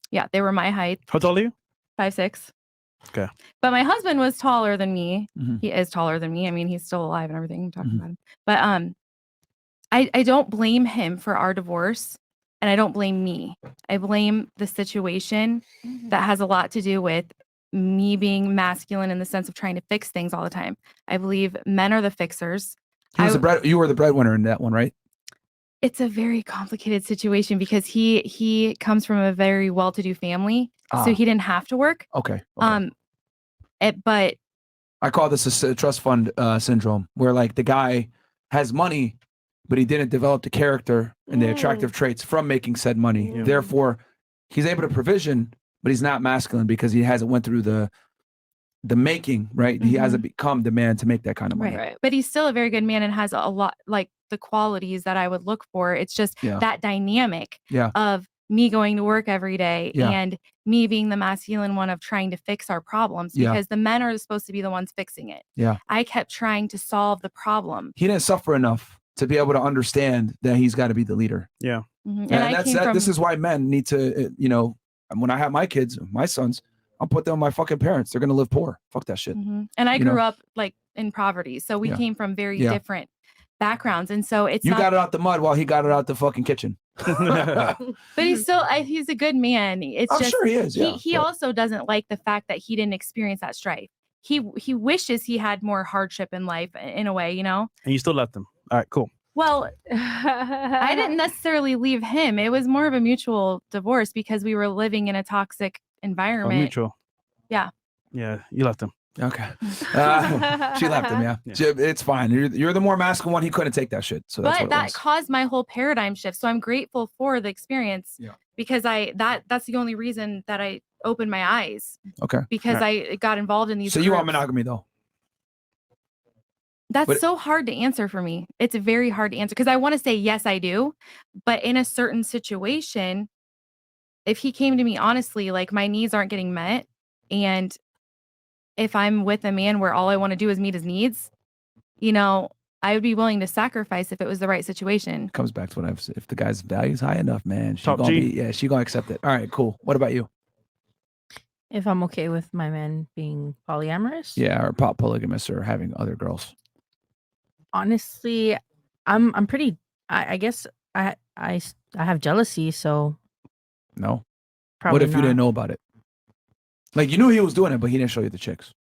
yeah, they were my height, How tall are you? 5'6". Okay. But my husband was taller than me. Mhm. He is taller than me. I mean, he's still alive and everything. I'm talking Mhm. about him. But I don't blame him for our divorce, and I don't blame me. I blame the situation that has a lot to do with me being masculine in the sense of trying to fix things all the time. I believe men are the fixers. You were the breadwinner in that one, right? It's a very complicated situation because he comes from a very well-to-do family, Ah. so he didn't have to work. Okay. But I call this a trust fund syndrome, where like the guy has money, but he didn't develop the character and the attractive traits from making said money. Yeah. Therefore, he's able to provision, but he's not masculine because he hasn't went through the making, right? He hasn't become the man to make that kind of money. right. But he's still a very good man and has a lot like the qualities that I would look for. It's just Yeah. that dynamic Yeah. of me going to work every day Yeah. and me being the masculine one of trying to fix our problems Yeah. because the men are supposed to be the ones fixing it. Yeah. I kept trying to solve the problem. He didn't suffer enough to be able to understand that he's got to be the leader. Yeah. And And I that's came that. from This is why men need to, when I have my kids, my sons, I'll put them on my fucking parents. They're gonna live poor. Fuck that shit. And I You grew know? up like in poverty. So we Yeah. came from very Yeah. different backgrounds. And so it's You not got it out the mud while he got it out the fucking kitchen. but he's still he's a good man. It's I'm just sure he is, yeah, he but- also doesn't like the fact that he didn't experience that strife. He wishes he had more hardship in life in a way, you know? And you still left him. All right, cool. Well, I didn't necessarily leave him. It was more of a mutual divorce because we were living in a toxic Oh, environment. mutual. Yeah. Yeah, you left him. Okay. She left him, yeah. It's fine. You're the more masculine one. He couldn't take that shit. So that's But what it that was. caused my whole paradigm shift. So I'm grateful for the experience because that's the only reason that I opened my eyes Okay. because Alright. I got involved in these So you want groups. monogamy though? That's But- so hard to answer for me. It's very hard to answer because I want to say yes, I do, but in a certain situation, if he came to me honestly, like my needs aren't getting met, and if I'm with a man where all I want to do is meet his needs, I would be willing to sacrifice if it was the right situation. Comes back to what I've said. If the guy's value's high enough, man, she Top gonna G. she gonna accept it. All right, cool. What about you? If I'm okay with my man being polyamorous, Yeah, or pop polygamous or having other girls. honestly, I'm pretty. I guess I have jealousy, so No. probably What if you not. didn't know about it? Like you knew he was doing it, but he didn't show you the chicks,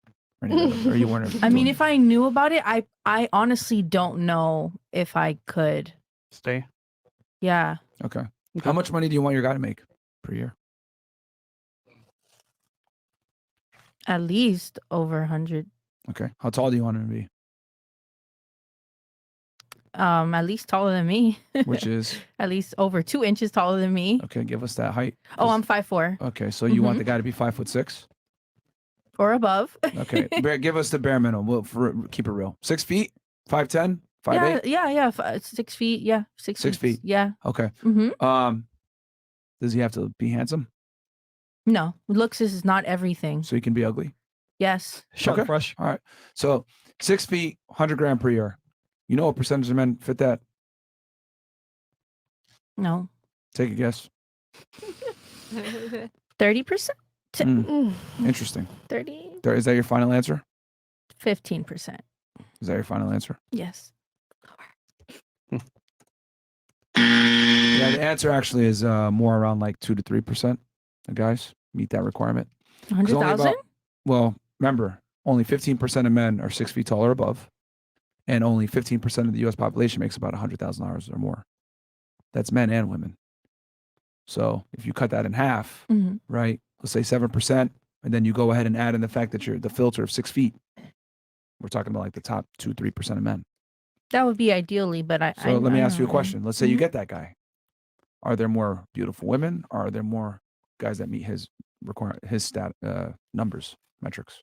or, or you weren't. I mean, doing if I knew about it, I honestly don't know if I could. Stay. Yeah. it. Okay. How much money do you want your guy to make per year? At least over 100. Okay. How tall do you want him to be? At least taller than me. Which is at least over 2 inches taller than me. okay. Give us that height. Oh, I'm 5'4" Okay, so you want Mhm. the guy to be 5'6"? or above. Okay, give us the bare minimum. We'll keep it real. 6 feet, 5'10", 5'8". Yeah. 6 feet. Yeah, 6 6 feet. Yeah. Okay. Mhm. Does he have to be handsome? No, looks is not everything. So you can be ugly. Yes. Shot fresh. All right. So 6 feet, 100 grand per year. You know what percentage of men fit that? No. Take a guess. 30%. Interesting. 30. Is that your final answer? 15%. Is that your final answer? Yes. Yeah, the answer actually is more around like 2 to 3% of guys meet that requirement. 'Cause only 100,000? about- Well, remember, only 15% of men are 6 feet tall or above, and only 15% of the U.S. population makes about $100,000 or more. That's men and women. So if you cut that in half, Mhm. right? Let's say 7%, and then you go ahead and add in the fact that you're the filter of 6 feet. We're talking about like the top 2-3% of men. That would be ideally, but I. So let me ask you a don't know. question. Let's say you Mhm. get that guy. Are there more beautiful women? Or are there more guys that meet his numbers, metrics?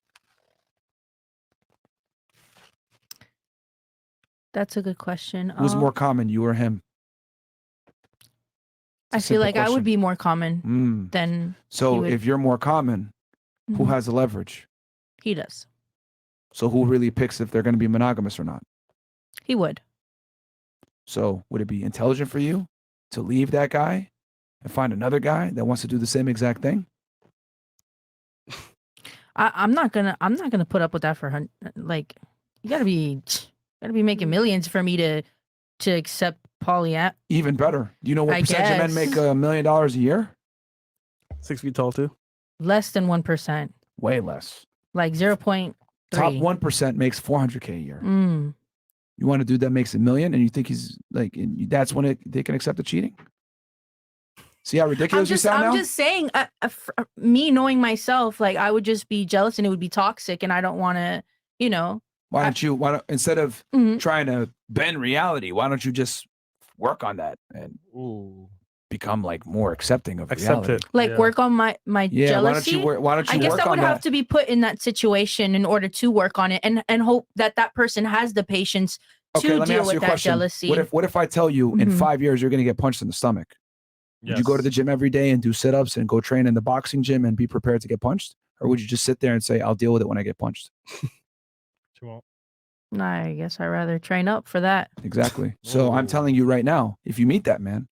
That's a good question. Who's more common, you or him? I feel simple like I question. would be more common Mm. than So he would. if you're more common, who Mhm. has the leverage? He does. So who really picks if they're going to be monogamous or not? He would. So would it be intelligent for you to leave that guy and find another guy that wants to do the same exact thing? I'm not gonna put up with that for like. You gotta be making millions for me to accept polyam. Even better. Do you know what I percentage of men make guess. $1 million a year? 6 feet tall too. Less than 1%. Way less. Like 0.3. Top 1% makes $400K a year. Mm. You want a dude that makes $1 million, and you think he's like, and that's when they can accept the cheating? See how ridiculous you sound now? I'm just saying, me knowing myself, like I would just be jealous and it would be toxic, and I don't want to, you know. Why don't instead of Mm-hmm. trying to bend reality, why don't you just work on that and become like more accepting of reality? Like work on my Yeah, jealousy. why don't you I guess work I would on have that? to be put in that situation in order to work on it, and hope that person has the patience Okay, to let me deal ask you with a that question. jealousy. What if I tell you in Mhm. 5 years you're going to get punched in the stomach? Would you go to the gym every day and do sit-ups and go train in the boxing gym and be prepared to get punched? Or would you just sit there and say, I'll deal with it when I get punched? I guess I'd rather train up for that. Exactly. So I'm telling you right now, if you meet that man,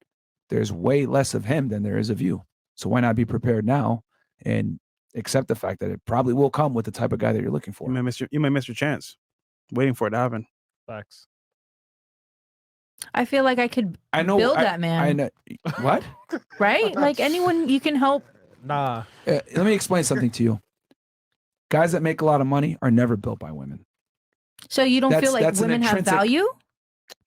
there's way less of him than there is of you. So why not be prepared now and accept the fact that it probably will come with the type of guy that you're looking for? You might miss your chance, waiting for it to happen. Facts. I feel like I could I know build that man. I know what? Right? Like anyone you can help. Nah. Let me explain something to you. Guys that make a lot of money are never built by women. So you don't feel like That's an women have intrinsic- value?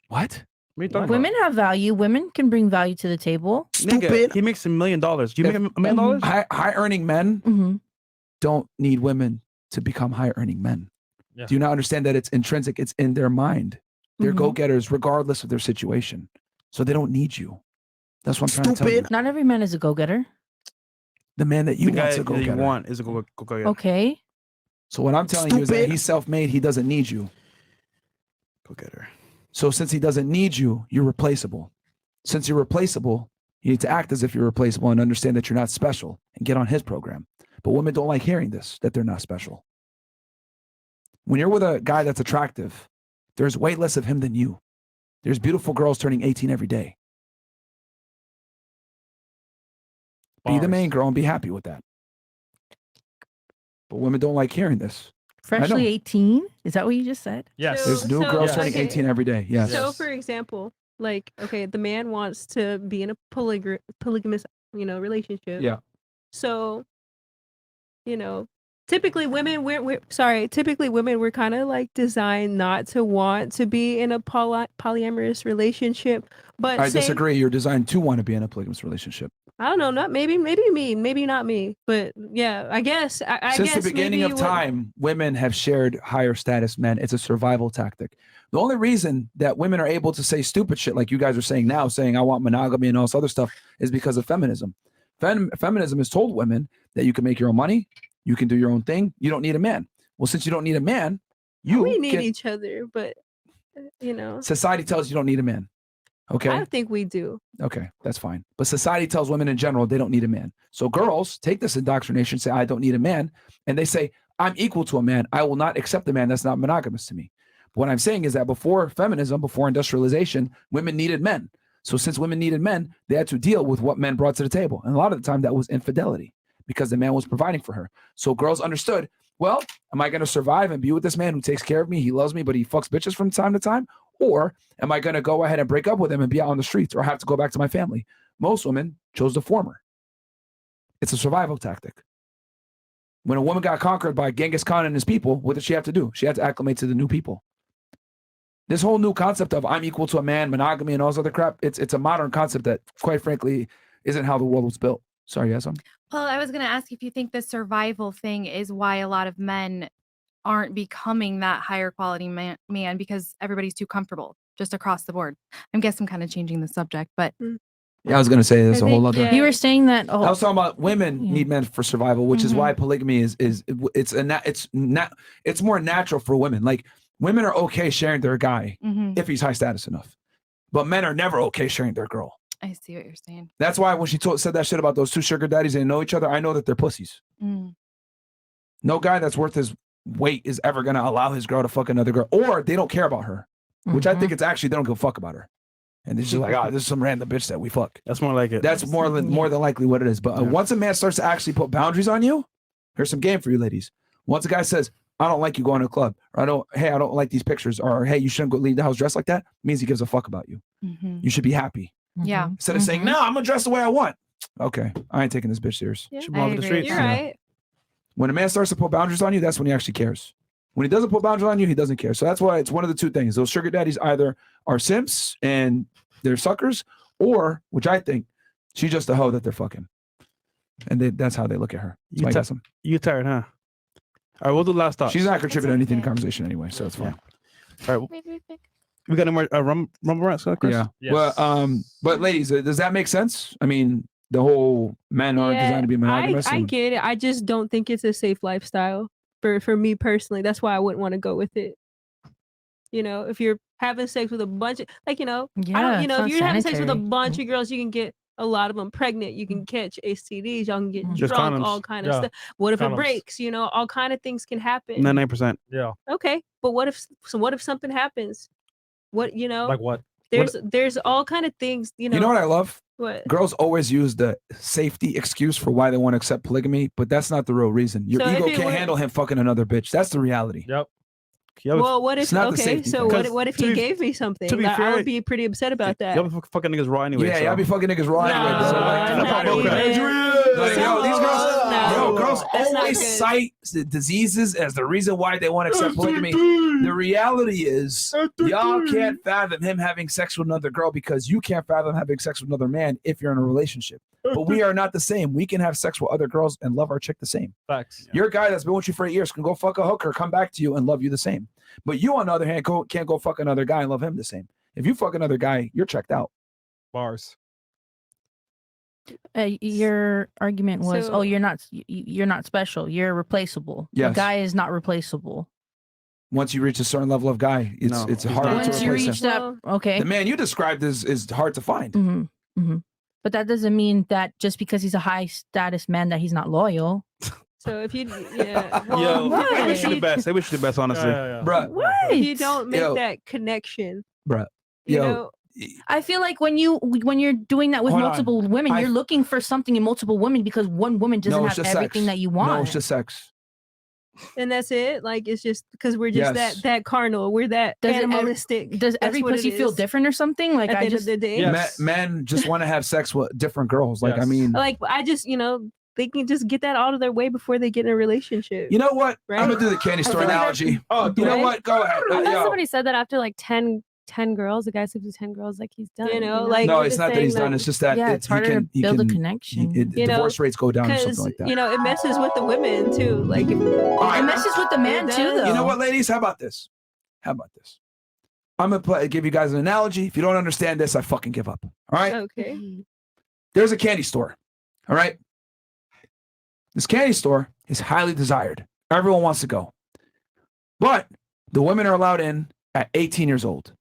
What? Women have value. Women can bring value to the table. Nigga, he makes $1 million. Do you make $1 million? High earning men Mm-hmm. don't need women to become high earning men. Yeah. Do you not understand that it's intrinsic? It's in their mind. They're Mhm. go getters regardless of their situation. So they don't need you. That's what I'm trying to tell you. Not every man is a go getter. The man that you The want guy to go that you getter. want is a go getter. Okay. So what I'm telling you is that he's self-made. He doesn't need you. Go getter. So since he doesn't need you, you're replaceable. Since you're replaceable, you need to act as if you're replaceable and understand that you're not special and get on his program. But women don't like hearing this, that they're not special. When you're with a guy that's attractive, there's way less of him than you. There's beautiful girls turning 18 every day. Be the main girl and be happy with that. But women don't like hearing this. I know. Freshly 18? Is that what you just said? Yes. There's new girls turning 18 every day. Yes. So, for example, like, okay, the man wants to be in a polygamous, relationship. Yeah. So, typically women, typically women were kind of like designed not to want to be in a polyamorous relationship. But I disagree. You're designed to want to be in a polygamous relationship. I don't know, not maybe me, maybe not me, but yeah, I guess. I Since guess the beginning maybe of time, women have shared higher status men. It's a survival tactic. The only reason that women are able to say stupid shit like you guys are saying now, saying I want monogamy and all this other stuff, is because of feminism. Feminism has told women that you can make your own money, you can do your own thing, you don't need a man. Well, since you don't need a man, we need each other, but society tells you don't need a man. Okay. I think we do. Okay, that's fine. But society tells women in general they don't need a man. So girls take this indoctrination, say, I don't need a man. And they say, I'm equal to a man. I will not accept a man that's not monogamous to me. But what I'm saying is that before feminism, before industrialization, women needed men. So since women needed men, they had to deal with what men brought to the table. And a lot of the time that was infidelity because the man was providing for her. So girls understood, well, am I going to survive and be with this man who takes care of me? He loves me, but he fucks bitches from time to time. Or am I going to go ahead and break up with him and be out on the streets or have to go back to my family? Most women chose the former. It's a survival tactic. When a woman got conquered by Genghis Khan and his people, what did she have to do? She had to acclimate to the new people. This whole new concept of I'm equal to a man, monogamy, and all this other crap, it's a modern concept that, quite frankly, isn't how the world was built. Sorry, yes, Well, I was going to ask if you think the survival thing is why a lot of men aren't becoming that higher quality man because everybody's too comfortable just across the board. I guess I'm kind of changing the subject, but Yeah, I was going to say there's a whole other. You were saying that. Oh, I was talking about women need men for survival, which is why polygamy it's more natural for women. Like women are okay sharing their guy if he's high status enough, but men are never okay sharing their girl. I see what you're saying. That's why when she said that shit about those two sugar daddies and they know each other, I know that they're pussies. No guy that's worth his weight is ever gonna allow his girl to fuck another girl, or they don't care about her, which I think it's actually they don't give a fuck about her, and they're just like, oh, this is some random bitch that we fuck. That's more like it. That's more than likely what it is. But once a man starts to actually put boundaries on you, here's some game for you ladies. Once a guy says, I don't like you going to a club, or I don't like these pictures, or hey, you shouldn't go leave the house dressed like that, means he gives a fuck about you. You should be happy. Yeah. Instead of saying, no, I'm gonna dress the way I want. Okay, I ain't taking this bitch serious. Yeah, She belong to the streets. You're right. When a man starts to put boundaries on you, that's when he actually cares. When he doesn't put boundaries on you, he doesn't care. So that's why it's one of the two things. Those sugar daddies either are simps and they're suckers, or, which I think, she's just a hoe that they're fucking. And that's how they look at her. You tired, huh? All right, we'll do last thoughts. She's not contributing anything to the conversation anyway, so it's fine. All right, we got any more rumble rants, Chris? Yeah. Well, but ladies, does that make sense? I mean, the whole men aren't designed to be monogamous. I get it. I just don't think it's a safe lifestyle for me personally. That's why I wouldn't want to go with it. You know, if you're having sex with a bunch of, like, you know, Yeah, it's if you're having sex with a unsanitary. bunch of girls, you can get a lot of them pregnant. You can catch STDs. Y'all can get Just drunk. condoms. All kind of Yeah. stuff. What if Condoms. it breaks? You know, all kind of things can happen. 99%. Yeah. Okay, but what if something happens? What, you know? Like what? There's all kind of things. You know. You know what I love? What? Girls always use the safety excuse for why they want to accept polygamy, but that's not the real reason. Your So if ego it can't were- handle him fucking another bitch. That's the reality. Yep. Well, what if? It's not the Okay, safety so thing. what if To he be- gave me something? to be I fair, would be pretty upset about that. Y'all be fucking niggas raw anyway. Yeah, so. y'all be fucking niggas raw anyway. So not even. yo, these girls, No, girls that's not always good. cite the diseases as the reason why they want to accept polygamy. The reality is, y'all can't fathom him having sex with another girl because you can't fathom having sex with another man if you're in a relationship. But we are not the same. We can have sex with other girls and love our chick the same. Facts. Your guy that's been with you for 8 years can go fuck a hooker, come back to you and love you the same. But you, on the other hand, can't go fuck another guy and love him the same. If you fuck another guy, you're checked out. Bars. Your argument was, So- oh, you're not special. You're replaceable. Yes. The guy is not replaceable. Once you reach a certain level of guy, it's harder to Once you replace reach him. that, okay. The man you described is hard to find. But that doesn't mean that just because he's a high status man that he's not loyal. So if you, yeah, Yo, Why? I wish you the best. I wish you the best, honestly. Bruh. if you don't make Yo. that connection, Bruh. you Yo. know, I feel like when you're doing that with Hold on. multiple women, you're looking for something in multiple women because one woman doesn't No, it's have just everything sex. that you want. No, it's just sex. and that's it. Like it's just because we're just Yes. that carnal. We're that Does it ev- animalistic. Does That's every what it pussy feel is. different or something? Like At the I end just of the day, Men just want to have sex with different girls. Like, I Yes. mean, like I just they can just get that out of their way before they get in a relationship. you know what? Right? I'm going to do the candy store feel like analogy. Oh, you know Right? what? Go ahead. I thought Yo. somebody said that after like 10 girls, the guy sleeps with 10 girls, like he's done. You know, like No, we're it's just not that he's saying done. It's just that yeah, it's he harder can, to he build a can- connection. he- divorce rates go down or something like that. You know, it messes with the women too. Like It messes with the man It too, does. though. You know what, ladies? How about this? I'm gonna give you guys an analogy. If you don't understand this, I fucking give up. All right. Okay. There's a candy store. All right. This candy store is highly desired. Everyone wants to go, but the women are allowed in at 18 years old.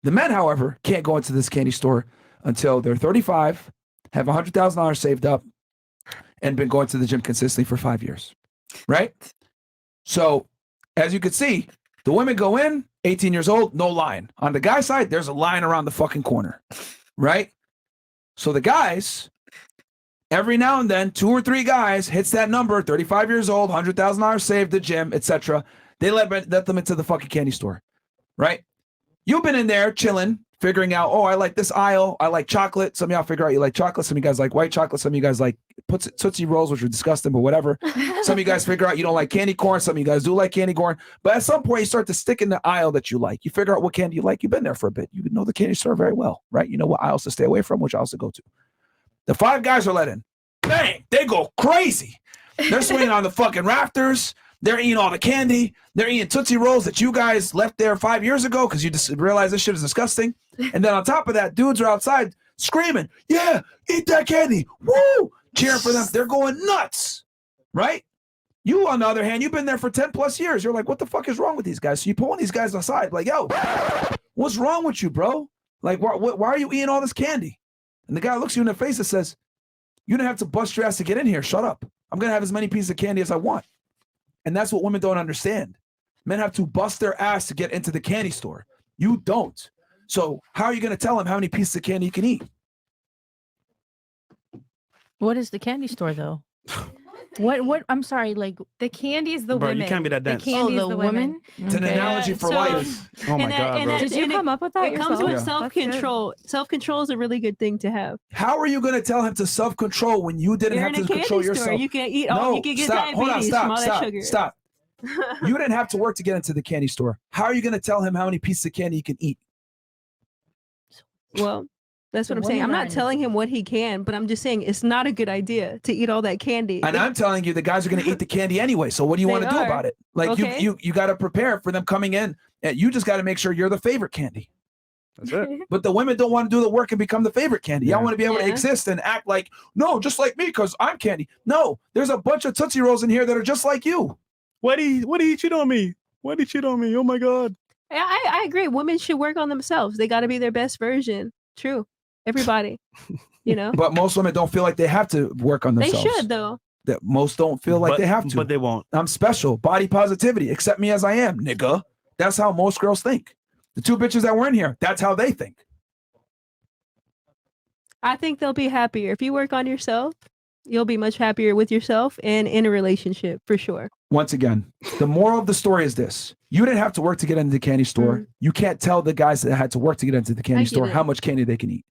The men, however, can't go into this candy store until they're 35, have $100,000 saved up, and been going to the gym consistently for 5 years, right? So, as you can see, the women go in, 18 years old, no line. On the guy side, there's a line around the fucking corner, right? So the guys, every now and then, 2 or 3 guys hits that number, 35 years old, $100,000 saved, the gym, etc. They let them into the fucking candy store, right? You've been in there chilling, figuring out, oh, I like this aisle. I like chocolate. Some of y'all figure out you like chocolate. Some of you guys like white chocolate. Some of you guys like Tootsie Rolls, which are disgusting, but whatever. Some of you guys figure out you don't like candy corn. Some of you guys do like candy corn. But at some point, you start to stick in the aisle that you like. You figure out what candy you like. You've been there for a bit. You know the candy store very well, right? You know what aisles to stay away from, which aisles to go to. The 5 guys are let in. Bang! They go crazy. They're swinging on the fucking rafters. They're eating all the candy. They're eating Tootsie Rolls that you guys left there 5 years ago because you just realized this shit is disgusting. And then on top of that, dudes are outside screaming, yeah, eat that candy. Woo! Cheering for them. They're going nuts, right? You, on the other hand, you've been there for 10 plus years. You're like, what the fuck is wrong with these guys? So you pull these guys aside, like, yo, what's wrong with you, bro? Like, why are you eating all this candy? And the guy looks you in the face and says, you didn't have to bust your ass to get in here. Shut up. I'm going to have as many pieces of candy as I want. And that's what women don't understand. Men have to bust their ass to get into the candy store. You don't. So how are you going to tell them how many pieces of candy you can eat? What is the candy store though? What I'm sorry, like the candy is the Bro, women. you can't be that dense. The candy Oh, is the the women. women? It's an analogy for life. Oh my God, bro. Did you come up with that It comes yourself? with Yeah. self-control. Self-control is a really good thing to have. How are you going to tell him to self-control when you didn't You're have in a to control candy store. yourself? You can eat all. You can get stop. Hold on, diabetes from all that stop. sugar. Stop. You didn't have to work to get into the candy store. How are you going to tell him how many pieces of candy he can eat? Well, that's The what I'm saying. I'm women not are- telling him what he can, but I'm just saying it's not a good idea to eat all that candy. And I'm telling you, the guys are going to eat the candy anyway. So what do you They want to do are. about it? Like Okay. you got to prepare for them coming in. And you just got to make sure you're the favorite candy. That's it. But the women don't want to do the work and become the favorite candy. Y'all Yeah. want to be able to Yeah. exist and act like, no, just like me, because I'm candy. No, there's a bunch of Tootsie Rolls in here that are just like you. Why did he cheat on me? Why did he cheat on me? Oh my God. I agree. Women should work on themselves. They got to be their best version. True. Everybody. You know. But most women don't feel like they have to work on They themselves. should though. That most don't feel like But- they have to. But they won't. I'm special. Body positivity. Accept me as I am, nigga. That's how most girls think. The 2 bitches that were in here, that's how they think. I think they'll be happier if you work on yourself. You'll be much happier with yourself and in a relationship for sure. Once again, the moral of the story is this. You didn't have to work to get into the candy store. You can't tell the guys that had to work to get into the candy get store it. how much candy they can eat.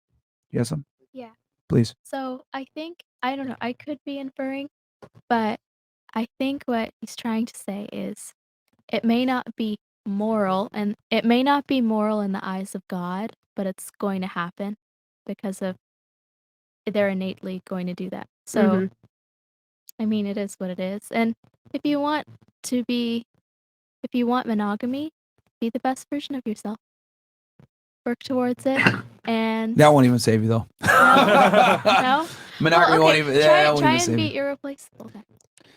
Yes, Yeah. please. So I think I don't know. I could be inferring, but I think what he's trying to say is, it may not be moral, and it may not be moral in the eyes of God, but it's going to happen because of they're innately going to do that. So, Mhm. I mean, it is what it is. And if you want monogamy, be the best version of yourself. Work towards it, and That won't even save you though. no. Monogamy won't even. That won't Try even and save be you. irreplaceable. Then.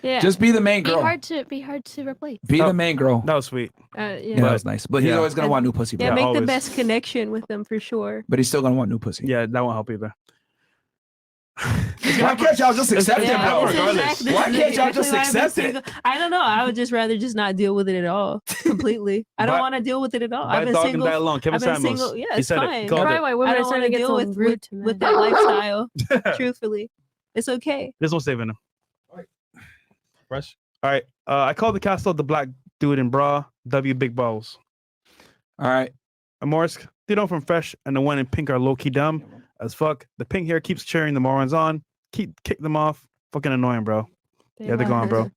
Yeah. Just be the main Be girl. hard to replace. Be the main girl. That was sweet. Yeah. Yeah, that was nice. But he's Yeah. always gonna want new pussy. Yeah, Bro. make always. the best connection with them for sure. But he's still gonna want new pussy. Yeah, that won't help either. Why can't y'all just accept it, bro? this is exactly- Why this can't is y'all just exactly why I've been accept it? single. I don't know. I would just rather just not deal with it at all. Completely. I don't By- want to deal with it at all. by I've been dogging single. that alone, Kevin I've been Samuels. single. Yeah, He it's said it. fine. Called Probably it. why women I are don't starting want to to get deal so with, rude with, to men. with that lifestyle. Truthfully, it's okay. There's no saving him. Fresh. All right. I called the castle the black dude in bra. W big balls. All right. Morris, they know from Fresh and the one in pink are low key dumb as fuck. The pink hair keeps cheering the morons on. Kick them off. Fucking annoying, bro. Yeah, they're gone, bro.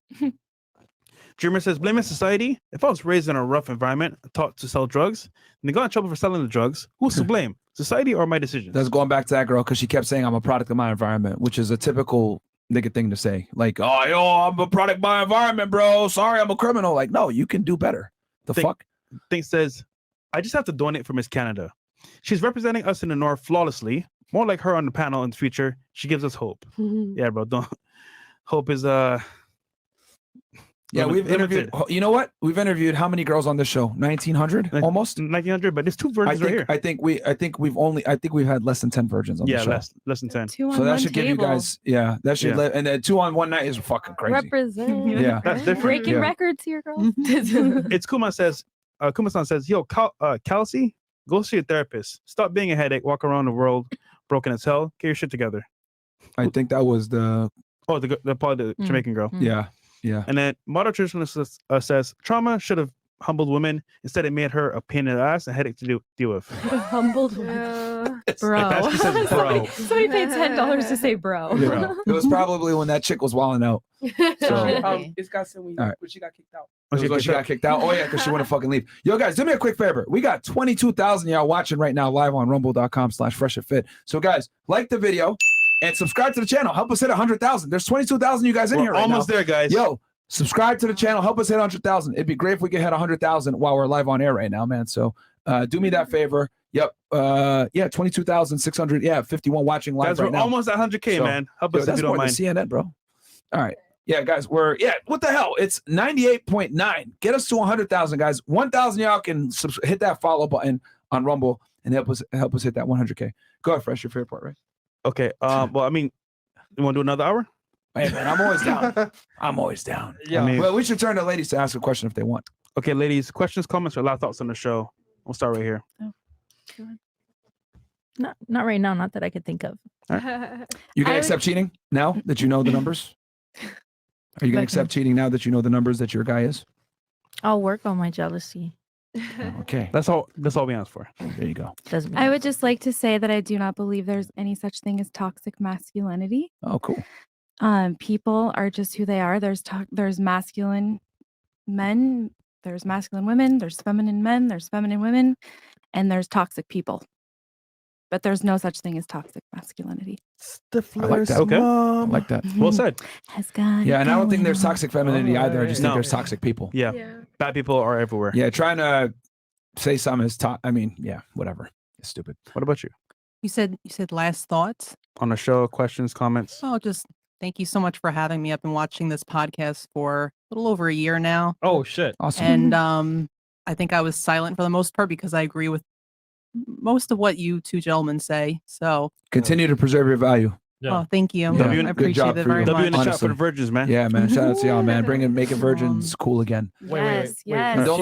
Dreamer says, blaming society. If I was raised in a rough environment, taught to sell drugs, and they got in trouble for selling the drugs, who's to blame? Society or my decisions? That's going back to that girl because she kept saying I'm a product of my environment, which is a typical nigga thing to say. Like, oh, yo, I'm a product of my environment, bro. Sorry, I'm a criminal. Like, no, you can do better. The fuck? Thing says, I just have to donate for Miss Canada. She's representing us in the North flawlessly. More like her on the panel in the future. She gives us hope. Yeah, bro. Don't. Hope is Yeah, we've interviewed. You know what? We've interviewed how many girls on this show? 1,900, almost 1,900. But there's 2 I virgins think, right here. I think we've had less than 10 virgins on the Yeah, show. less than 10. So that should give you guys, that should, Yeah. and then 2 on one night is fucking crazy. Represent. Yeah. That's different. Breaking Yeah. records here, girl. It's Kuma says, Kuma-san says, yo, Kelsey, go see a therapist. Stop being a headache. Walk around the world broken as hell. Get your shit together. I think that was the Jamaican girl. Yeah. Yeah. And then modern traditionalist says, trauma should have humbled women. Instead, it made her a pain in the ass and headache to deal with. Humbled. Bro. Basky says, bro. Somebody paid $10 to say bro. Yeah. It was probably when that chick was wilding out. So It's got some when All right. she got kicked out. It was when she got kicked out. Oh yeah, because she wouldn't fucking leave. Yo guys, do me a quick favor. We got 22,000 y'all watching right now live on rumble.com/freshandfit. So guys, like the video and subscribe to the channel. Help us hit 100,000. There's 22,000 you guys in We're here right almost now. there, guys. Yo, subscribe to the channel. Help us hit 100,000. It'd be great if we could hit 100,000 while we're live on air right now, man. So do me that favor. Yep. 22,600. Yeah, 51 watching live Guys, right we're now. almost at 100K, So, man. Help yo, us if that's you more don't than mind. CNN, bro. All right. Yeah, guys, what the hell? It's 98.9. Get us to 100,000, guys. 1,000 y'all can hit that follow button on Rumble and help us hit that 100K. Go ahead, Fresh, your favorite part, right? Okay. Well, I mean, you want to do another hour? Hey, man, I'm always down. I'm always down. Yeah. I mean- well, we should turn to ladies to ask a question if they want. Okay, ladies, questions, comments, or last thoughts on the show. We'll start right here. Not right now. Not that I could think of. You gonna accept cheating now that you know the numbers? Are you gonna accept cheating now that you know the numbers that your guy is? I'll work on my jealousy. Okay. That's all we asked for. There you go. Doesn't I would just like to say that I do not believe there's any such thing as toxic masculinity. Oh, cool. People are just who they are. There's masculine men, there's masculine women, there's feminine men, there's feminine women, and there's toxic people. But there's no such thing as toxic masculinity. I like that. Okay. I like that. Well said. Has got Yeah, it and I don't think there's going on. toxic femininity either. I just think No. there's toxic people. Yeah. Bad people are everywhere. Yeah, trying to say something is I mean, yeah, whatever. It's stupid. What about you? You said last thoughts. On the show, questions, comments? Oh, just thank you so much for having me. I've been watching this podcast for a little over a year now. Oh shit. Awesome. And I think I was silent for the most part because I agree with most of what you two gentlemen say. So Continue to preserve your value. oh, thank you. Yeah. I Good appreciate job it for very you. W in the much. chat for the virgins, man. Yeah, man. Shout out to y'all, man. Making virgins cool again. Yes. And don't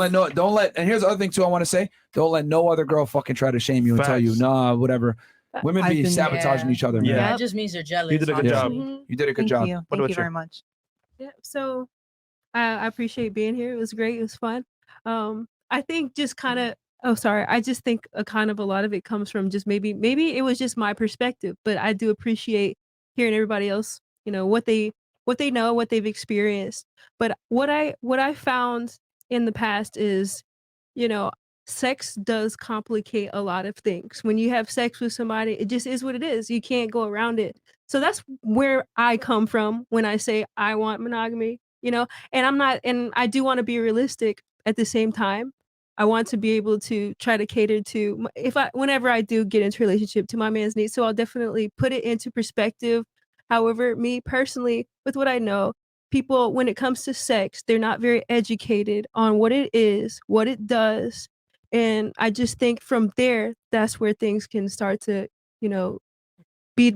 let and here's the other thing too I want to say. Don't let no other girl fucking try to shame you and tell you, Facts. nah, whatever. Women I've be been- sabotaging each other, man. That just means they're jealous. You did a good job. honestly. You did a good Thank job. you. What Thank about you you? very much. Yeah, so I appreciate being here. It was great. It was fun. I think just kind of I just think kind of a lot of it comes from just maybe it was just my perspective, but I do appreciate hearing everybody else, what they know, what they've experienced. But what I found in the past is, sex does complicate a lot of things. When you have sex with somebody, it just is what it is. You can't go around it. So that's where I come from when I say I want monogamy, and I do want to be realistic at the same time. I want to be able to try to cater to whenever I do get into a relationship, to my man's needs. So I'll definitely put it into perspective. However, me personally, with what I know, people, when it comes to sex, they're not very educated on what it is, what it does. And I just think from there, that's where things can start to, be,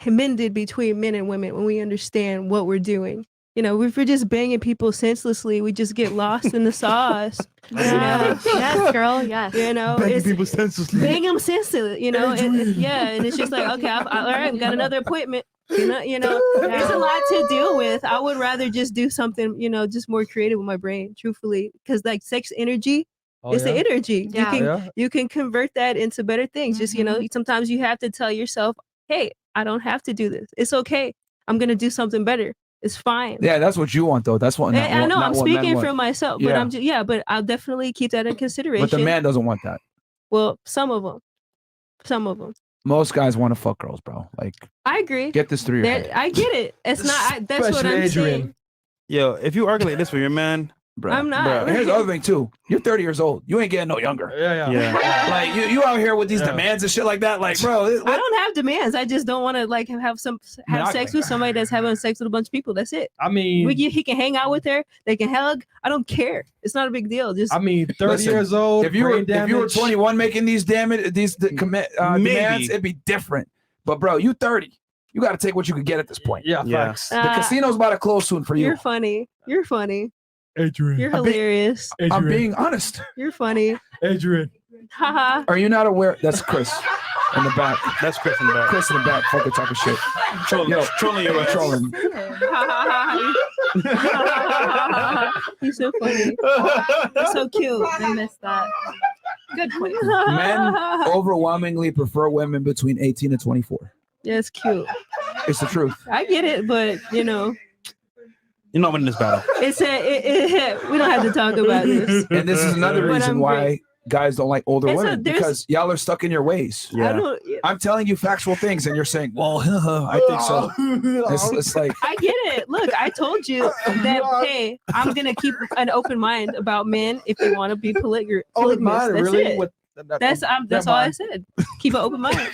mended between men and women when we understand what we're doing. If we're just banging people senselessly, we just get lost in the sauce. Yes, girl. Yes. Banging people senselessly. Bang them senselessly, and it's just like, okay, all right, I've got another appointment. There's a lot to deal with. I would rather just do something, just more creative with my brain, truthfully, because like sex energy, it's the energy. Yeah. You can convert that into better things. Just, sometimes you have to tell yourself, hey, I don't have to do this. It's okay. I'm going to do something better. It's fine. Yeah, that's what you want though. That's what I know. not I'm what men speaking want. for myself, Yeah. but I'll definitely keep that in consideration. But the man doesn't want that. Well, some of them. Most guys want to fuck girls, bro. Like, I agree. get this through your head. I get it. It's not. That's what Especially I'm Adrian. saying. Yo, if you argue like this with your man, I'm not. Bruh. Here's the other thing too. You're 30 years old. You ain't getting no younger. Yeah. Like you out here with these Yeah. demands and shit like that. Like, bro, I don't have demands. I just don't want to like have sex with somebody that's having sex with a bunch of people. That's it. I mean, he can hang out with her. They can hug. I don't care. It's not a big deal. Just I mean, 30 Listen, years old. If you were brain 21 making these demands, it'd be different. But bro, you 30. You got to take what you can get at this point. Yeah, facts. The casino's about to close soon for you. You're funny. You're funny. Adrian. You're hilarious. I'm being honest. You're funny. Adrian. Haha. Are you not aware? That's Chris in the back. That's Chris in the back. Chris in the back, fucking talking shit. Trolling your ass. Trolling. He's so funny. That's so cute. I missed that. Good point. Men overwhelmingly prefer women between 18 and 24. Yeah, it's cute. It's the truth. I get it, but You're not winning this battle. We don't have to talk about this. And this is another But reason I'm why great. guys don't like older It's a- women, there's- because y'all are stuck in your ways. I don't- I'm telling you factual things, and you're saying, "Well, I think so." It's like I get it. Look, I told you that. Hey, I'm gonna keep an open mind about men if they want to be polygamous. mind, That's really? it. What- That's all I said. Keep an open mind.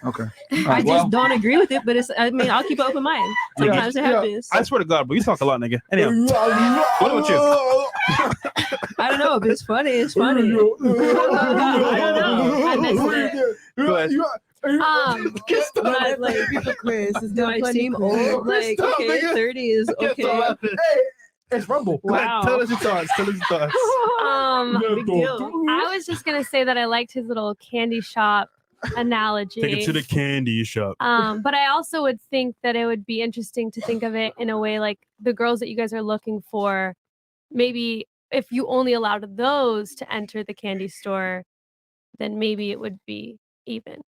Okay. I just don't agree with it, but I'll keep an open mind. Sometimes it happens. I swear to God, bro, you talk a lot, nigga. Anyhow, what about you? I don't know if it's funny. It's funny. I don't know. I missed it. Go ahead. Like people quiz. Do I seem old? Like okay, 30 is okay. It's Rumble. Wow. Tell us your thoughts. Big deal. I was just gonna say that I liked his little candy shop analogy. Take it to the candy shop. But I also would think that it would be interesting to think of it in a way like the girls that you guys are looking for. Maybe if you only allowed those to enter the candy store, then maybe it would be even.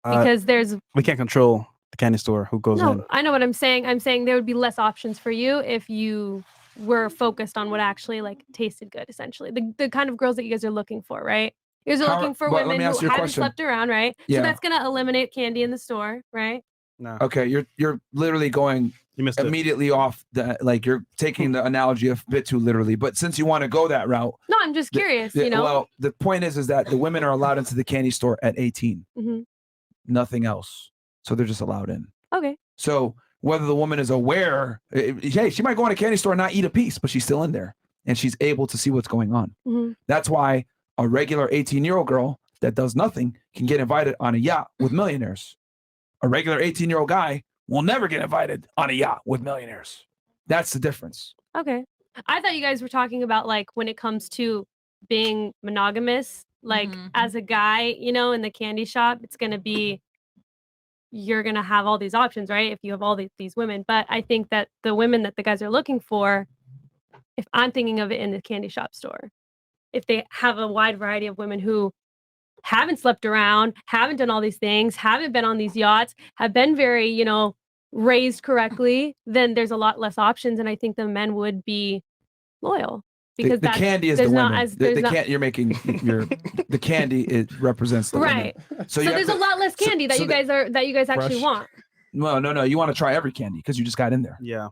Because there's we can't control the candy store who goes in. no, I know what I'm saying. I'm saying there would be less options for you if you were focused on what actually like tasted good, essentially. The kind of girls that you guys are looking for, right? You guys are How- looking for but let women me ask who you a haven't question. slept around, right? Yeah. So that's gonna eliminate candy in the store, right? No. Okay, you're literally going immediately off the, like, you're taking the analogy a bit too literally. But since you want to go that route, No, I'm just curious, you know. well, the point is that the women are allowed into the candy store at 18, Mhm. nothing else. So they're just allowed in. Okay. So whether the woman is aware, hey, she might go in a candy store and not eat a piece, but she's still in there and she's able to see what's going on. Mhm. That's why a regular 18-year-old girl that does nothing can get invited on a yacht with millionaires. A regular 18-year-old guy will never get invited on a yacht with millionaires. That's the difference. Okay. I thought you guys were talking about like when it comes to being monogamous, like as a guy, you know, in the candy shop, it's going to be you're going to have all these options, right? If you have all these women. But I think that the women that the guys are looking for, if I'm thinking of it in the candy shop store, if they have a wide variety of women who haven't slept around, haven't done all these things, haven't been on these yachts, have been very, you know, raised correctly, then there's a lot less options. And I think the men would be loyal. Because The candy is the there's women. not as- The there's not- you're making the candy, it represents the Right. women. So you have there's to- a lot less candy that so you guys actually Fresh. want. No. You want to try every candy because you just got in there. Yeah.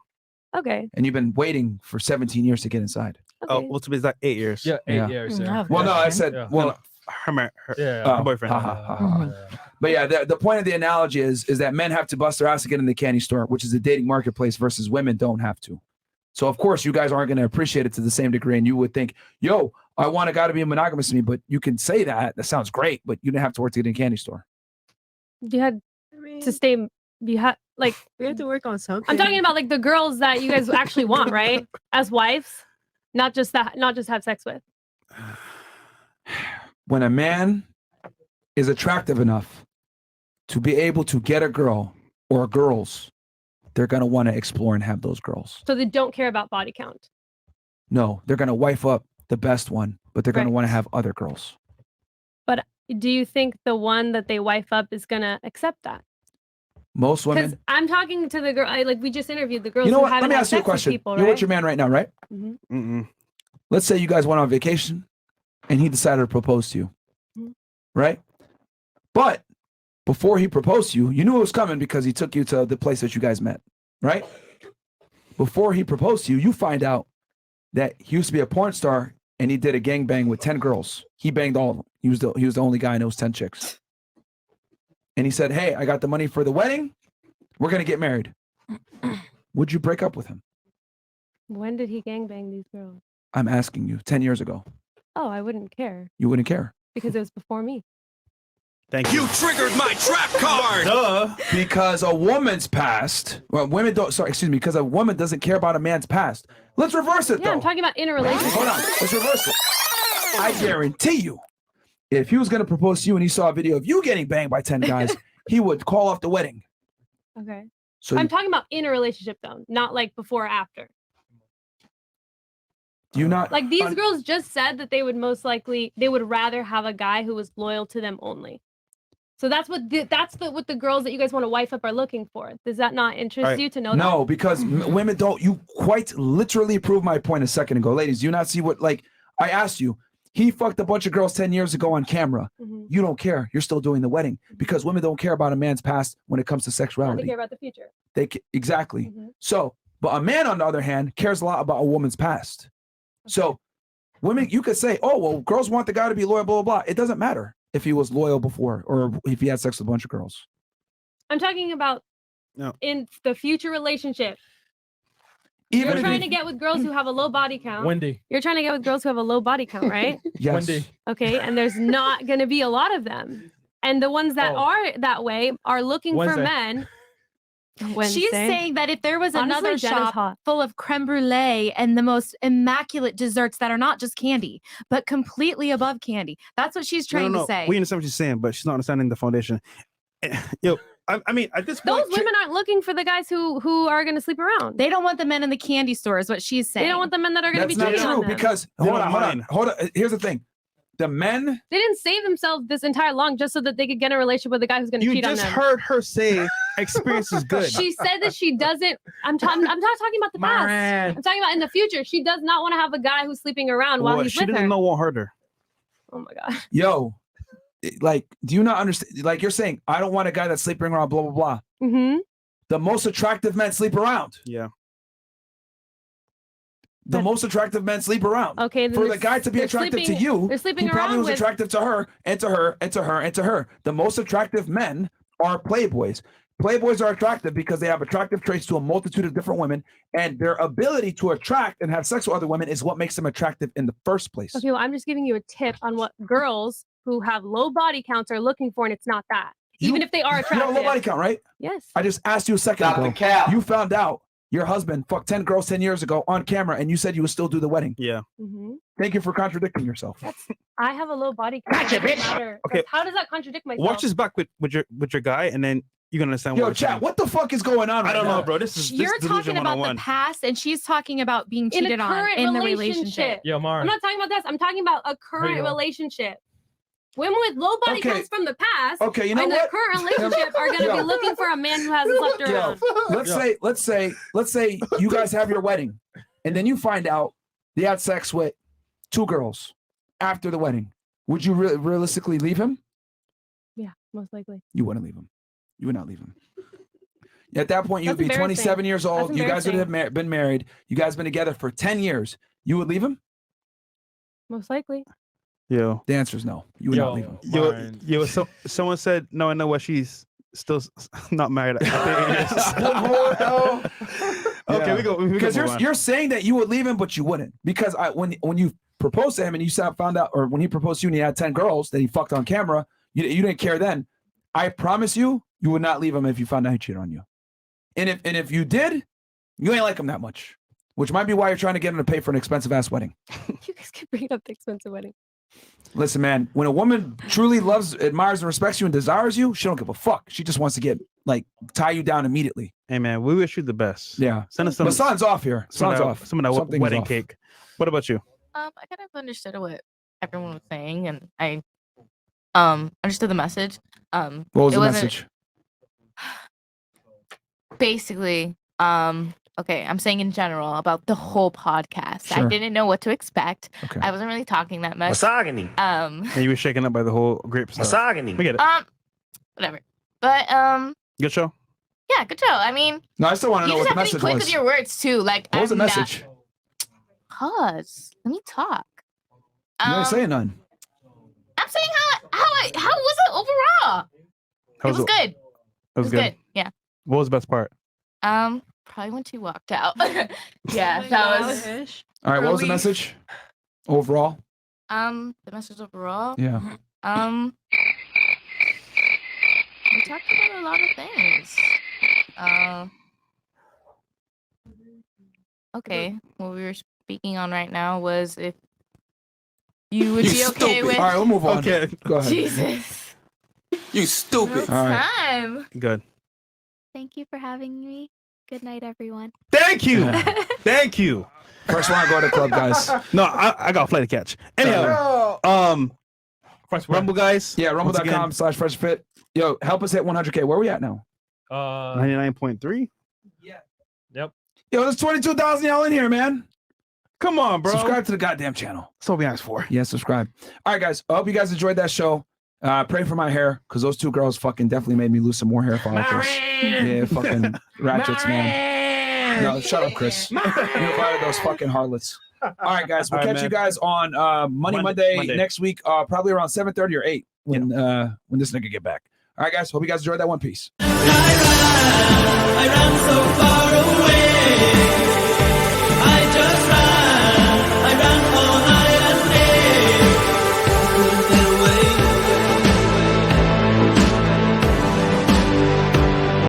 Okay. And you've been waiting for 17 years to get inside. Oh, what's well, that 8 years? Yeah, 8 years. Yeah. Well, no, I said, Yeah. well, her oh, boyfriend. ha, ha, ha, ha. But yeah, the point of the analogy is that men have to bust their ass to get in the candy store, which is a dating marketplace, versus women don't have to. So of course you guys aren't going to appreciate it to the same degree, and you would think, yo, I want a guy to be monogamous to me, but you can say that sounds great, but you didn't have to work to get in a candy store. You had to stay. You had like we have to work on something. I'm talking about like the girls that you guys actually want, right? As wives, not just have sex with. When a man is attractive enough to be able to get a girl or girls, they're going to want to explore and have those girls. So they don't care about body count. No, they're going to wife up the best one, but they're going to Right. want to have other girls. But do you think the one that they wife up is gonna accept that? Most Because women. I'm talking to the girl. Like we just interviewed the girls You know who what? Let haven't me had ask you a sex with question. people, You're right? with your man right now, right? Mhm. Let's say you guys went on vacation and he decided to propose to you, right? But before he proposed to you, you knew it was coming because he took you to the place that you guys met, right? Before he proposed to you, you find out that he used to be a porn star and he did a gangbang with 10 girls. He banged all of them. He was the only guy in those 10 chicks. And he said, hey, I got the money for the wedding. We're going to get married. Would you break up with him? When did he gangbang these girls? I'm asking you, 10 years ago. Oh, I wouldn't care You wouldn't care. because it was before me. Thank you. You triggered my trap card. Duh. Because a woman's past, well, women don't, sorry, excuse me, because a woman doesn't care about a man's past. Let's reverse it, Yeah, though. I'm talking about in a relationship. Hold on, let's reverse it. I guarantee you, if he was going to propose to you and he saw a video of you getting banged by 10 guys, he would call off the wedding. Okay. So I'm talking about in a relationship though, not like before or after. do you not Like these girls just said that they would rather have a guy who was loyal to them only. So that's what what the girls that you guys want to wife up are looking for. Does that not interest you to know that? No, because women don't. You quite literally proved my point a second ago. Ladies, do you not see what, like, I asked you, he fucked a bunch of girls 10 years ago on camera. Mhm. You don't care. You're still doing the wedding because women don't care about a man's past when it comes to They sexuality. care about the future. Exactly. Mhm. So, but a man, on the other hand, cares a lot about a woman's past. So, women, you could say, oh, well, girls want the guy to be loyal, blah, blah, blah. It doesn't matter if he was loyal before or if he had sex with a bunch of girls. I'm talking about in the future relationship. Even You're if trying he- to get with girls who have a low body count. Wendy. You're trying to get with girls who have a low body count, right? Yes. Wendy. Okay, and there's not going to be a lot of them. And the ones that are that way are looking for Wednesday. men. She's Wednesday. saying that if there was Honestly, another Jen is shop hot. full of creme brulee and the most immaculate desserts that are not just candy, but completely above candy. That's what she's trying to say. We understand what she's saying, but she's not understanding the foundation. Yo, I mean, at this point, Those women aren't looking for the guys who are going to sleep around. They don't want the men in the candy store, is what she's saying. They don't want the men that are going to That's be not cheating on true them. because, They hold don't on. mind. Here's the thing. The men, They didn't save themselves this entire long just so that they could get in a relationship with a guy who's going to you cheat on just them. heard her say experience is good. She said that she doesn't. I'm not talking about the past. Man. I'm talking about in the future. She does not want to have a guy who's sleeping around while What he's she with doesn't her. know won't hurt her. Oh my god. yo, like, do you not understand? Like, you're saying, I don't want a guy that's sleeping around, blah, blah, blah. Mm-hmm. The most attractive men sleep around. Yeah. The most attractive men sleep around. Okay, then For the they're- guy to be they're attractive to sleeping- you, they're sleeping he probably around was with- attractive to her and to her and to her and to her. The most attractive men are playboys. Playboys are attractive because they have attractive traits to a multitude of different women, and their ability to attract and have sex with other women is what makes them attractive in the first place. Okay, well, I'm just giving you a tip on what girls who have low body counts are looking for, and it's not that. Even if they are You attractive. have a low body count, right? Yes. I just asked you a second Stop ago. the cap. You found out your husband fucked 10 girls 10 years ago on camera, and you said you would still do the wedding. Yeah. Mm-hmm. Thank you for contradicting yourself. I have a low body count. Gotcha, It doesn't bitch. matter. Okay. How does that contradict myself? Watch this back with your guy, and then you're gonna understand. Yo, what we're chat, saying. what the fuck is going on I right don't now? know, bro. This is You're this talking about the 101. past, and she's talking about being in a cheated on current in the relationship. relationship. Yo, Mara. I'm not talking about this. I'm talking about a current go. relationship. Women with low body Okay. counts from the past Okay, you know in what? the current relationship are going to Yo. be looking for a man who hasn't slept Yo, around. let's say you guys have your wedding, and then you find out they had sex with 2 girls after the wedding. Would you realistically leave him? Yeah, most likely. You wouldn't leave him. You would not leave him. At that point, you'd That's be 27 embarrassing. years That's old. You guys would have been married. You guys been together for 10 years. You would leave him? Most likely. Yo, The answer is no. You would not leave him. yo. Someone said no. I know why she's still not married. Okay, we go. Because you're saying that you would leave him, but you wouldn't. Because when you proposed to him and you found out, or when he proposed to you and he had 10 girls that he fucked on camera, you didn't care then. I promise you, you would not leave him if you found out he cheated on you. And if you did, you ain't like him that much. Which might be why you're trying to get him to pay for an expensive ass wedding. You guys can bring up the expensive wedding. Listen, man, when a woman truly loves, admires, and respects you and desires you, she don't give a fuck. She just wants to tie you down immediately. Hey man, we wish you the best. Yeah. Send us some. But sun's off here. Sun's off. Some of that Something's wedding off. cake. What about you? I kind of understood what everyone was saying, and I understood the message. What was it the wasn't- message? Basically, okay, I'm saying in general about the whole podcast. I Sure. didn't know what to expect. Okay. I wasn't really talking that much. Misogyny. And you were shaken up by the whole grape stuff. Misogyny. We get it. Whatever. But Good show. yeah, good show. I mean, No, I still want to you know just what the have to be message quick was. with your words too. Like, What was the I'm not- message? Pause. Let me talk. You ain't saying none. I'm saying how was it overall? It was good. It was good. Yeah. What was the best part? Probably when she walked out. Yeah, that was. All right, what was the relief. message overall? The message overall. Yeah. We talked about a lot of things. Okay, what we were speaking on right now was if you would be okay with. All right, we'll move on. Okay. Go ahead. Jesus. You stupid. All right. Time. Good. Thank you for having me. Good night, everyone. Thank you. Thank you. First one I go to the club, guys. No, I got a flight to catch. Anyhow, Rumble guys. Yeah, once again, rumble.com/freshfit. Yo, help us hit 100K. Where we at now? 99.3. Yep. Yo, there's 22,000 y'all in here, man. Come on, bro. Subscribe to the goddamn channel. That's what we asked for. Yeah, subscribe. All right, guys. I hope you guys enjoyed that show. Pray for my hair, because those two girls fucking definitely made me lose some more hair follicles. Yeah, fucking ratchets, man. No, shut up, Chris. You invited those fucking harlots. All right, guys. We'll All right, catch you man. guys on Monday next week, probably around 7:30 or 8 when this nigga get back. All right, guys. Hope you guys enjoyed that one piece. I ran so far.